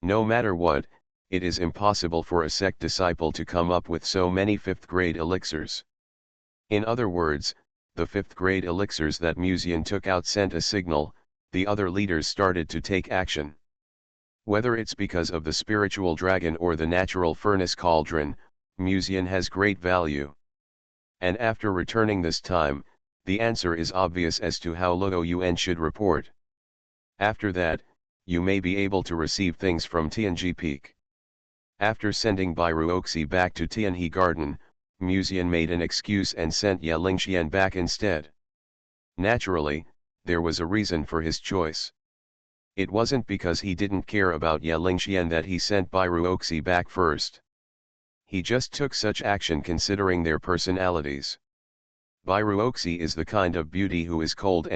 No matter what, it is impossible for a sect disciple to come up with so many 5th grade elixirs. In other words, the 5th grade elixirs that Muzian took out sent a signal, the other leaders started to take action. Whether it's because of the spiritual dragon or the natural furnace cauldron, Muzian has great value. And after returning this time, the answer is obvious as to how Luo Yuan should report. After that, you may be able to receive things from Tianji Peak. After sending Bairuoxi back to Tianhe Garden, Muzian made an excuse and sent Ye Lingxian back instead. Naturally, there was a reason for his choice. It wasn't because he didn't care about Ye Lingxian that he sent Bairuoxi back first. He just took such action considering their personalities. Bairuoxi is the kind of beauty who is cold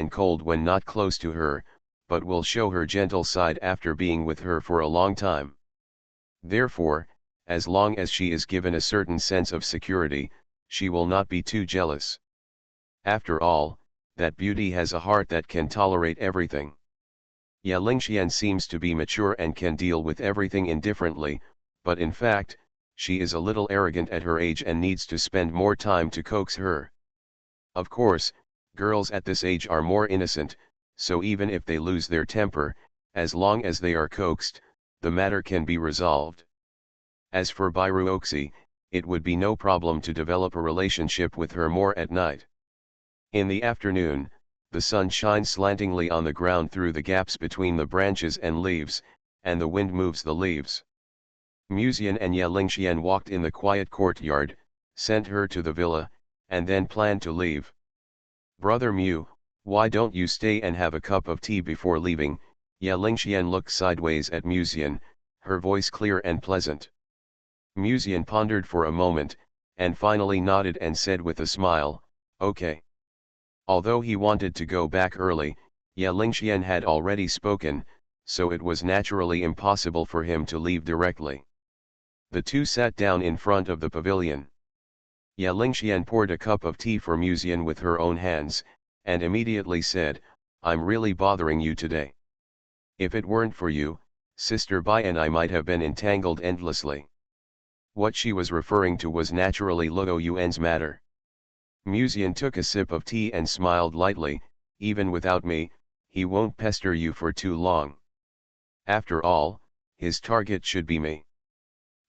when not close to her, but will show her gentle side after being with her for a long time. Therefore, as long as she is given a certain sense of security, she will not be too jealous. After all, that beauty has a heart that can tolerate everything. Ye Lingxian seems to be mature and can deal with everything indifferently, but in fact, she is a little arrogant at her age and needs to spend more time to coax her. Of course, girls at this age are more innocent, so even if they lose their temper, as long as they are coaxed, the matter can be resolved. As for Bairuoxi, it would be no problem to develop a relationship with her more at night. In the afternoon, the sun shines slantingly on the ground through the gaps between the branches and leaves, and the wind moves the leaves. Muzian and Ye Lingxian walked in the quiet courtyard, sent her to the villa, and then planned to leave. "Brother Mu, why don't you stay and have a cup of tea before leaving?" Ye Lingxian looked sideways at Muzian, her voice clear and pleasant. Muzian pondered for a moment, and finally nodded and said with a smile, "Okay." Although he wanted to go back early, Ye Lingxian had already spoken, so it was naturally impossible for him to leave directly. The two sat down in front of the pavilion. Ye Lingxian poured a cup of tea for Muzian with her own hands, and immediately said, "I'm really bothering you today. If it weren't for you, Sister Bai and I might have been entangled endlessly." What she was referring to was naturally Luo Yuan's matter. Muzian took a sip of tea and smiled lightly, "Even without me, he won't pester you for too long. After all, his target should be me."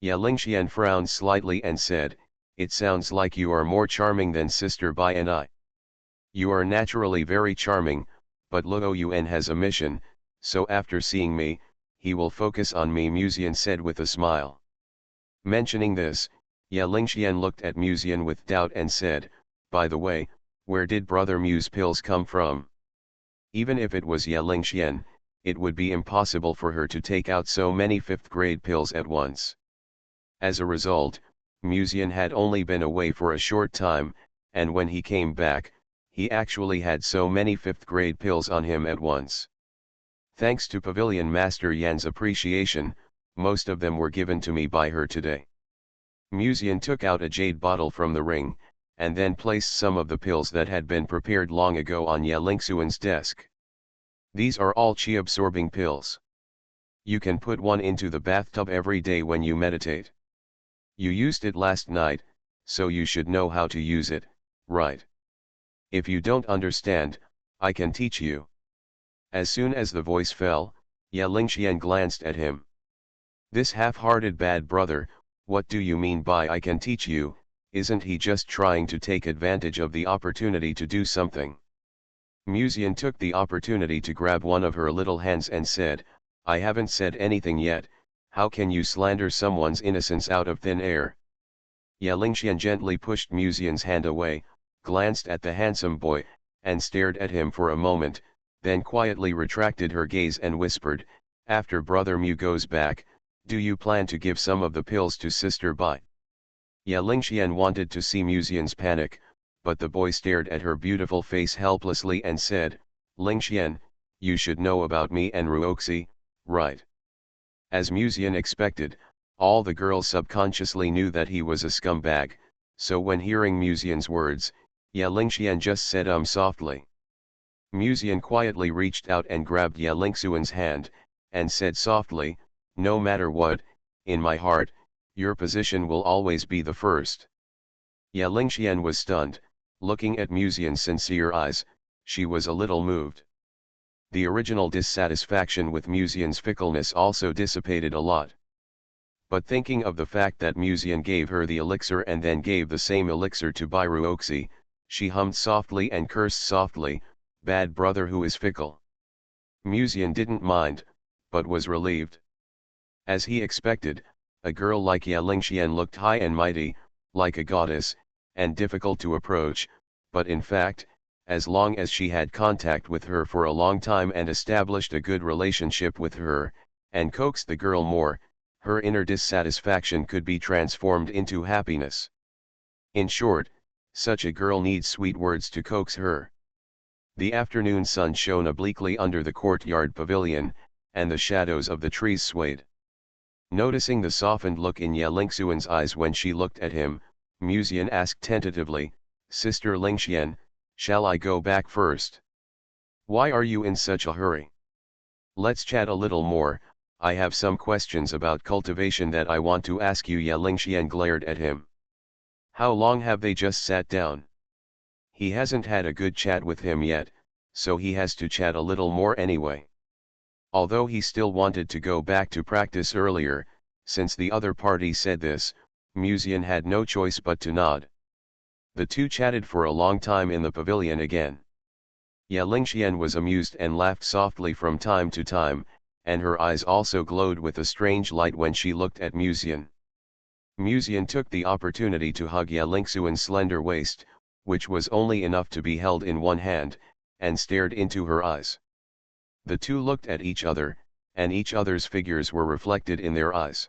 Ye Lingxian frowned slightly and said, "It sounds like you are more charming than Sister Bai and I." "You are naturally very charming, but Luo Yuan has a mission, so after seeing me, he will focus on me," Muzian said with a smile. Mentioning this, Ye Lingxian looked at Muzian with doubt and said, "By the way, where did Brother Mu's pills come from?" Even if it was Ye Lingxian, it would be impossible for her to take out so many 5th grade pills at once. As a result, Muzian had only been away for a short time, and when he came back, he actually had so many 5th grade pills on him at once. Thanks to Pavilion Master Yan's appreciation, most of them were given to me by her today. Muzian took out a jade bottle from the ring, and then placed some of the pills that had been prepared long ago on Ye Lingxian's desk. "These are all qi-absorbing pills. You can put one into the bathtub every day when you meditate. You used it last night, so you should know how to use it, right? If you don't understand, I can teach you." As soon as the voice fell, Ye Lingxian glanced at him. "This half-hearted bad brother, what do you mean by I can teach you? Isn't he just trying to take advantage of the opportunity to do something?" Muzian took the opportunity to grab one of her little hands and said, "I haven't said anything yet, how can you slander someone's innocence out of thin air?" Ye Lingxian gently pushed Muzian's hand away, glanced at the handsome boy, and stared at him for a moment, then quietly retracted her gaze and whispered, "After Brother Mu goes back, do you plan to give some of the pills to Sister Bai?" Ye Lingxian wanted to see Muzian's panic, but the boy stared at her beautiful face helplessly and said, "Lingxian, you should know about me and Ruoxi, right?" As Musian expected, all the girls subconsciously knew that he was a scumbag, so when hearing Musian's words, Ye Lingxian just said softly. Musian quietly reached out and grabbed Ye Lingxuan's hand, and said softly, "No matter what, in my heart, your position will always be the first." Ye Lingxian was stunned, looking at Musian's sincere eyes. She was a little moved. The original dissatisfaction with Musian's fickleness also dissipated a lot. But thinking of the fact that Musian gave her the elixir and then gave the same elixir to Ruoxi, she hummed softly and cursed softly, "Bad brother who is fickle." Musian didn't mind, but was relieved. As he expected, a girl like Ye Lingxian looked high and mighty, like a goddess, and difficult to approach, but in fact, as long as she had contact with her for a long time and established a good relationship with her, and coaxed the girl more, her inner dissatisfaction could be transformed into happiness. In short, such a girl needs sweet words to coax her. The afternoon sun shone obliquely under the courtyard pavilion, and the shadows of the trees swayed. Noticing the softened look in Ye Lingxuan's eyes when she looked at him, Musian asked tentatively, "Sister Lingxian, shall I go back first? Why are you in such a hurry? Let's chat a little more, I have some questions about cultivation that I want to ask you." Ye Lingxian glared at him. How long have they just sat down? He hasn't had a good chat with him yet, so he has to chat a little more anyway. Although he still wanted to go back to practice earlier, since the other party said this, Musian had no choice but to nod. The two chatted for a long time in the pavilion again. Ye Lingxian was amused and laughed softly from time to time, and her eyes also glowed with a strange light when she looked at Musian. Musian took the opportunity to hug Ye Lingxuan's slender waist, which was only enough to be held in one hand, and stared into her eyes. The two looked at each other, and each other's figures were reflected in their eyes.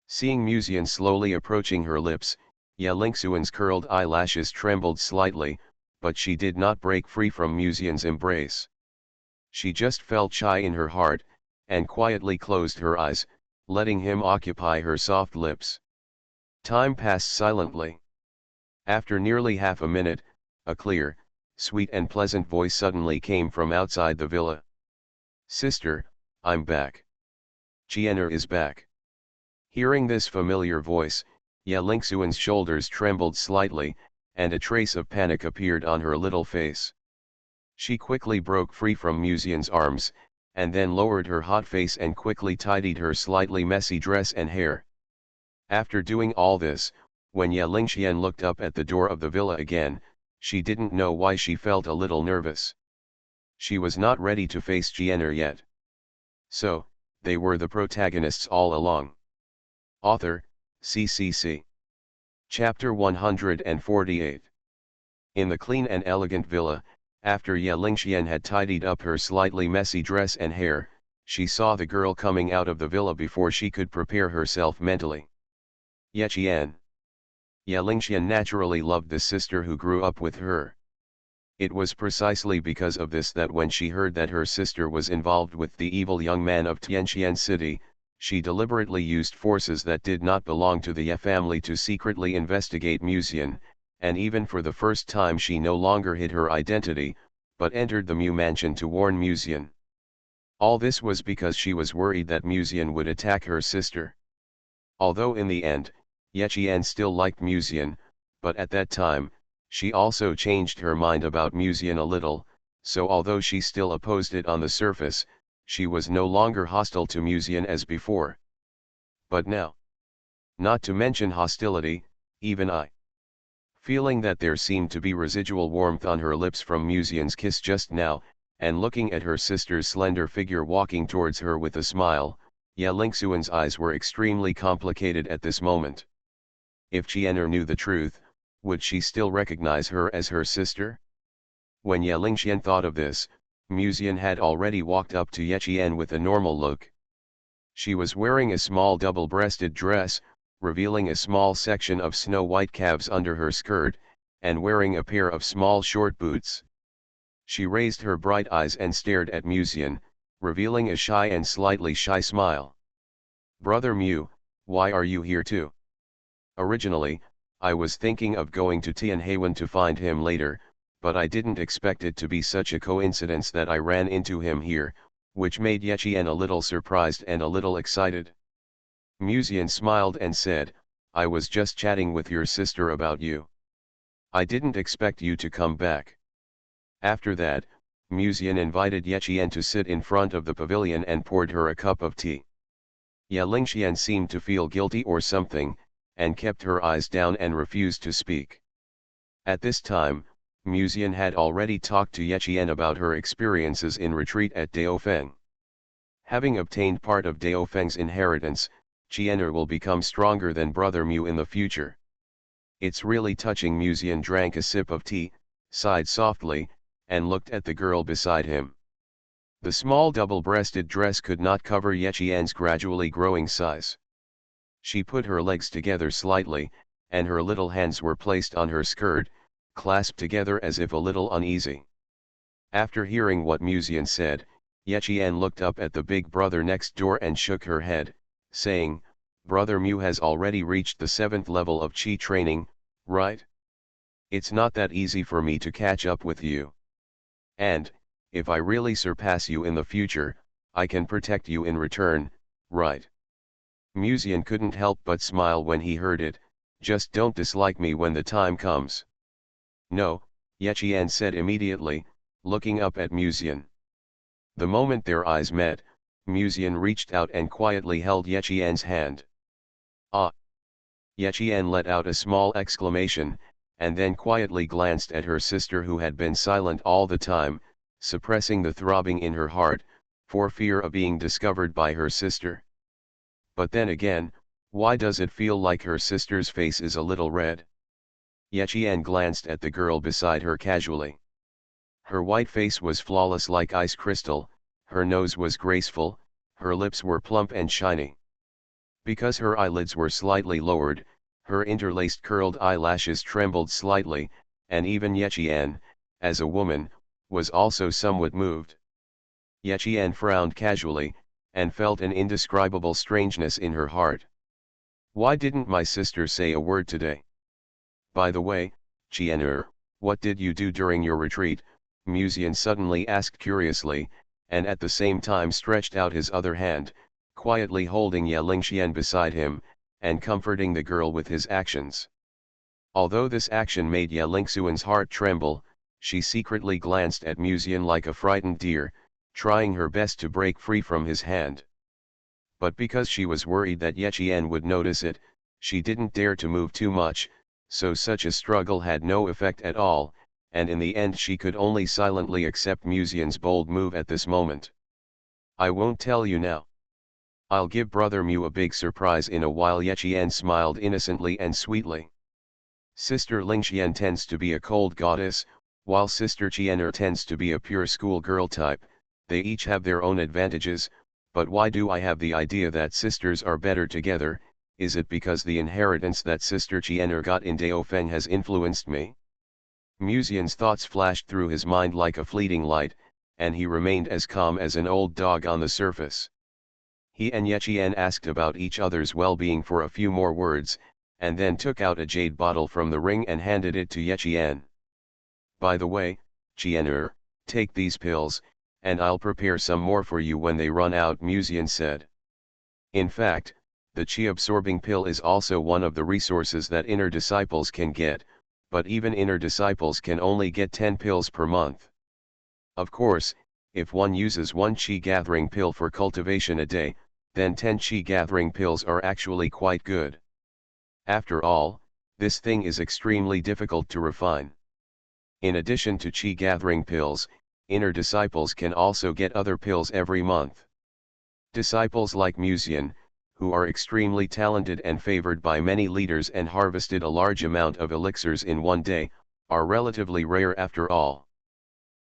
Seeing Musian slowly approaching her lips, Ye Lingxuan's curled eyelashes trembled slightly, but she did not break free from Musian's embrace. She just felt shy in her heart, and quietly closed her eyes, letting him occupy her soft lips. Time passed silently. After nearly half a minute, a clear, sweet and pleasant voice suddenly came from outside the villa. "Sister, I'm back. Chiener is back." Hearing this familiar voice, Ye Lingxuan's shoulders trembled slightly, and a trace of panic appeared on her little face. She quickly broke free from Musian's arms, and then lowered her hot face and quickly tidied her slightly messy dress and hair. After doing all this, when Ye Lingxian looked up at the door of the villa again, she didn't know why she felt a little nervous. She was not ready to face Chiener yet. So, they were the protagonists all along. Author, CCC. Chapter 148. In the clean and elegant villa, after Ye Lingxian had tidied up her slightly messy dress and hair, she saw the girl coming out of the villa before she could prepare herself mentally. Ye Qian. Ye Lingxian naturally loved the sister who grew up with her. It was precisely because of this that when she heard that her sister was involved with the evil young man of Tianqian City, she deliberately used forces that did not belong to the Ye family to secretly investigate Musian, and even for the first time she no longer hid her identity, but entered the Mu mansion to warn Musian. All this was because she was worried that Musian would attack her sister. Although in the end, Ye Qian still liked Musian, but at that time, she also changed her mind about Musian a little, so although she still opposed it on the surface, she was no longer hostile to Musian as before. But now, not to mention hostility, even I. Feeling that there seemed to be residual warmth on her lips from Musian's kiss just now, and looking at her sister's slender figure walking towards her with a smile, Ye Lingxuan's eyes were extremely complicated at this moment. If Chiener knew the truth, would she still recognize her as her sister? When Ye Lingxian thought of this, Musian had already walked up to Ye Qian with a normal look. She was wearing a small double-breasted dress, revealing a small section of snow-white calves under her skirt, and wearing a pair of small short boots. She raised her bright eyes and stared at Musian, revealing a shy and slightly shy smile. "Brother Mew, why are you here too? Originally, I was thinking of going to Tianhaven to find him later, but I didn't expect it to be such a coincidence that I ran into him here," which made Yechian a little surprised and a little excited. Musian smiled and said, "I was just chatting with your sister about you. I didn't expect you to come back." After that, Musian invited Yechian to sit in front of the pavilion and poured her a cup of tea. Yelingxian seemed to feel guilty or something, and kept her eyes down and refused to speak. At this time, Musian had already talked to Yechian about her experiences in retreat at Daofeng. Having obtained part of Daofeng's inheritance, Chiener will become stronger than Brother Mew in the future. "It's really touching." Musian drank a sip of tea, sighed softly, and looked at the girl beside him. The small double-breasted dress could not cover Yechian's gradually growing size. She put her legs together slightly, and her little hands were placed on her skirt, clasped together as if a little uneasy. After hearing what Musian said, Yechian looked up at the big brother next door and shook her head, saying, "Brother Mew has already reached the 7th level of Qi training, right? It's not that easy for me to catch up with you. And, if I really surpass you in the future, I can protect you in return, right?" Musian couldn't help but smile when he heard it. "Just don't dislike me when the time comes." "No," Yechian said immediately, looking up at Musian. The moment their eyes met, Musian reached out and quietly held Yechian's hand. "Ah!" Yechian let out a small exclamation, and then quietly glanced at her sister, who had been silent all the time, suppressing the throbbing in her heart, for fear of being discovered by her sister. But then again, why does it feel like her sister's face is a little red? Yechian glanced at the girl beside her casually. Her white face was flawless like ice crystal, her nose was graceful, her lips were plump and shiny. Because her eyelids were slightly lowered, her interlaced curled eyelashes trembled slightly, and even Yechian, as a woman, was also somewhat moved. Yechian frowned casually, and felt an indescribable strangeness in her heart. "Why didn't my sister say a word today? By the way, Chiener, what did you do during your retreat?" Musian suddenly asked curiously, and at the same time stretched out his other hand, quietly holding Yelingxian beside him, and comforting the girl with his actions. Although this action made Yelingxian's heart tremble, she secretly glanced at Musian like a frightened deer, trying her best to break free from his hand. But because she was worried that Yechian would notice it, she didn't dare to move too much, so such a struggle had no effect at all, and in the end she could only silently accept Musian's bold move at this moment. "I won't tell you now. I'll give Brother Mew a big surprise in a while." Yechian smiled innocently and sweetly. Sister Lingxian tends to be a cold goddess, while Sister Chiener tends to be a pure schoolgirl type. They each have their own advantages, but why do I have the idea that sisters are better together? Is it because the inheritance that Sister Chiener got in Daofeng has influenced me? Musian's thoughts flashed through his mind like a fleeting light, and he remained as calm as an old dog on the surface. He and Yechian asked about each other's well-being for a few more words, and then took out a jade bottle from the ring and handed it to Yechian. "By the way, Chiener, take these pills, and I'll prepare some more for you when they run out," Musian said. In fact, the chi-absorbing pill is also one of the resources that inner disciples can get, but even inner disciples can only get 10 pills per month. Of course, if one uses one chi-gathering pill for cultivation a day, then 10 chi-gathering pills are actually quite good. After all, this thing is extremely difficult to refine. In addition to chi-gathering pills, inner disciples can also get other pills every month. Disciples like Musian, who are extremely talented and favored by many leaders and harvested a large amount of elixirs in one day, are relatively rare after all.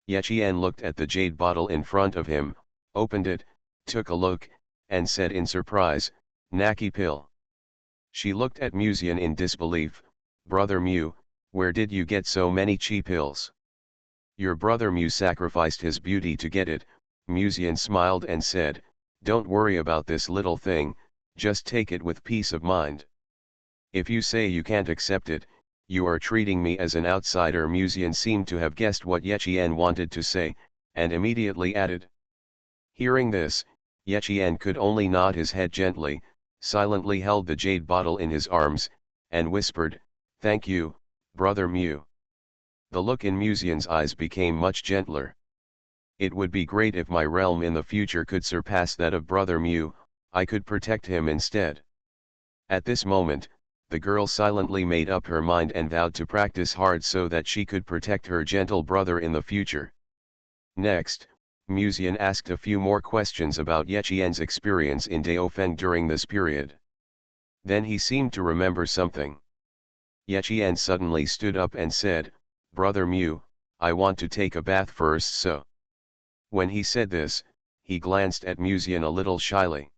Yechian looked at the jade bottle in front of him, opened it, took a look, and said in surprise, "Naki pill." She looked at Musian in disbelief. "Brother Mew, Where did you get so many cheap pills? Your brother Mu sacrificed his beauty to get it. Musian smiled and said, don't worry about this little thing, just take it with peace of mind. If you say you can't accept it, you are treating me as an outsider. Musian seemed to have guessed what Yechian wanted to say, and immediately added. Hearing this, Yechian could only nod his head gently, silently held the jade bottle in his arms, and whispered, thank you, brother Mu. The look in Musian's eyes became much gentler. It would be great if my realm in the future could surpass that of brother Mu, I could protect him instead. At this moment, the girl silently made up her mind and vowed to practice hard so that she could protect her gentle brother in the future. Next, Musian asked a few more questions about Yechian's experience in Daofeng during this period. Then he seemed to remember something. Yechian suddenly stood up and said, brother Mu, I want to take a bath first. So. When he said this, he glanced at Musian a little shyly.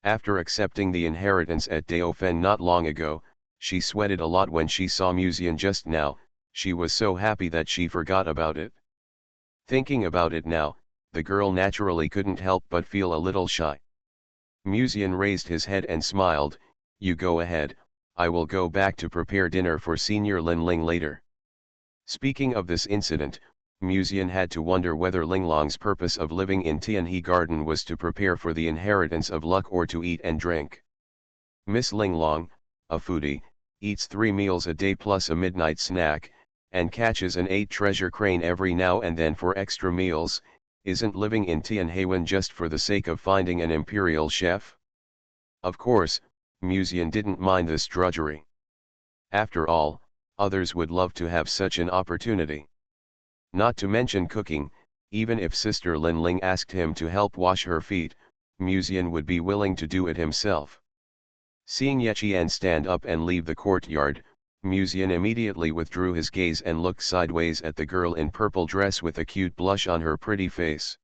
After accepting the inheritance at Daofeng not long ago, she sweated a lot when she saw Musian just now. She was so happy that she forgot about it. Thinking about it now, the girl naturally couldn't help but feel a little shy. Musian raised his head and smiled, you go ahead, I will go back to prepare dinner for Senior Linling later. Speaking of this incident, Musian had to wonder whether Linglong's purpose of living in Tianhe Garden was to prepare for the inheritance of luck or to eat and drink. Miss Linglong, a foodie, eats 3 meals a day plus a midnight snack, and catches an 8 treasure crane every now and then for extra meals. Isn't living in Tianhewen just for the sake of finding an imperial chef? Of course, Musian didn't mind this drudgery. After all, others would love to have such an opportunity. Not to mention cooking, even if Sister Linling asked him to help wash her feet, Musian would be willing to do it himself. Seeing Yechian stand up and leave the courtyard, Musian immediately withdrew his gaze and looked sideways at the girl in purple dress with a cute blush on her pretty face.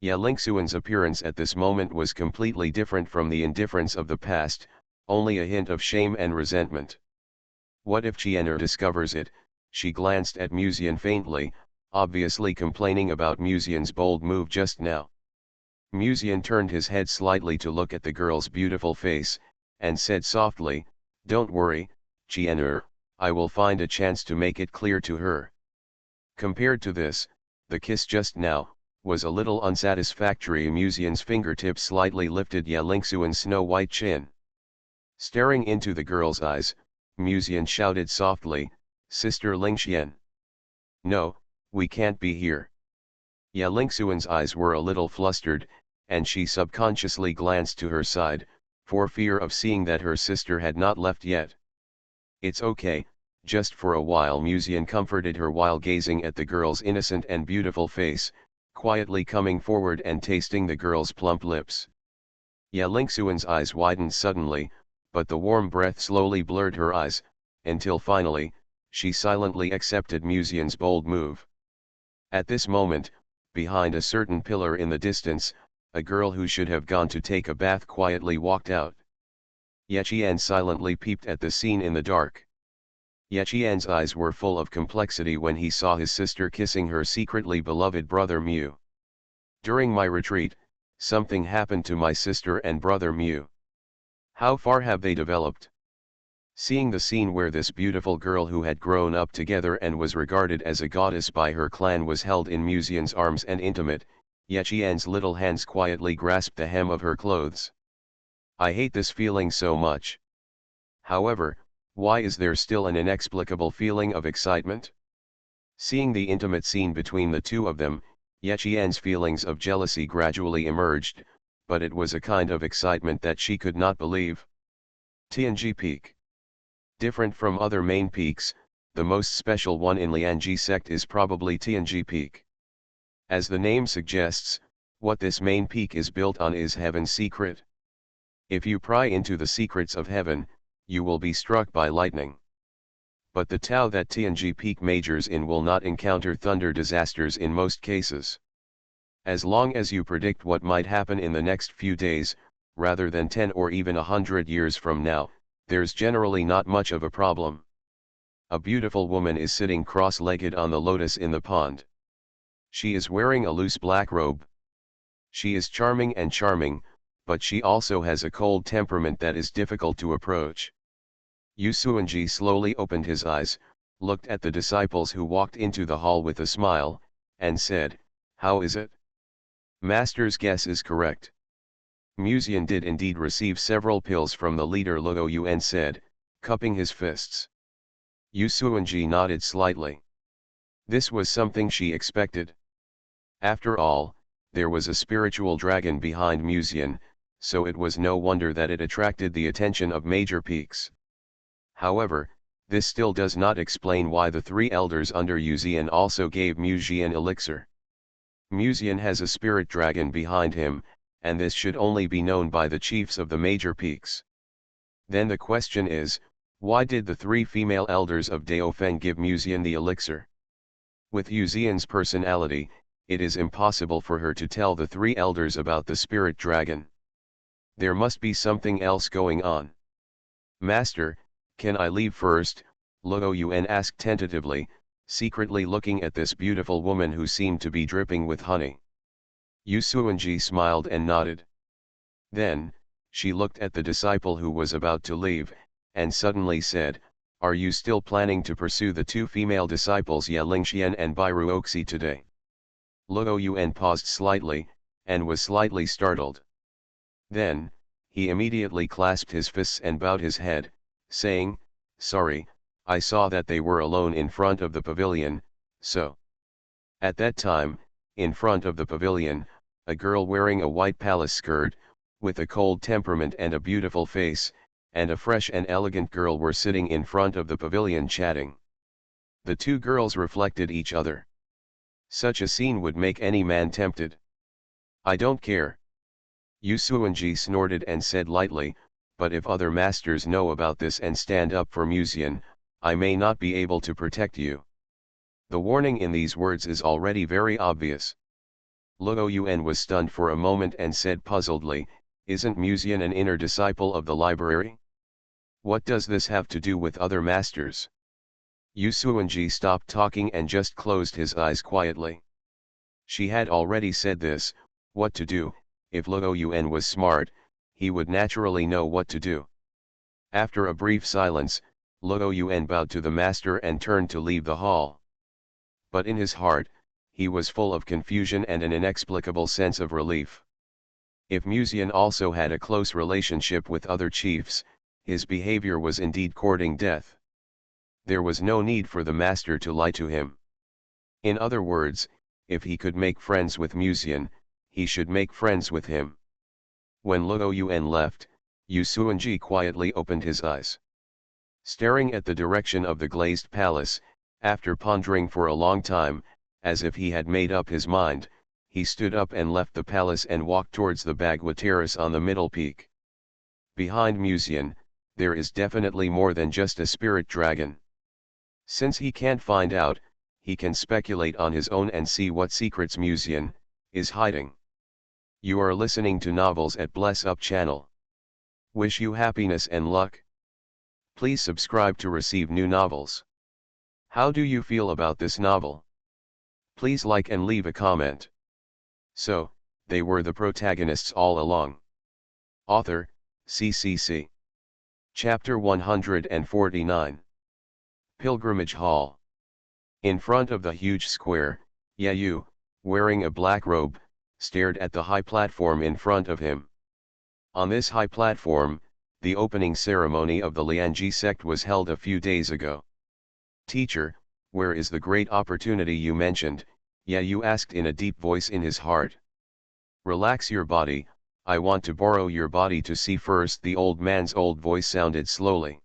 Ye Lingxuan's appearance at this moment was completely different from the indifference of the past, only a hint of shame and resentment. What if Chiener discovers it? She glanced at Musian faintly, obviously complaining about Musian's bold move just now. Musian turned his head slightly to look at the girl's beautiful face, and said softly, don't worry, Chiener, I will find a chance to make it clear to her. Compared to this, the kiss just now was a little unsatisfactory. Musian's fingertips slightly lifted Ye Lingxuan's snow-white chin. Staring into the girl's eyes, Musian shouted softly, Sister Lingxian. No, we can't be here. Ye Lingxuan's eyes were a little flustered, and she subconsciously glanced to her side, for fear of seeing that her sister had not left yet. It's okay, just for a while. Musian comforted her while gazing at the girl's innocent and beautiful face, quietly coming forward and tasting the girl's plump lips. Ye Lingxuan's eyes widened suddenly, but the warm breath slowly blurred her eyes, until finally, she silently accepted Musian's bold move. At this moment, behind a certain pillar in the distance, a girl who should have gone to take a bath quietly walked out. Yechian silently peeped at the scene in the dark. Yechian's eyes were full of complexity when he saw his sister kissing her secretly beloved brother Mu. During my retreat, something happened to my sister and brother Mu. How far have they developed? Seeing the scene where this beautiful girl who had grown up together and was regarded as a goddess by her clan was held in Musian's arms and intimate, Yechian's little hands quietly grasped the hem of her clothes. I hate this feeling so much. However, why is there still an inexplicable feeling of excitement? Seeing the intimate scene between the two of them, Yechian's feelings of jealousy gradually emerged, but it was a kind of excitement that she could not believe. Tianji Peak. Different from other main peaks, the most special one in Lianji sect is probably Tianji Peak. As the name suggests, what this main peak is built on is heaven's secret. If you pry into the secrets of heaven, you will be struck by lightning. But the Tao that Tianji Peak majors in will not encounter thunder disasters in most cases. As long as you predict what might happen in the next few days, rather than 10 or even 100 years from now, there's generally not much of a problem. a beautiful woman is sitting cross-legged on the lotus in the pond. She is wearing a loose black robe. She is charming, but she also has a cold temperament that is difficult to approach. Yu Suanji slowly opened his eyes, looked at the disciples who walked into the hall with a smile, and said, "How is it?" Master's guess is correct. Musian did indeed receive several pills from the leader Luo Yuan said, cupping his fists. Yu Suanji nodded slightly. This was something she expected. After all, there was a spiritual dragon behind Musian, so it was no wonder that it attracted the attention of major peaks. However, this still does not explain why the three elders under Yuzian also gave Musian elixir. Musian has a spirit dragon behind him, and this should only be known by the chiefs of the major peaks. Then the question is, why did the three female elders of Daofeng give Musian the elixir? With Yuzian's personality, it is impossible for her to tell the three elders about the spirit dragon. There must be something else going on. Master, can I leave first? Luo Yuan asked tentatively, secretly looking at this beautiful woman who seemed to be dripping with honey. Yu Suanji smiled and nodded. Then, she looked at the disciple who was about to leave, and suddenly said, "Are you still planning to pursue the two female disciples Ye Lingxian and Bai Ruoxi today?" Luo Yuan paused slightly, and was slightly startled. Then, he immediately clasped his fists and bowed his head, saying, "Sorry, I saw that they were alone in front of the pavilion, so." At that time, in front of the pavilion, a girl wearing a white palace skirt, with a cold temperament and a beautiful face, and a fresh and elegant girl were sitting in front of the pavilion chatting. The two girls reflected each other. Such a scene would make any man tempted. "I don't care." Yu Suanji snorted and said lightly, "But if other masters know about this and stand up for Musian, I may not be able to protect you." The warning in these words is already very obvious. Luo Yuan was stunned for a moment and said puzzledly, "Isn't Musian an inner disciple of the library? What does this have to do with other masters?" Yu Suanji stopped talking and just closed his eyes quietly. She had already said this, what to do. If Luo Yuan was smart, he would naturally know what to do. After a brief silence, Luo Yuan bowed to the master and turned to leave the hall. But in his heart, he was full of confusion and an inexplicable sense of relief. If Musian also had a close relationship with other chiefs, his behavior was indeed courting death. There was no need for the master to lie to him. In other words, if he could make friends with Musian, he should make friends with him. When Luo Yuan left, Yu Suanji quietly opened his eyes. Staring at the direction of the glazed palace, after pondering for a long time, as if he had made up his mind, he stood up and left the palace and walked towards the Bagua terrace on the middle peak. Behind Musian, there is definitely more than just a spirit dragon. Since he can't find out, he can speculate on his own and see what secrets Musian is hiding. You are listening to Novels at Bless Up channel. Wish you happiness and luck. Please subscribe to receive new novels. How do you feel about this novel? Please like and leave a comment. So, they were the protagonists all along. Author, CCC. Chapter 149. Pilgrimage Hall. In front of the huge square, Yayu, wearing a black robe, stared at the high platform in front of him. On this high platform, the opening ceremony of the Lianji sect was held a few days ago. "Teacher, where is the great opportunity you mentioned?" Yayu asked in a deep voice in his heart. "Relax your body, I want to borrow your body to see first." The old man's old voice sounded slowly.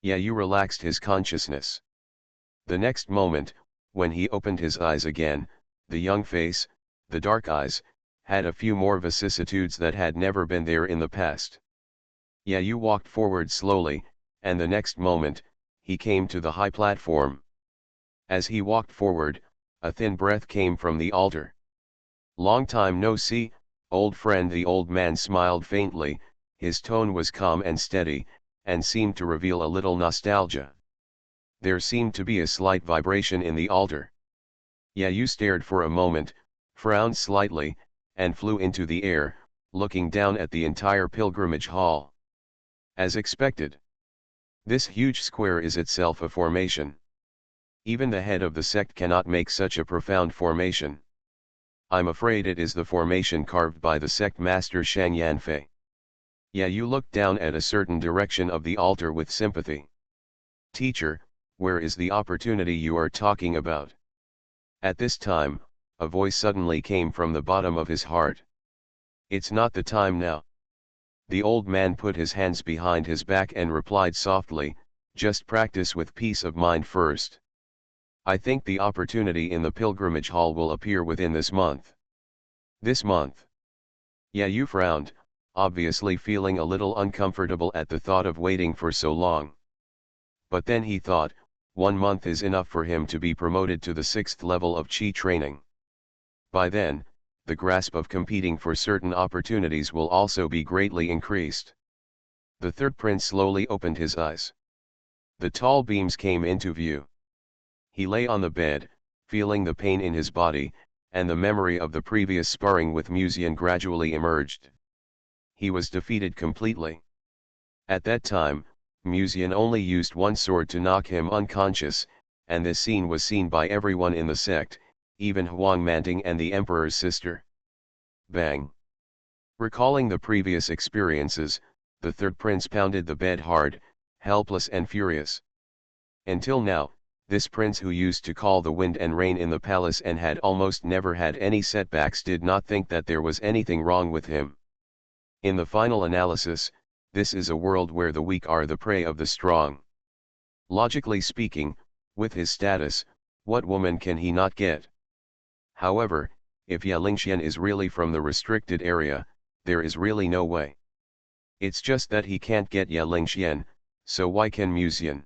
Yayu relaxed his consciousness. The next moment, when he opened his eyes again, the young face, the dark eyes, had a few more vicissitudes that had never been there in the past. Yayu walked forward slowly, and the next moment, he came to the high platform. As he walked forward, a thin breath came from the altar. "Long time no see, old friend." The old man smiled faintly, his tone was calm and steady, and seemed to reveal a little nostalgia. There seemed to be a slight vibration in the altar. Yayu stared for a moment, frowned slightly, and flew into the air, looking down at the entire pilgrimage hall. As expected. This huge square is itself a formation. Even the head of the sect cannot make such a profound formation. I'm afraid it is the formation carved by the sect master Shang Yanfei. Yayu looked down at a certain direction of the altar with sympathy. Teacher, where is the opportunity you are talking about? At this time, a voice suddenly came from the bottom of his heart. It's not the time now. The old man put his hands behind his back and replied softly, just practice with peace of mind first. I think the opportunity in the pilgrimage hall will appear within this month. This month? Yayu frowned, obviously feeling a little uncomfortable at the thought of waiting for so long. But then he thought, 1 month is enough for him to be promoted to the 6th level of Qi training. By then, the grasp of competing for certain opportunities will also be greatly increased. The third prince slowly opened his eyes. The tall beams came into view. He lay on the bed, feeling the pain in his body, and the memory of the previous sparring with Musian gradually emerged. He was defeated completely. At that time, Musian only used one sword to knock him unconscious, and this scene was seen by everyone in the sect, even Huang Manting and the emperor's sister. Bang! Recalling the previous experiences, the third prince pounded the bed hard, helpless and furious. Until now, this prince who used to call the wind and rain in the palace and had almost never had any setbacks did not think that there was anything wrong with him. In the final analysis, this is a world where the weak are the prey of the strong. Logically speaking, with his status, what woman can he not get? However, if Ya Lingxian is really from the restricted area, there is really no way. It's just that he can't get Ya Lingxian, so why can Musian?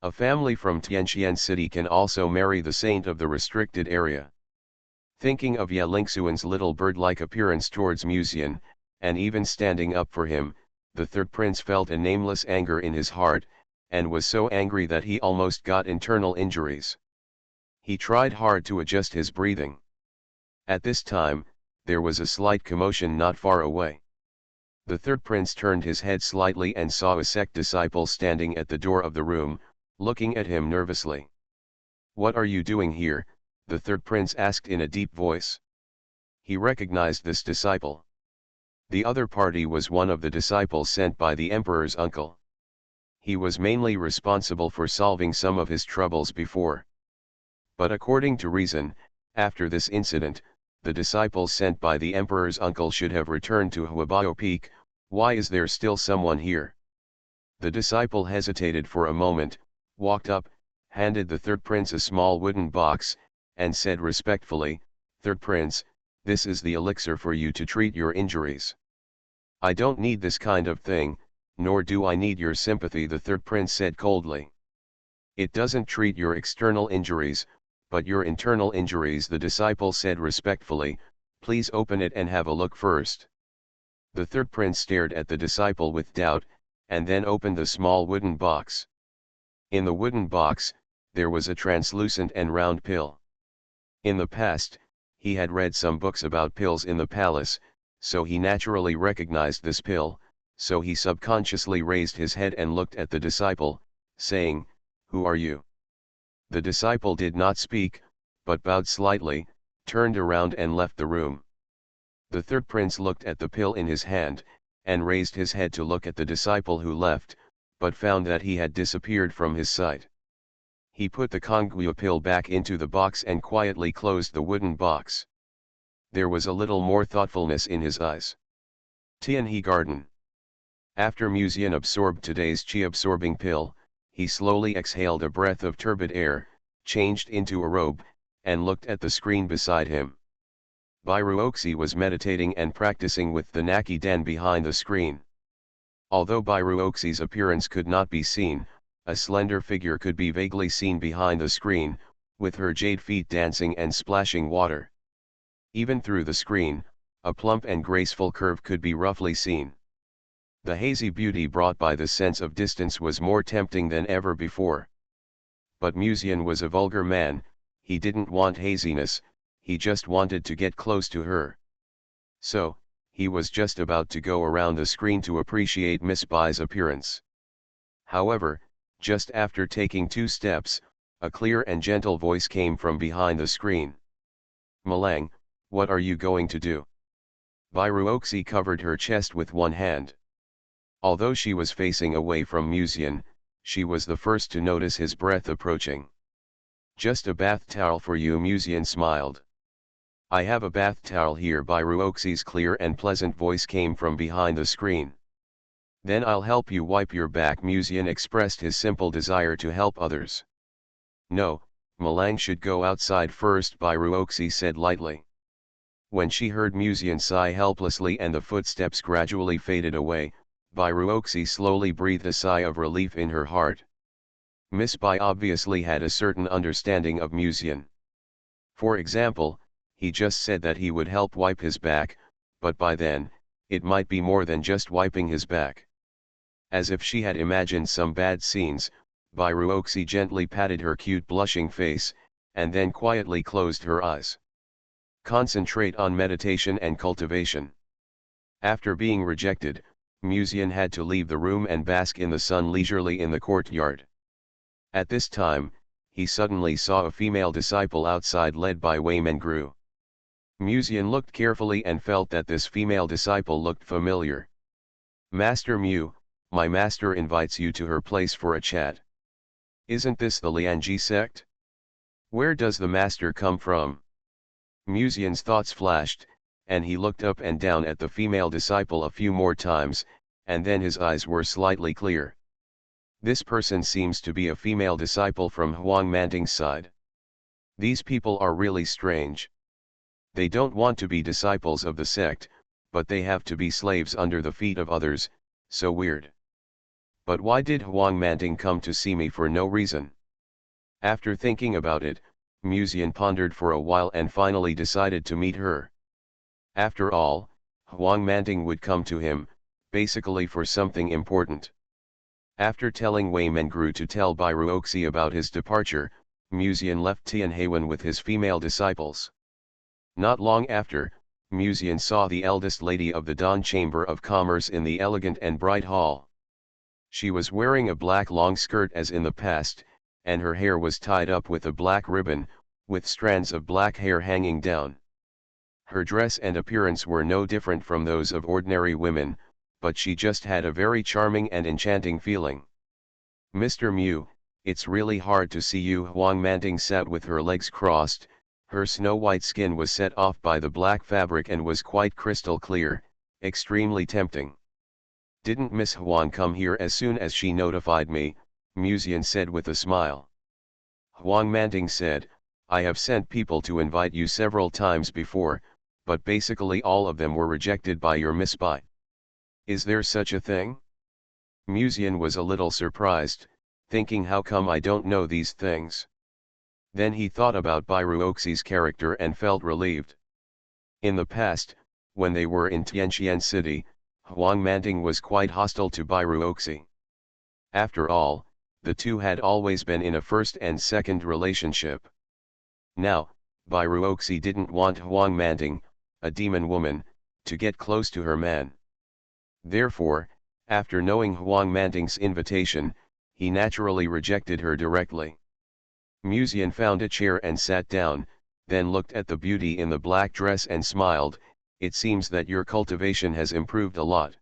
A family from Tianxian City can also marry the saint of the restricted area. Thinking of Ya Lingxuan's little bird-like appearance towards Musian, and even standing up for him, the third prince felt a nameless anger in his heart, and was so angry that he almost got internal injuries. He tried hard to adjust his breathing. At this time, there was a slight commotion not far away. The third prince turned his head slightly and saw a sect disciple standing at the door of the room, looking at him nervously. "What are you doing here?" the third prince asked in a deep voice. He recognized this disciple. The other party was one of the disciples sent by the emperor's uncle. He was mainly responsible for solving some of his troubles before. But according to reason, after this incident, the disciples sent by the emperor's uncle should have returned to Huabao Peak. Why is there still someone here? The disciple hesitated for a moment, walked up, handed the third prince a small wooden box, and said respectfully, "Third prince, this is the elixir for you to treat your injuries." "I don't need this kind of thing, nor do I need your sympathy," the third prince said coldly. "It doesn't treat your external injuries, but your internal injuries," the disciple said respectfully. "Please open it and have a look first." The third prince stared at the disciple with doubt, and then opened the small wooden box. In the wooden box, there was a translucent and round pill. In the past, he had read some books about pills in the palace, so he naturally recognized this pill, so he subconsciously raised his head and looked at the disciple, saying, "Who are you?" The disciple did not speak, but bowed slightly, turned around and left the room. The third prince looked at the pill in his hand, and raised his head to look at the disciple who left, but found that he had disappeared from his sight. He put the Kongguo pill back into the box and quietly closed the wooden box. There was a little more thoughtfulness in his eyes. Tianhe Garden. After Musian absorbed today's qi-absorbing pill, he slowly exhaled a breath of turbid air, changed into a robe, and looked at the screen beside him. Bairuoxi was meditating and practicing with the Naki Den behind the screen. Although Bairuoxi's appearance could not be seen, a slender figure could be vaguely seen behind the screen, with her jade feet dancing and splashing water. Even through the screen, a plump and graceful curve could be roughly seen. The hazy beauty brought by the sense of distance was more tempting than ever before. But Musian was a vulgar man, he didn't want haziness, he just wanted to get close to her. So, he was just about to go around the screen to appreciate Miss Bai's appearance. However, just after taking 2 steps, a clear and gentle voice came from behind the screen. "Malang, what are you going to do?" Bairuoxi covered her chest with one hand. Although she was facing away from Musian, she was the first to notice his breath approaching. "Just a bath towel for you," Musian smiled. "I have a bath towel here." Bairuoxi's clear and pleasant voice came from behind the screen. "Then I'll help you wipe your back." Musian expressed his simple desire to help others. "No, Malang should go outside first," Bairuoxi said lightly. When she heard Musian sigh helplessly and the footsteps gradually faded away, Bairuoxi slowly breathed a sigh of relief in her heart. Miss Bai obviously had a certain understanding of Musian. For example, he just said that he would help wipe his back, but by then, it might be more than just wiping his back. As if she had imagined some bad scenes, Bairuoxi gently patted her cute blushing face, and then quietly closed her eyes. Concentrate on meditation and cultivation. After being rejected, Musian had to leave the room and bask in the sun leisurely in the courtyard. At this time, he suddenly saw a female disciple outside led by Waymengru. Musian looked carefully and felt that this female disciple looked familiar. "Master Mu, my master invites you to her place for a chat. Isn't this the Lianji sect? Where does the master come from?" Musian's thoughts flashed, and he looked up and down at the female disciple a few more times, and then his eyes were slightly clear. This person seems to be a female disciple from Huang Manting's side. These people are really strange. They don't want to be disciples of the sect, but they have to be slaves under the feet of others, so weird. But why did Huang Manting come to see me for no reason? After thinking about it, Musian pondered for a while and finally decided to meet her. After all, Huang Manting would come to him, basically for something important. After telling Waymengru to tell Bairuoxi about his departure, Musian left Tianhewen with his female disciples. Not long after, Musian saw the eldest lady of the Dan Chamber of Commerce in the elegant and bright hall. She was wearing a black long skirt as in the past, and her hair was tied up with a black ribbon, with strands of black hair hanging down. Her dress and appearance were no different from those of ordinary women, but she just had a very charming and enchanting feeling. "Mr. Mu, it's really hard to see you." Huang Manting sat with her legs crossed, her snow-white skin was set off by the black fabric and was quite crystal clear, extremely tempting. "Didn't Miss Huang come here as soon as she notified me?" Musian said with a smile. Huang Manting said, "I have sent people to invite you several times before, but basically all of them were rejected by your Miss Bai. Is there such a thing?" Musian was a little surprised, thinking how come I don't know these things. Then he thought about Bairuoxi's character and felt relieved. In the past, when they were in Tianqian City, Huang Manting was quite hostile to Bairuoxi. After all, the two had always been in a first and second relationship. Now, Bairuoxi didn't want Huang Manting, a demon woman, to get close to her man. Therefore, after knowing Huang Manting's invitation, he naturally rejected her directly. Musian found a chair and sat down, then looked at the beauty in the black dress and smiled. "It seems that your cultivation has improved a lot."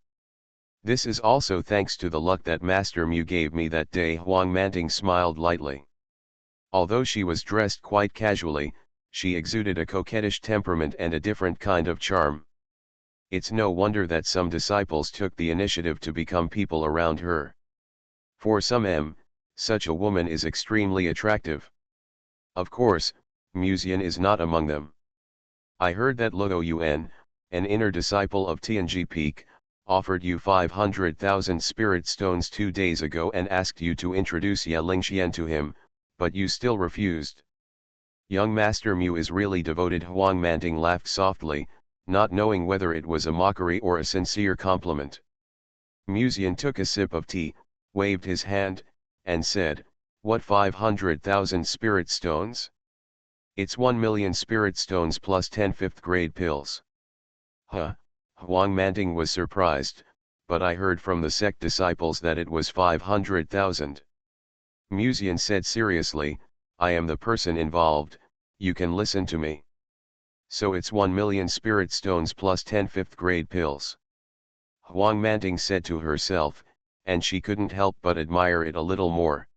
"This is also thanks to the luck that Master Mu gave me that day." Huang Manting smiled lightly. Although she was dressed quite casually, she exuded a coquettish temperament and a different kind of charm. It's no wonder that some disciples took the initiative to become people around her. For some such a woman is extremely attractive. Of course, Musian is not among them. "I heard that Luo Yuan, an inner disciple of Tianji Peak, offered you 500,000 spirit stones 2 days ago and asked you to introduce Ye Lingxian to him, but you still refused." "Young Master Mu is really devoted." Huang Manting laughed softly, not knowing whether it was a mockery or a sincere compliment. Musian took a sip of tea, waved his hand, and said, What 500,000 spirit stones? It's 1 million spirit stones plus 10 fifth grade pills. Huh, Huang Manting was surprised, but I heard from the sect disciples that it was 500,000. Musian said seriously, I am the person involved, you can listen to me. So it's 1 million spirit stones plus 10 fifth grade pills. Huang Manting said to herself, and she couldn't help but admire it a little more.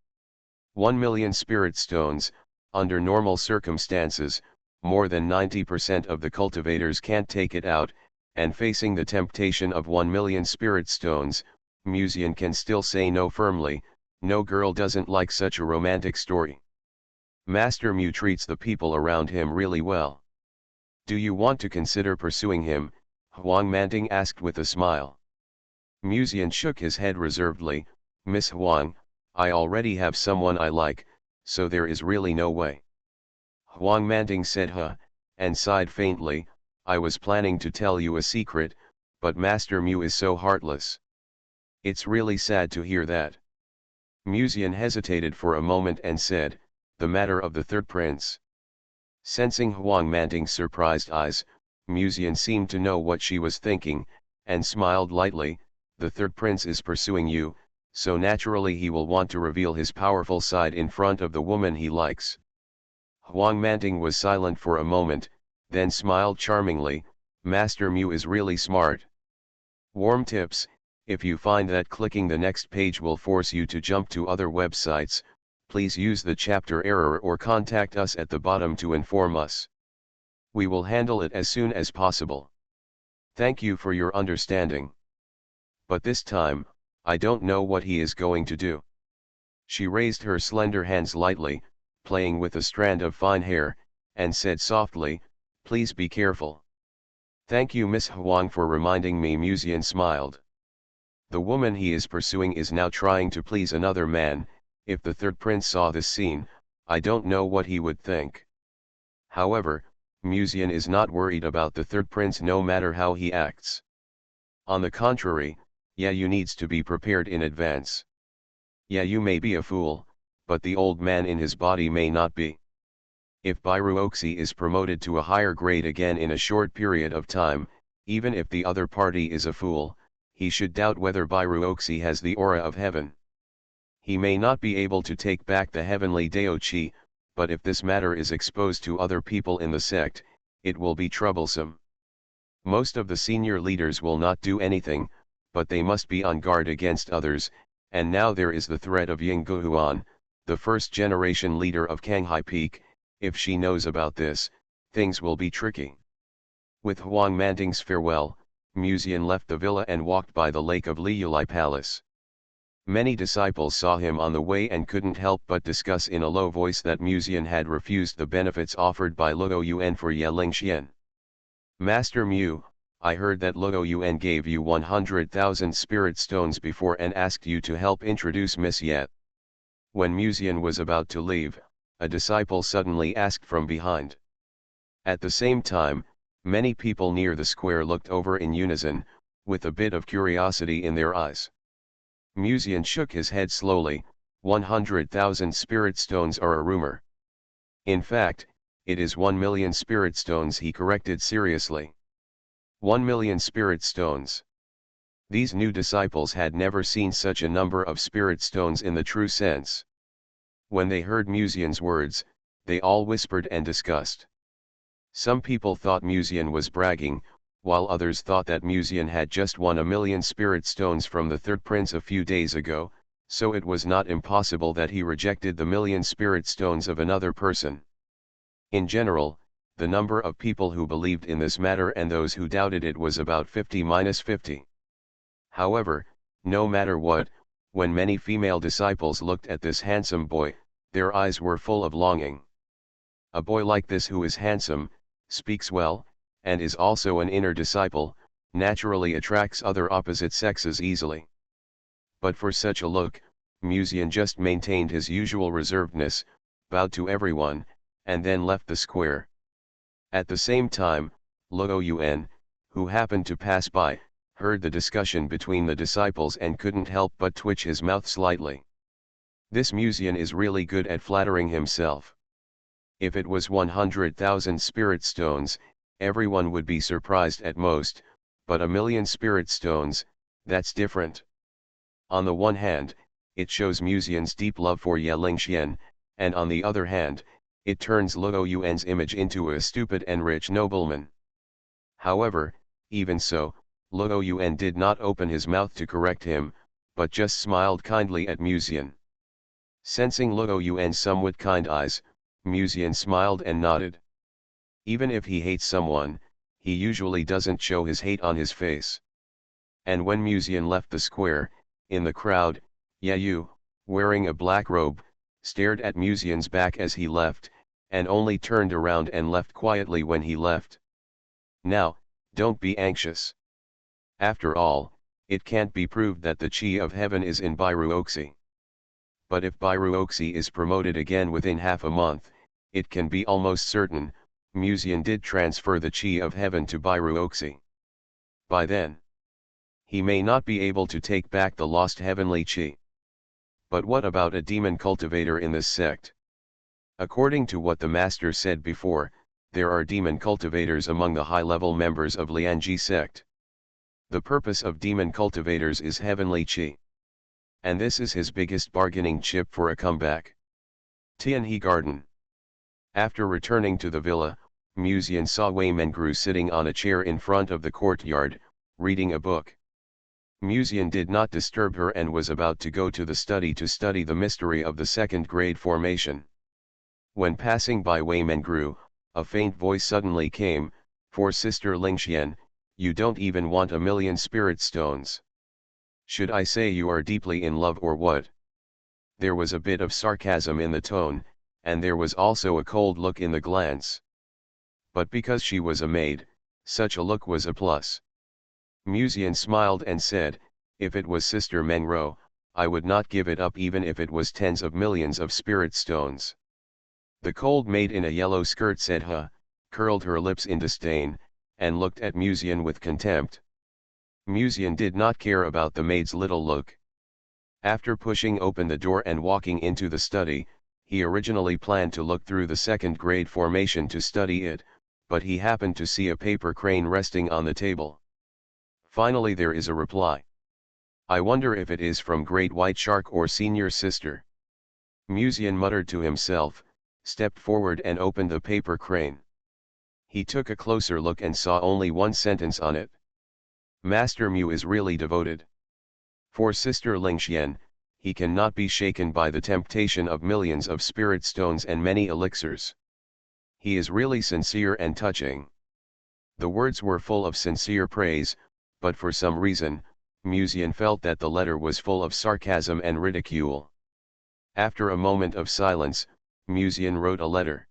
1 million spirit stones, under normal circumstances, more than 90% of the cultivators can't take it out, and facing the temptation of 1 million spirit stones, Musian can still say no firmly. No girl doesn't like such a romantic story. Master Mu treats the people around him really well. Do you want to consider pursuing him? Huang Manting asked with a smile. Musian shook his head reservedly. Miss Huang, I already have someone I like, so there is really no way. Huang Manting said huh, and sighed faintly. I was planning to tell you a secret, but Master Mu is so heartless. It's really sad to hear that. Musian hesitated for a moment and said, the matter of the third prince. Sensing Huang Manting's surprised eyes, Musian seemed to know what she was thinking, and smiled lightly. The third prince is pursuing you, so naturally he will want to reveal his powerful side in front of the woman he likes. Huang Manting was silent for a moment, then smiled charmingly. Master Mu is really smart. Warm tips: if you find that clicking the next page will force you to jump to other websites, please use the chapter error or contact us at the bottom to inform us. We will handle it as soon as possible. Thank you for your understanding. But this time, I don't know what he is going to do. She raised her slender hands lightly, playing with a strand of fine hair, and said softly, please be careful. Thank you Miss Huang for reminding me. Musian smiled. The woman he is pursuing is now trying to please another man. If the third prince saw this scene, I don't know what he would think. However, Musian is not worried about the third prince no matter how he acts. On the contrary, you needs to be prepared in advance. You may be a fool, but the old man in his body may not be. If Biruoxi is promoted to a higher grade again in a short period of time, even if the other party is a fool, he should doubt whether Biruoxi has the aura of heaven. He may not be able to take back the heavenly Daochi, but if this matter is exposed to other people in the sect, it will be troublesome. Most of the senior leaders will not do anything, but they must be on guard against others, and now there is the threat of Ying Guhuan, the first generation leader of Canghai Peak. If she knows about this, things will be tricky. With Huang Manting's farewell, Musian left the villa and walked by the lake of Liulai Palace. Many disciples saw him on the way and couldn't help but discuss in a low voice that Musian had refused the benefits offered by Luo Yuan for Ye Lingxian. Master Mu, I heard that Luo Yuan gave you 100,000 spirit stones before and asked you to help introduce Miss Ye. When Musian was about to leave, a disciple suddenly asked from behind. At the same time, many people near the square looked over in unison, with a bit of curiosity in their eyes. Musian shook his head slowly. 100,000 spirit stones are a rumor. In fact, it is 1 million spirit stones, he corrected seriously. 1 million spirit stones. These new disciples had never seen such a number of spirit stones in the true sense. When they heard Musian's words, they all whispered and discussed. Some people thought Musian was bragging, while others thought that Musian had just won 1 million spirit stones from the third prince a few days ago, so it was not impossible that he rejected the 1 million spirit stones of another person. In general, the number of people who believed in this matter and those who doubted it was about 50-50. However, no matter what, when many female disciples looked at this handsome boy, their eyes were full of longing. A boy like this who is handsome, speaks well, and is also an inner disciple, naturally attracts other opposite sexes easily. But for such a look, Musian just maintained his usual reservedness, bowed to everyone, and then left the square. At the same time, Luo Yuan, who happened to pass by, heard the discussion between the disciples and couldn't help but twitch his mouth slightly. This Musian is really good at flattering himself. If it was 100,000 spirit stones, everyone would be surprised at most, but 1,000,000 spirit stones, that's different. On the one hand, it shows Musian's deep love for Ye Lingxian, and on the other hand, it turns Luo Yuan's image into a stupid and rich nobleman. However, even so, Luo Yuan did not open his mouth to correct him, but just smiled kindly at Musian. Sensing Luo Yuan's somewhat kind eyes, Musian smiled and nodded. Even if he hates someone, he usually doesn't show his hate on his face. And when Musian left the square, in the crowd, Ye Yu, wearing a black robe, stared at Musian's back as he left, and only turned around and left quietly when he left. Now, don't be anxious. After all, it can't be proved that the Qi of heaven is in Bairuoxi. But if Bairuoxi is promoted again within half a month, it can be almost certain, Musian did transfer the Qi of heaven to Bairuoxi. By then, he may not be able to take back the lost heavenly Qi. But what about a demon cultivator in this sect? According to what the master said before, there are demon cultivators among the high-level members of Lianji sect. The purpose of demon cultivators is heavenly Qi. And this is his biggest bargaining chip for a comeback. Tianhe Garden. After returning to the villa, Musian saw Wei Mengru sitting on a chair in front of the courtyard, reading a book. Musian did not disturb her and was about to go to the study to study the mystery of the second grade formation. When passing by Wei Mengru, a faint voice suddenly came, "For Sister Lingxian, you don't even want 1,000,000 spirit stones. Should I say you are deeply in love or what?" There was a bit of sarcasm in the tone, and there was also a cold look in the glance. But because she was a maid, such a look was a plus. Musian smiled and said, "If it was Sister Mengro, I would not give it up even if it was tens of millions of spirit stones." The cold maid in a yellow skirt said huh, curled her lips in disdain, and looked at Musian with contempt. Musian did not care about the maid's little look. After pushing open the door and walking into the study, he originally planned to look through the second grade formation to study it, but he happened to see a paper crane resting on the table. Finally there is a reply. "I wonder if it is from Great White Shark or Senior Sister." Musian muttered to himself, stepped forward and opened the paper crane. He took a closer look and saw only one sentence on it. "Master Mu is really devoted. For Sister Lingxian, he cannot be shaken by the temptation of millions of spirit stones and many elixirs. He is really sincere and touching." The words were full of sincere praise, but for some reason, Musian felt that the letter was full of sarcasm and ridicule. After a moment of silence, Musian wrote a letter.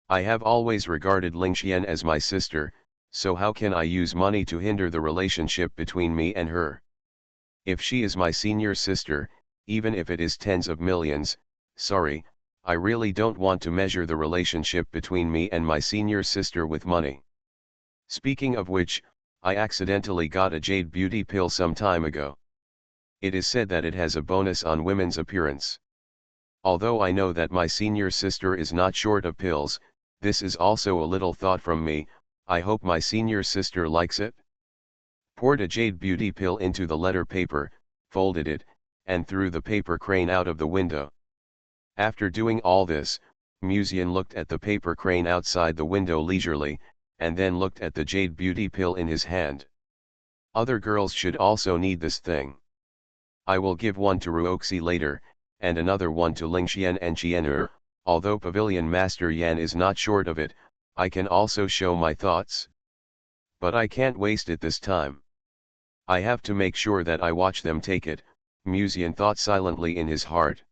"I have always regarded Lingxian as my sister, so how can I use money to hinder the relationship between me and her? If she is my senior sister, even if it is tens of millions, sorry, I really don't want to measure the relationship between me and my senior sister with money. Speaking of which, I accidentally got a jade beauty pill some time ago. It is said that it has a bonus on women's appearance. Although I know that my senior sister is not short of pills, this is also a little thought from me. I hope my senior sister likes it." Poured a jade beauty pill into the letter paper, folded it, and threw the paper crane out of the window. After doing all this, Musian looked at the paper crane outside the window leisurely, and then looked at the jade beauty pill in his hand. "Other girls should also need this thing. I will give one to Ruoxi later, and another one to Lingxian and Qian'er. Although Pavilion Master Yan is not short of it, I can also show my thoughts. But I can't waste it this time. I have to make sure that I watch them take it," Musian thought silently in his heart.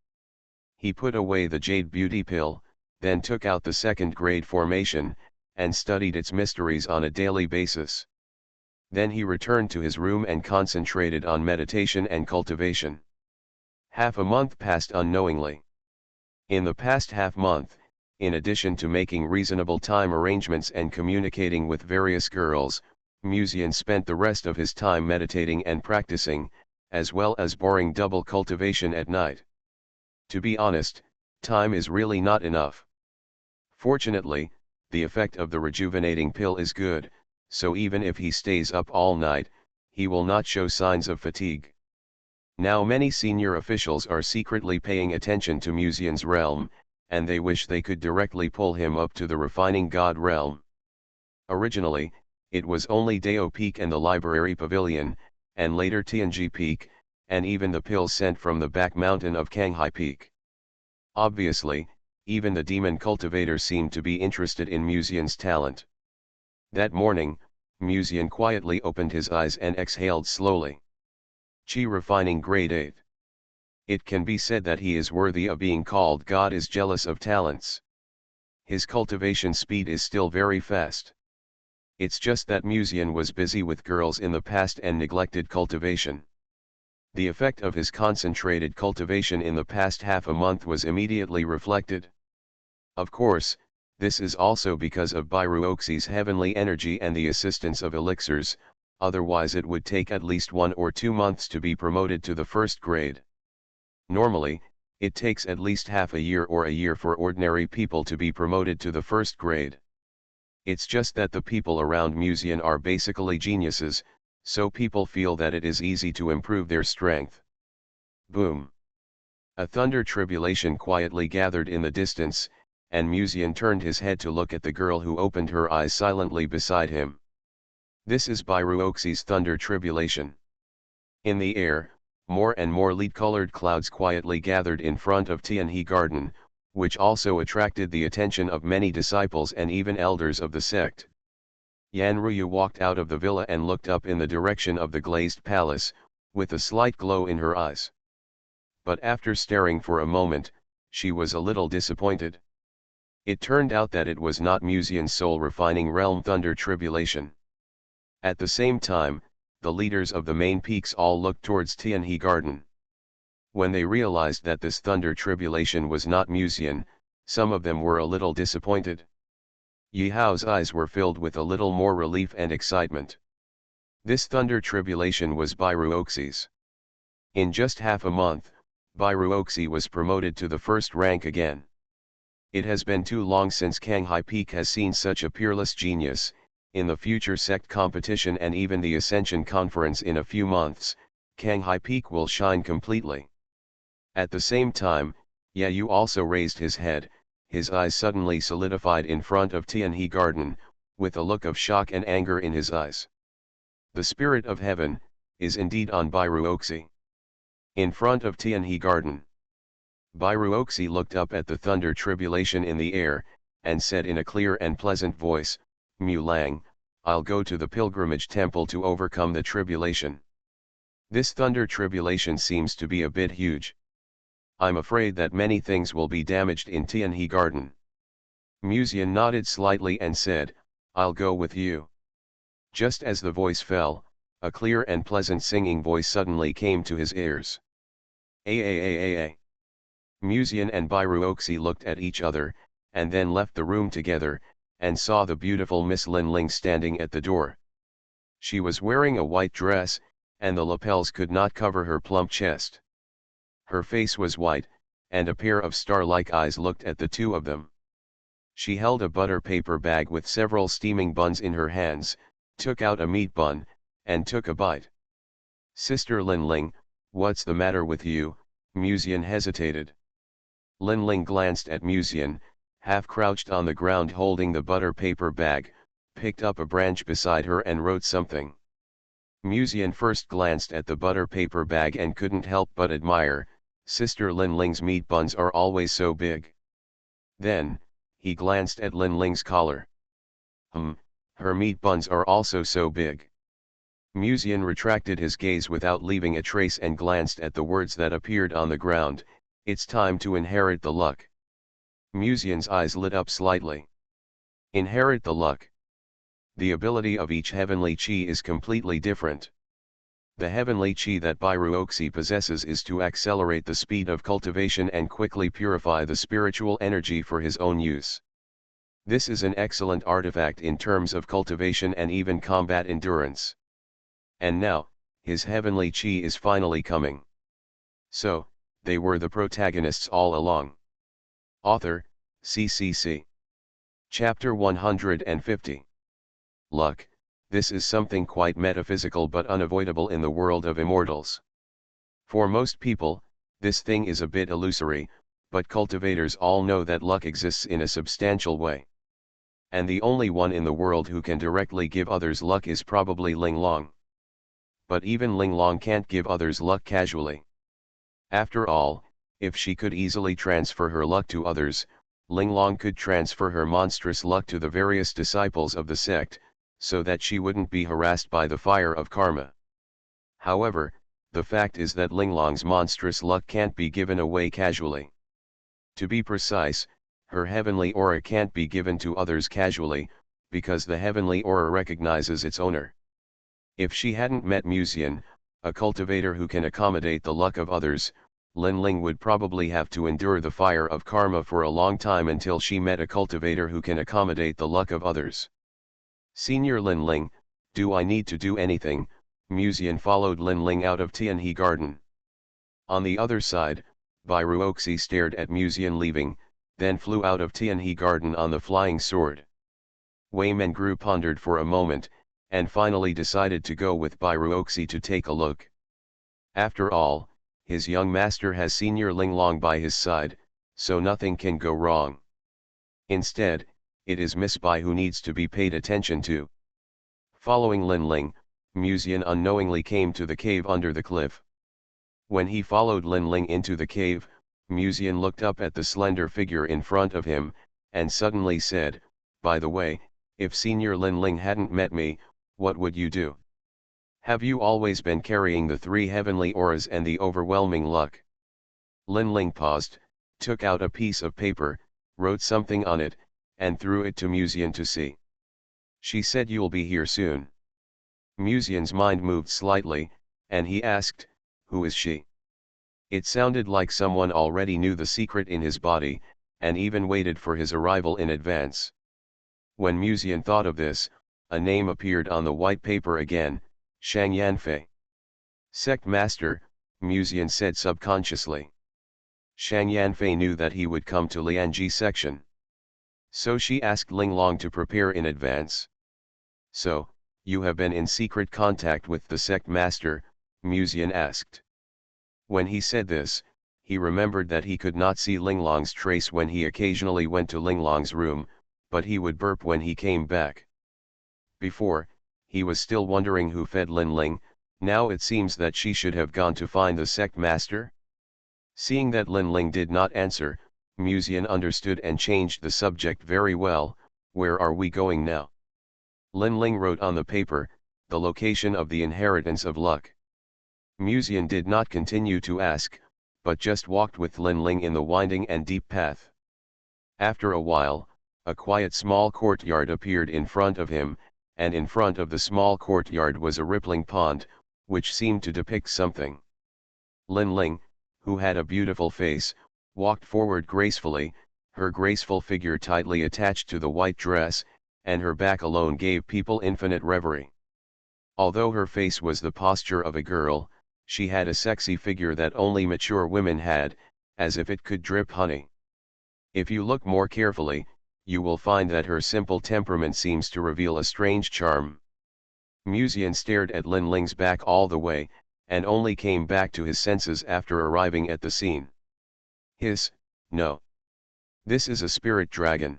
He put away the jade beauty pill, then took out the second grade formation, and studied its mysteries on a daily basis. Then he returned to his room and concentrated on meditation and cultivation. Half a month passed unknowingly. In the past half month, in addition to making reasonable time arrangements and communicating with various girls, Musian spent the rest of his time meditating and practicing, as well as boring double cultivation at night. To be honest, time is really not enough. Fortunately, the effect of the rejuvenating pill is good, so even if he stays up all night, he will not show signs of fatigue. Now many senior officials are secretly paying attention to Musian's realm, and they wish they could directly pull him up to the refining god realm. Originally, it was only Dao Peak and the Library Pavilion, and later Tianji Peak, and even the pills sent from the back mountain of Kanghai Peak. Obviously, even the demon cultivator seemed to be interested in Musian's talent. That morning, Musian quietly opened his eyes and exhaled slowly. Qi refining grade 8. It can be said that he is worthy of being called God is jealous of talents. His cultivation speed is still very fast. It's just that Musian was busy with girls in the past and neglected cultivation. The effect of his concentrated cultivation in the past half a month was immediately reflected. Of course, this is also because of Bairuoxi's heavenly energy and the assistance of elixirs, otherwise it would take at least 1 or 2 months to be promoted to the first grade. Normally, it takes at least half a year or a year for ordinary people to be promoted to the first grade. It's just that the people around Musian are basically geniuses, so people feel that it is easy to improve their strength. Boom! A thunder tribulation quietly gathered in the distance, and Musian turned his head to look at the girl who opened her eyes silently beside him. This is Bairuoxi's thunder tribulation. In the air, more and more lead-colored clouds quietly gathered in front of Tianhe Garden, which also attracted the attention of many disciples and even elders of the sect. Yan Ruyu walked out of the villa and looked up in the direction of the glazed palace, with a slight glow in her eyes. But after staring for a moment, she was a little disappointed. It turned out that it was not Musian's soul refining realm thunder tribulation. At the same time, the leaders of the main peaks all looked towards Tianhe Garden. When they realized that this thunder tribulation was not Musian, some of them were a little disappointed. Yi Hao's eyes were filled with a little more relief and excitement. This thunder tribulation was Bairuoxi's. In just half a month, Bairuoxi was promoted to the first rank again. It has been too long since Kanghai Peak has seen such a peerless genius. In the future sect competition and even the Ascension Conference in a few months, Kanghai Peak will shine completely. At the same time, Yu also raised his head, his eyes suddenly solidified in front of Tianhe Garden, with a look of shock and anger in his eyes. The spirit of heaven is indeed on Bairuoxi. In front of Tianhe Garden, Bairuoxi looked up at the thunder tribulation in the air, and said in a clear and pleasant voice, "Mu Lang, I'll go to the pilgrimage temple to overcome the tribulation. This thunder tribulation seems to be a bit huge. I'm afraid that many things will be damaged in Tianhe Garden." Musian nodded slightly and said, "I'll go with you." Just as the voice fell, a clear and pleasant singing voice suddenly came to his ears. A. Musian and Bairuoxi looked at each other, and then left the room together, and saw the beautiful Miss Lin Ling standing at the door. She was wearing a white dress, and the lapels could not cover her plump chest. Her face was white, and a pair of star-like eyes looked at the two of them. She held a butter paper bag with several steaming buns in her hands, took out a meat bun, and took a bite. "Sister Lin Ling, what's the matter with you?" Musian hesitated. Lin Ling glanced at Musian, half crouched on the ground holding the butter paper bag, picked up a branch beside her and wrote something. Musian first glanced at the butter paper bag and couldn't help but admire, Sister Lin Ling's meat buns are always so big. Then, he glanced at Lin Ling's collar. Her meat buns are also so big. Musian retracted his gaze without leaving a trace and glanced at the words that appeared on the ground, "It's time to inherit the luck." Musian's eyes lit up slightly. Inherit the luck. The ability of each heavenly chi is completely different. The heavenly chi that Bairuoxi possesses is to accelerate the speed of cultivation and quickly purify the spiritual energy for his own use. This is an excellent artifact in terms of cultivation and even combat endurance. And now, his heavenly chi is finally coming. So, they were the protagonists all along. Author, CCC. Chapter 150. Luck. This is something quite metaphysical but unavoidable in the world of immortals. For most people, this thing is a bit illusory, but cultivators all know that luck exists in a substantial way. And the only one in the world who can directly give others luck is probably Ling Long. But even Ling Long can't give others luck casually. After all, if she could easily transfer her luck to others, Ling Long could transfer her monstrous luck to the various disciples of the sect, so that she wouldn't be harassed by the fire of karma. However, the fact is that Ling Long's monstrous luck can't be given away casually. To be precise, her heavenly aura can't be given to others casually, because the heavenly aura recognizes its owner. If she hadn't met Musian, a cultivator who can accommodate the luck of others, Lin Ling would probably have to endure the fire of karma for a long time until she met a cultivator who can accommodate the luck of others. Senior Lin Ling, do I need to do anything? Musian followed Lin Ling out of Tianhe Garden. On the other side, Bai Ruoxi stared at Musian leaving, then flew out of Tianhe Garden on the flying sword. Wei Mengru pondered for a moment, and finally decided to go with Bai Ruoxi to take a look. After all, his young master has Senior Ling Long by his side, so nothing can go wrong. Instead, it is Miss Bai who needs to be paid attention to. Following Lin Ling, Musian unknowingly came to the cave under the cliff. When he followed Lin Ling into the cave, Musian looked up at the slender figure in front of him, and suddenly said, "By the way, if Senior Lin Ling hadn't met me, what would you do? Have you always been carrying the 3 heavenly auras and the overwhelming luck?" Lin Ling paused, took out a piece of paper, wrote something on it, and threw it to Musian to see. "She said you'll be here soon." Musian's mind moved slightly, and he asked, "Who is she?" It sounded like someone already knew the secret in his body, and even waited for his arrival in advance. When Musian thought of this, a name appeared on the white paper again, Shang Yanfei. "Sect Master," Musian said subconsciously. Shang Yanfei knew that he would come to Lianji section. So she asked Ling Long to prepare in advance. "So, you have been in secret contact with the sect master?" Musian asked. When he said this, he remembered that he could not see Ling Long's trace when he occasionally went to Ling Long's room, but he would burp when he came back. Before, he was still wondering who fed Lin Ling, now it seems that she should have gone to find the sect master? Seeing that Lin Ling did not answer, Musian understood and changed the subject very well. "Where are we going now?" Lin Ling wrote on the paper, "The location of the inheritance of luck." Musian did not continue to ask, but just walked with Lin Ling in the winding and deep path. After a while, a quiet small courtyard appeared in front of him, and in front of the small courtyard was a rippling pond, which seemed to depict something. Lin Ling, who had a beautiful face, walked forward gracefully, her graceful figure tightly attached to the white dress, and her back alone gave people infinite reverie. Although her face was the posture of a girl, she had a sexy figure that only mature women had, as if it could drip honey. If you look more carefully, you will find that her simple temperament seems to reveal a strange charm. Musian stared at Lin Ling's back all the way, and only came back to his senses after arriving at the scene. No. This is a spirit dragon.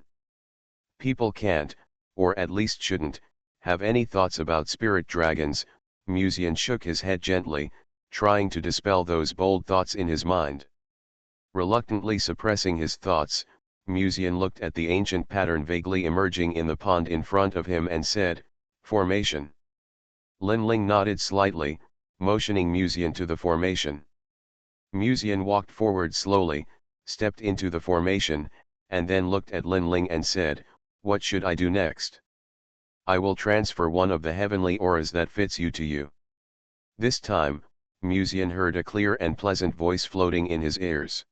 People can't, or at least shouldn't, have any thoughts about spirit dragons. Musian shook his head gently, trying to dispel those bold thoughts in his mind. Reluctantly suppressing his thoughts, Musian looked at the ancient pattern vaguely emerging in the pond in front of him and said, "Formation." Lin Ling nodded slightly, motioning Musian to the formation. Musian walked forward slowly, stepped into the formation, and then looked at Lin Ling and said, "What should I do next?" "I will transfer one of the heavenly auras that fits you to you." This time, Musian heard a clear and pleasant voice floating in his ears.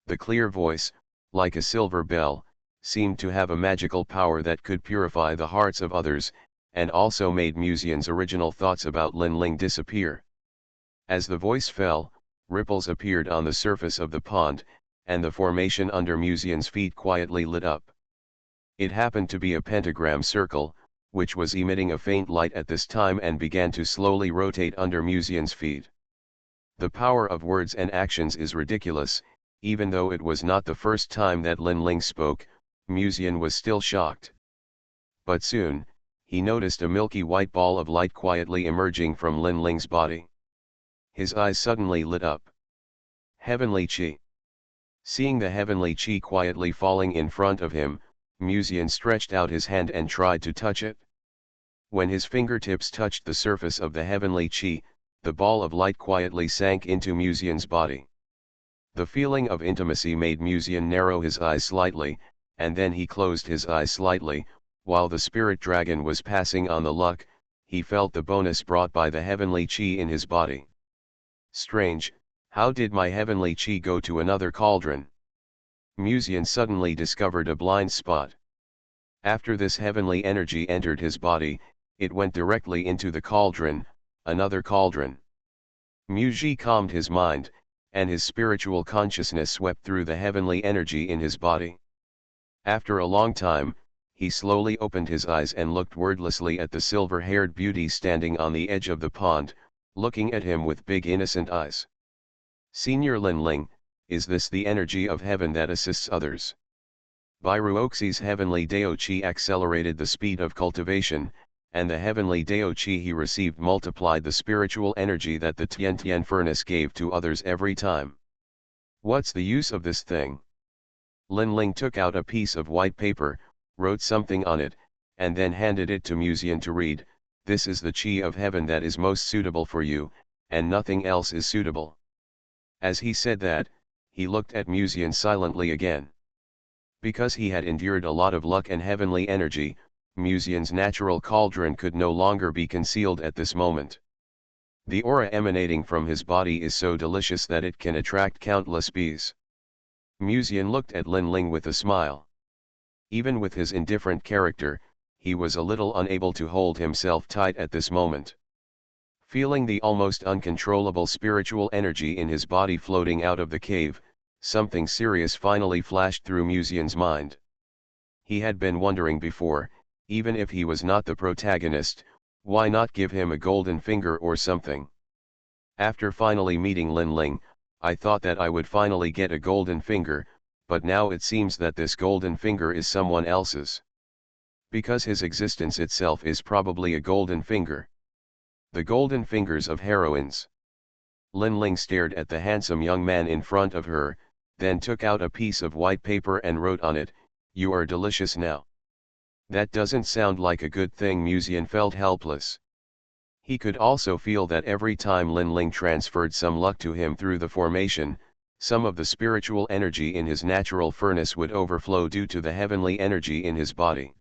The clear voice, like a silver bell, seemed to have a magical power that could purify the hearts of others, and also made Musian's original thoughts about Lin Ling disappear. As the voice fell, ripples appeared on the surface of the pond, and the formation under Musian's feet quietly lit up. It happened to be a pentagram circle, which was emitting a faint light at this time and began to slowly rotate under Musian's feet. The power of words and actions is ridiculous. Even though it was not the first time that Lin Ling spoke, Musian was still shocked. But soon, he noticed a milky white ball of light quietly emerging from Lin Ling's body. His eyes suddenly lit up. Heavenly Qi. Seeing the heavenly Qi quietly falling in front of him, Musian stretched out his hand and tried to touch it. When his fingertips touched the surface of the heavenly Qi, the ball of light quietly sank into Musian's body. The feeling of intimacy made Musian narrow his eyes slightly, and then he closed his eyes slightly. While the spirit dragon was passing on the luck, he felt the bonus brought by the heavenly Qi in his body. Strange, how did my heavenly Qi go to another cauldron? Musian suddenly discovered a blind spot. After this heavenly energy entered his body, it went directly into the cauldron, another cauldron. Muji calmed his mind, and his spiritual consciousness swept through the heavenly energy in his body. After a long time, he slowly opened his eyes and looked wordlessly at the silver-haired beauty standing on the edge of the pond, looking at him with big innocent eyes. Senior Lin Ling, is this the energy of heaven that assists others? By Ruoxi's heavenly Dao Qi accelerated the speed of cultivation, and the heavenly Dao Qi he received multiplied the spiritual energy that the Tian Tian furnace gave to others every time. What's the use of this thing? Lin Ling took out a piece of white paper, wrote something on it, and then handed it to Musian to read. This is the Qi of heaven that is most suitable for you, and nothing else is suitable. As he said that, he looked at Musian silently again. Because he had endured a lot of luck and heavenly energy, Musian's natural cauldron could no longer be concealed at this moment. The aura emanating from his body is so delicious that it can attract countless bees. Musian looked at Lin Ling with a smile. Even with his indifferent character, he was a little unable to hold himself tight at this moment. Feeling the almost uncontrollable spiritual energy in his body floating out of the cave, something serious finally flashed through Musian's mind. He had been wondering before, even if he was not the protagonist, why not give him a golden finger or something? After finally meeting Lin Ling, I thought that I would finally get a golden finger, but now it seems that this golden finger is someone else's. Because his existence itself is probably a golden finger. The golden fingers of heroines. Lin Ling stared at the handsome young man in front of her, then took out a piece of white paper and wrote on it, "You are delicious now." That doesn't sound like a good thing. Musian felt helpless. He could also feel that every time Lin Ling transferred some luck to him through the formation, some of the spiritual energy in his natural furnace would overflow due to the heavenly energy in his body.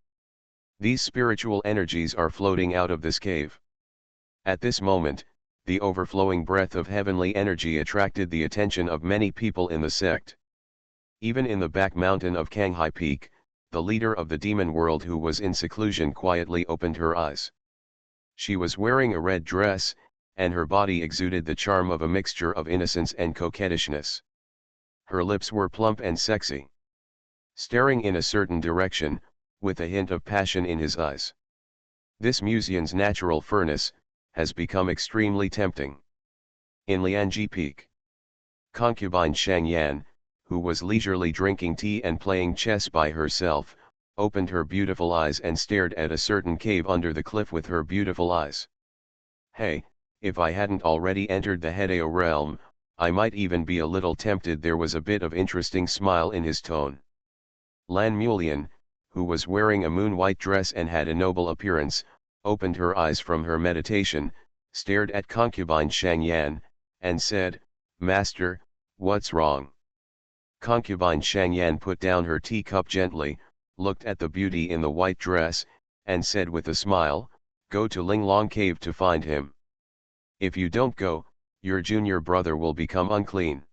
These spiritual energies are floating out of this cave. At this moment, the overflowing breath of heavenly energy attracted the attention of many people in the sect. Even in the back mountain of Kanghai Peak, the leader of the demon world who was in seclusion quietly opened her eyes. She was wearing a red dress, and her body exuded the charm of a mixture of innocence and coquettishness. Her lips were plump and sexy. Staring in a certain direction, with a hint of passion in his eyes. This Musian's natural furnace has become extremely tempting. In Lianji Peak, concubine Shang Yan, who was leisurely drinking tea and playing chess by herself, opened her beautiful eyes and stared at a certain cave under the cliff with her beautiful eyes. Hey, if I hadn't already entered the Hedeo realm, I might even be a little tempted. There was a bit of interesting smile in his tone. Lan Mulian, who was wearing a moon-white dress and had a noble appearance, opened her eyes from her meditation, stared at concubine Shang Yan, and said, "Master, what's wrong?" Concubine Shang Yan put down her teacup gently, looked at the beauty in the white dress, and said with a smile, "Go to Linglong Cave to find him. If you don't go, your junior brother will become unclean."